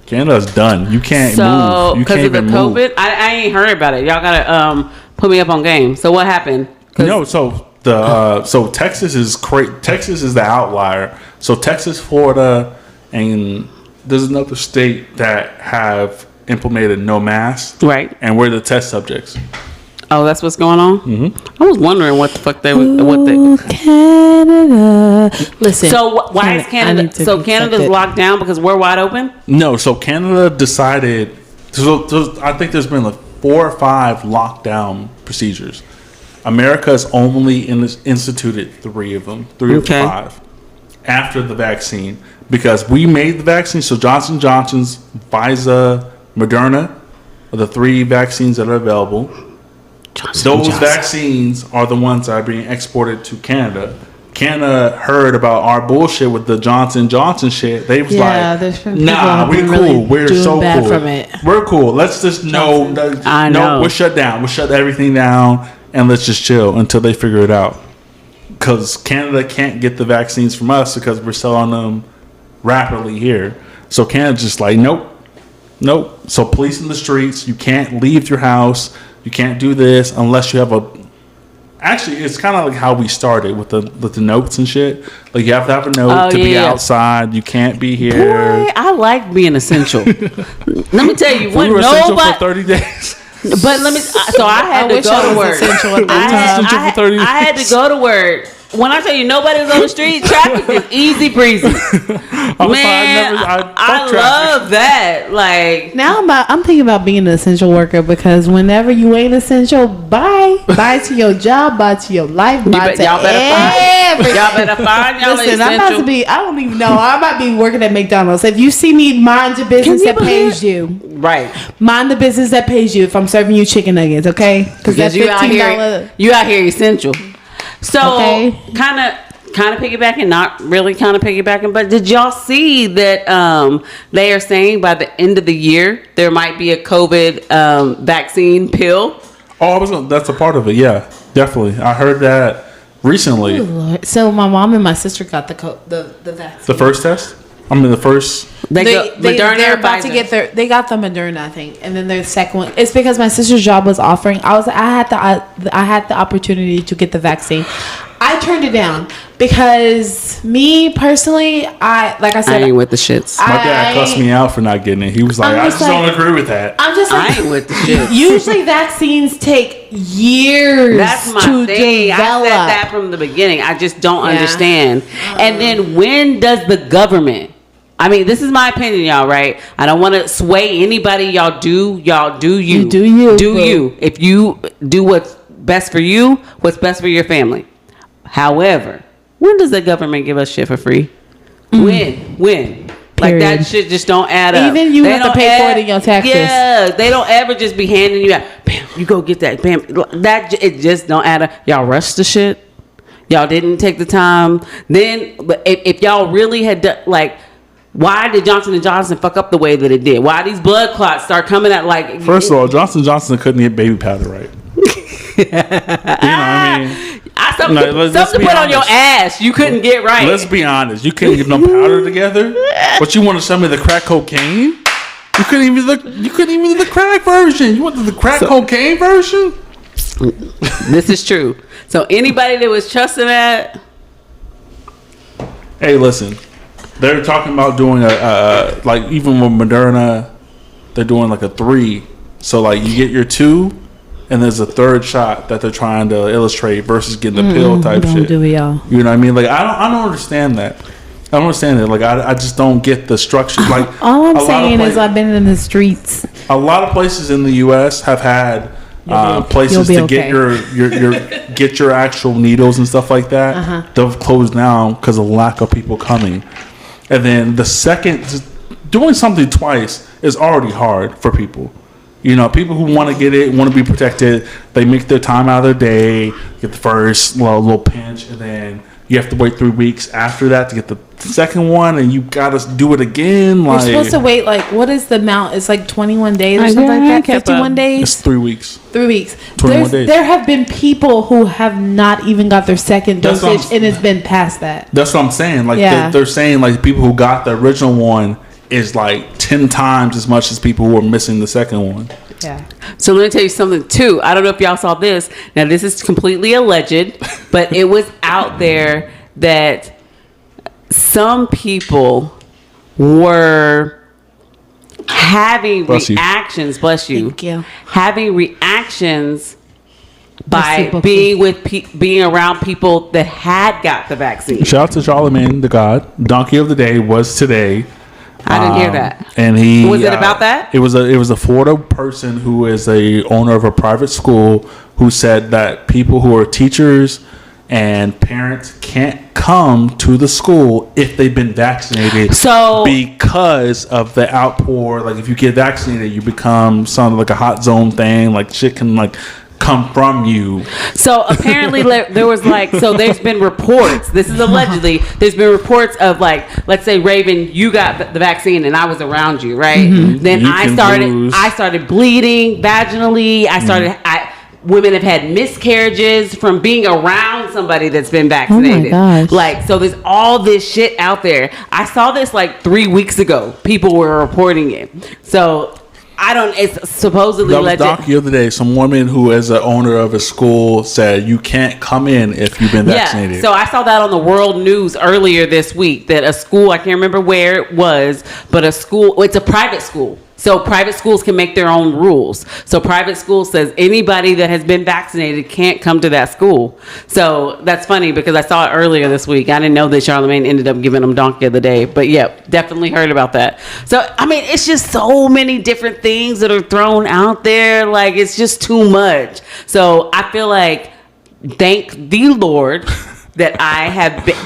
Canada's done. You can't So, move. You because can't of the even move. COVID, I ain't heard about it. Y'all gotta put me up on game. So what happened? 'Cause- No, so Texas is Texas is the outlier. So Texas, Florida, and there's another state that have implemented no mask, Right. and we're the test subjects. Oh, that's what's going on. I was wondering what the fuck they would. What they. Ooh, Canada. Listen. So why is I Canada? need to So be Canada's accepted. locked down because we're wide open. No, so Canada decided. So I think there's been like 4 or 5 lockdown procedures. America's only instituted 3 of them, 3 Okay. or 5, after the vaccine, because we made the vaccine. So Johnson & Johnson's, Pfizer, Moderna are the 3 vaccines that are available. Those vaccines are the ones that are being exported to Canada. Canada heard about our bullshit with the Johnson & Johnson shit. They was Yeah, there's like, been people nah, have we been cool. really We're doing so bad cool. from it. We're cool. Let's just know. I know. No, we're shut down. We'll shut everything down and let's just chill until they figure it out. Because Canada can't get the vaccines from us because we're selling them rapidly here. So Canada's just like, nope. So police in the streets, you can't leave your house. You can't do this unless you have a. Actually, it's kind of like how we started with the notes and shit. Like you have to have a note to be outside. You can't be here. Boy, I like being essential. Let me tell you, We when were essential nobody. for 30 days. But let me. So I had to wish go I to was work. essential at I that had, time. Essential for 30 I had to go to work. When I tell you nobody was on the street, traffic is easy breezy. Man, I love that. Like Now I'm thinking about being an essential worker because whenever you ain't essential, bye to your job, bye to your life, bye to y'all better find y'all Listen, I'm about to essential. be. I don't even know. I might be working at McDonald's. If you see me, mind the business you that believe- pays you. Right. Mind the business that pays you. If I'm serving you chicken nuggets, okay? Because that's You out here, $15. you out here essential. So Okay. kind of piggybacking, not really kind of piggybacking, but did y'all see that they are saying by the end of the year there might be a COVID vaccine pill? Oh, that's a part of it. Yeah, definitely. I heard that recently. Oh, Lord. So my mom and my sister got the vaccine. The first test? I mean, the first. They're about to get they got the Moderna, I think, and then their second one. It's because my sister's job was offering. I had the opportunity to get the vaccine. I turned it down because me personally, I ain't with the shits. My dad cussed me out for not getting it. He was like, I just don't agree with that. I'm just like, I ain't with the shits. Usually vaccines take years That's my to thing. develop. I said that from the beginning. I just don't understand. And then when does the government? I mean, this is my opinion, y'all, right? I don't want to sway anybody. Y'all do you. You do you. Do you. If you do what's best for you, what's best for your family. However, when does the government give us shit for free? When? Like that shit just don't add up. Even you have to pay for it in your taxes. Yeah, they don't ever just be handing you out. Bam, you go get that. Bam, that it just don't add up. Y'all rushed the shit. Y'all didn't take the time. Then, if y'all really had done, like, why did Johnson & Johnson fuck up the way that it did? Why these blood clots start coming out like? First of all, Johnson & Johnson couldn't get baby powder right. You know what I mean? Something to put on your ass you couldn't get right. Let's be honest. You couldn't get no powder together. But you want to show me the crack cocaine? You couldn't even do the crack version. You wanted the crack cocaine version? This is true. So anybody that was trusting that. Hey, listen. They're talking about doing a like even with Moderna, they're doing like a 3. So like you get your 2. And there's a 3rd shot that they're trying to illustrate versus getting the pill type shit. Do it, y'all. You know what I mean? Like I don't understand that. I don't understand it. Like I just don't get the structure. Like all I'm saying is I've been in the streets. A lot of places in the U.S. have had places to get your get your actual needles and stuff like that. They've closed down because of lack of people coming. And then the second, doing something twice is already hard for people. You know, people who want to get it, want to be protected, they make their time out of their day, get the first little pinch, and then you have to wait 3 weeks after that to get the second one, and you got to do it again. You're supposed to wait, like, what is the amount? It's like 21 days or something like that? 51 days? It's 3 weeks. 3 weeks. 21 days. There have been people who have not even got their second dosage, and it's been past that. That's what I'm saying. Like, they're saying, like, people who got the original one is like 10 times as much as people who are missing the second one. Yeah. So let me tell you something too. I don't know if y'all saw this. Now this is completely alleged, but it was out there that some people were having reactions. Bless you. Thank you. Having reactions by being around people that had got the vaccine. Shout out to Charlemagne the God. Donkey of the Day was today. I didn't hear that. And he was it about that? It was a Florida person who is a owner of a private school who said that people who are teachers and parents can't come to the school if they've been vaccinated. So because of the outpour, like if you get vaccinated, you become something like a hot zone thing. Like shit can like come from you. So apparently there was like, so there's been reports, this is allegedly, there's been reports of like, let's say Raven, you got the vaccine and I was around you, right? Mm-hmm. Then I started bleeding vaginally. Women have had miscarriages from being around somebody that's been vaccinated. Oh my gosh. Like, so there's all this shit out there. I saw this like 3 weeks ago. People were reporting it. So it's supposedly that was Donkey of the Day. Some woman who is the owner of a school said you can't come in if you've been vaccinated. Yeah, so I saw that on the world news earlier this week that a school, I can't remember where it was, but a school, it's a private school. So private schools can make their own rules. So private school says anybody that has been vaccinated can't come to that school. So that's funny because I saw it earlier this week. I didn't know that Charlemagne ended up giving them Donkey of the Day. But yeah, definitely heard about that. So, I mean, it's just so many different things that are thrown out there. Like, it's just too much. So I feel like, thank the Lord that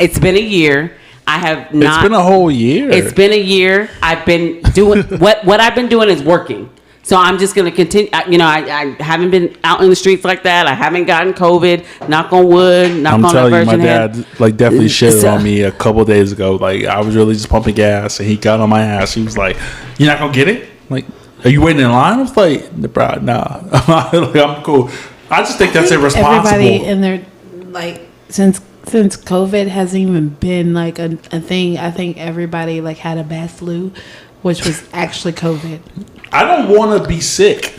it's been a year. I have not. It's been a whole year. It's been a year. I've been doing what I've been doing is working. So I'm just going to continue. I haven't been out in the streets like that. I haven't gotten COVID. Knock on wood. Knock on telling a you, virgin my head. dad like definitely shitted on me a couple of days ago. Like I was really just pumping gas, and he got on my ass. He was like, "You're not gonna get it? Like, are you waiting in line?" I was like, "Bro, nah, I'm cool." I just think that's irresponsible. Everybody in their like since COVID hasn't even been like a thing, I think everybody like had a bad flu, which was actually COVID. I don't want to be sick.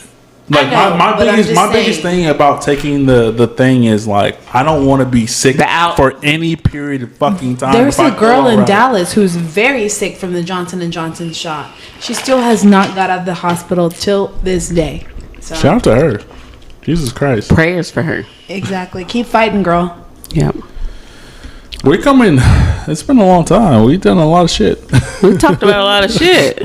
Like know, my biggest thing about taking the thing is like I don't want to be sick for any period of fucking time. There's a girl in Dallas who's very sick from the Johnson & Johnson shot. She still has not got out of the hospital till this day. So. Shout out to her. Jesus Christ. Prayers for her. Exactly. Keep fighting, girl. Yep. We're coming. It's been a long time. We've done a lot of shit. We talked about a lot of shit.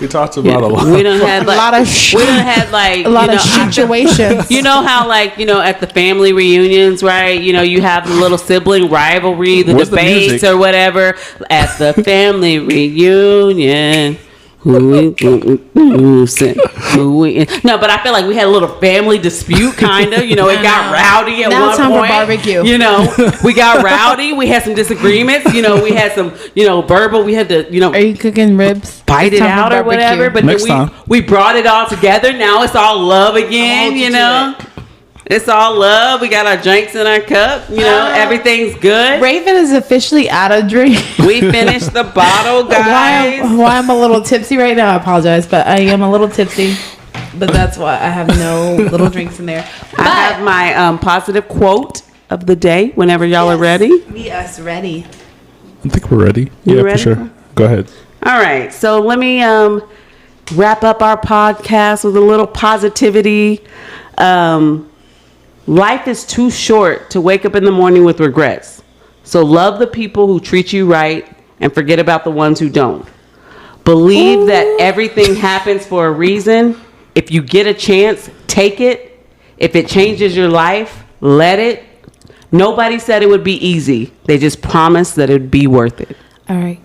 We talked about a lot. We done had like a lot of shit. We done had like a lot of situations. You know how like at the family reunions, right? You have the little sibling rivalry, the debates or whatever at the family reunion. No, but I feel like we had a little family dispute, kind of. It got rowdy at now one time point. For barbecue. We got rowdy. We had some disagreements. We had some, verbal. We had to, Are you cooking ribs? Fight it out or whatever. But then we brought it all together. Now it's all love again. It's all love. We got our drinks in our cup. Everything's good. Raven is officially out of drink. We finished the bottle, guys. Why I'm a little tipsy right now, I apologize, but I am a little tipsy. But that's why I have no little drinks in there. I have my positive quote of the day whenever y'all are ready. Be us ready. I think we're ready. You yeah, ready? for sure. Go ahead. All right. So let me wrap up our podcast with a little positivity. Life is too short to wake up in the morning with regrets. So love the people who treat you right and forget about the ones who don't. Believe that everything happens for a reason. If you get a chance, take it. If it changes your life, let it. Nobody said it would be easy. They just promised that it would be worth it. All right.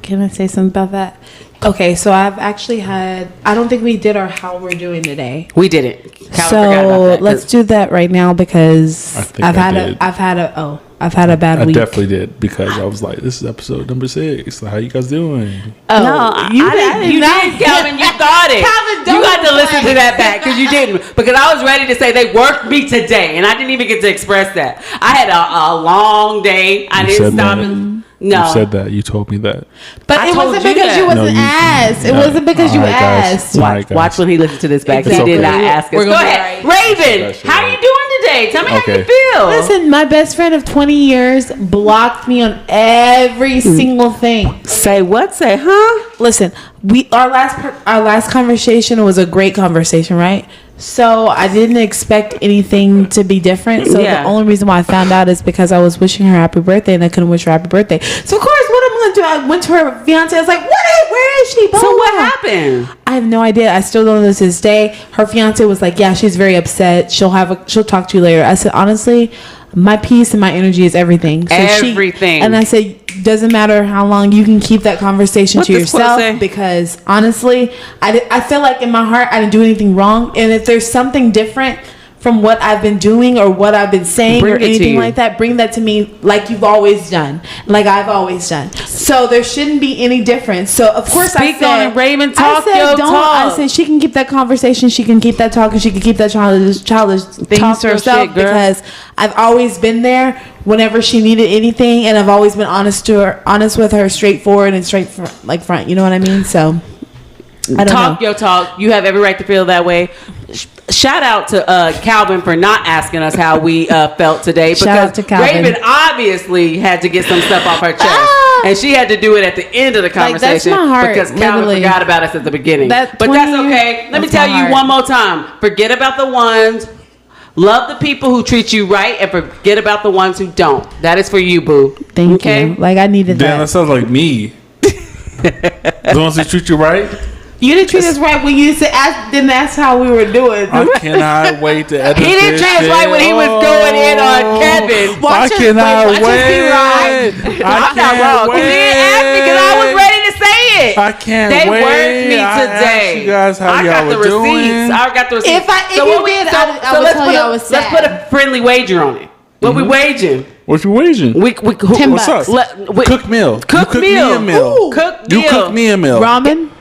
Can I say something about that? Okay, so I've actually had, I don't think we did our how we're doing today. We didn't. Calvin so about that, let's do that right now because I've had a bad week. I definitely did because I was like, this is episode number 6. So how you guys doing? Oh, no, you did, Calvin. You thought it. Calvin, you got to listen to that back because you didn't. Because I was ready to say they worked me today, and I didn't even get to express that. I had a long day. I didn't stop and. No. You said that. You told me that. But it wasn't because you wasn't asked. It wasn't because you asked. Watch when he listens to this back. Exactly. He did not ask us. Go ahead. Raven, how are you doing today? Tell me how you feel. Listen, my best friend of 20 years blocked me on every single thing. Say what? Say, huh? Listen, our last conversation was a great conversation, right? So I didn't expect anything to be different. So the only reason why I found out is because I was wishing her happy birthday and I couldn't wish her happy birthday. So of course, what I'm gonna do? I went to her fiance. I was like, where is she? So what happened? I have no idea. I still don't know to this day. Her fiance was like, yeah, she's very upset. She'll talk to you later. I said, honestly, my peace and my energy is everything. So everything. And I said, doesn't matter how long, you can keep that conversation to yourself because honestly, I feel like in my heart I didn't do anything wrong. And if there's something different from what I've been doing or what I've been saying or anything like that, bring that to me like you've always done, like I've always done. So there shouldn't be any difference. So of course I said, Raven, talk your talk. I said she can keep that conversation, she can keep that talk, and she can keep that childish things to herself because I've always been there whenever she needed anything, and I've always been honest with her, straightforward and front. You know what I mean? So I don't know. Your talk. You have every right to feel that way. Shout out to Calvin for not asking us how we felt today because shout out to Calvin. Raven obviously had to get some stuff off her chest. And she had to do it at the end of the conversation that's my heart, because Calvin forgot about us at the beginning. But that's okay. Let me tell you one more time. Forget about the ones. Love the people who treat you right and forget about the ones who don't. That is for you, boo. Thank you. Like I needed that. Damn, that sounds like me. The ones who treat you right? You didn't treat us right when you didn't ask how we were doing. I cannot wait to edit this. He didn't treat us right when he was going in on Kevin. I cannot wait. I'm not wrong. Because he didn't ask me because I was ready to say it. I can't wait. They worked me today. You guys how y'all were doing. I got the receipts. If you did, I would tell you I was sad. Let's put a friendly wager on it. What we waging? What you waging? $10. What's up? Cook meal. Cook meal. Cook meal. You cook me a meal. Ramen.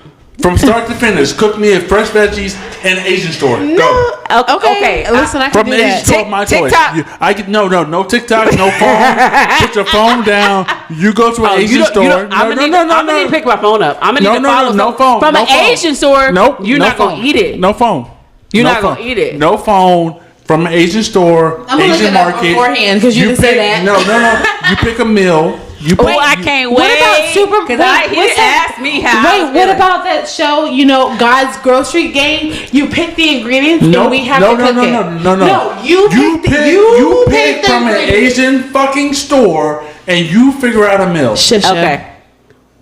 From start to finish, cook me a fresh veggies in an Asian store. Go. Okay. Listen, I can From do the Asian that. store, my choice. TikTok. I can no TikTok, no phone. Put your phone down. You go to an Asian store. I'm gonna need to pick my phone up. I'm gonna need to follow no phone. from no an phone. Asian store. Nope. You're no not phone. gonna eat it. No phone. You're no not phone. gonna eat it. No phone from an Asian store, I'm gonna Asian look it up market. beforehand, 'cause you didn't say pick- that. No. You pick a meal. You pick, Oh, I can't wait. What about Super? Because he what's that? asked me how. I was Wait, what feeling. about that show? You know, God's Grocery Game. You pick the ingredients No, and we have no, to no, cook no, it. no. No, you pick the from an ingredients. Asian fucking store and you figure out a meal. Ship. Okay.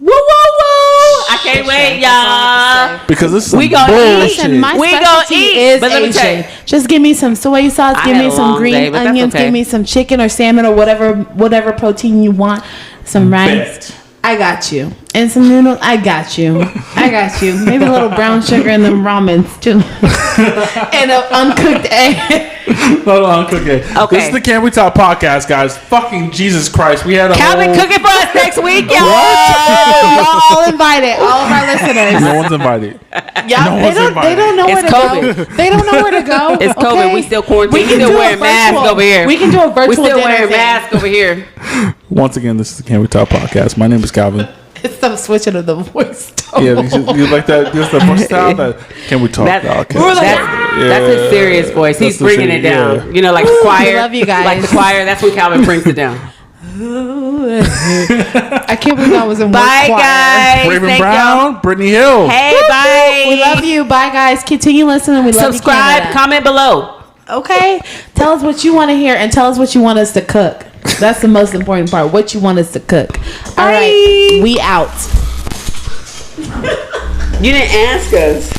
Woo woo woo! I can't wait, y'all. Because this is We some gonna eat. bullshit. Listen, my We gonna specialty eat, is but let me tell you. Asian. Just give me some soy sauce, I give had me a some long green day, but that's onions, okay. give me some chicken or salmon or whatever protein you want, some rice. Bet. I got you. And some noodles. I got you. Maybe a little brown sugar and them ramens too. And an uncooked egg. Hold on, cookie. Okay. This is the Can We Talk podcast, guys. Fucking Jesus Christ. We had a Calvin whole... cooking for us next week, y'all. Y'all all invited. All of our listeners. No one's invited. Y'all, No they one's don't. invited. They don't know where It's to COVID. go. They don't know where to go. It's COVID. okay? We still quarantined. We can still do a wearing masks virtual- over here. We can do a virtual We still dinner wearing thing. masks over here. Once again, this is the Can We Talk podcast. My name is Calvin. It's the switching of the voice tone. Yeah, you like that? Just the voice style. That Can We Talk podcast. That's his serious voice. That's He's the bringing it serious- down. yeah. You know, like the choir. love you guys. Like the choir. That's when Calvin brings it down. I can't believe I was in Bye, one choir. guys. Raven Thank Brown, Brittany Hill. y'all. Hey, bye. We love you. Bye, guys. Continue listening. We love Subscribe. you. Canada. Comment below. Okay. Tell us what you want to hear and tell us what you want us to cook. That's the most important part. What you want us to cook. All right. We out. You didn't ask us.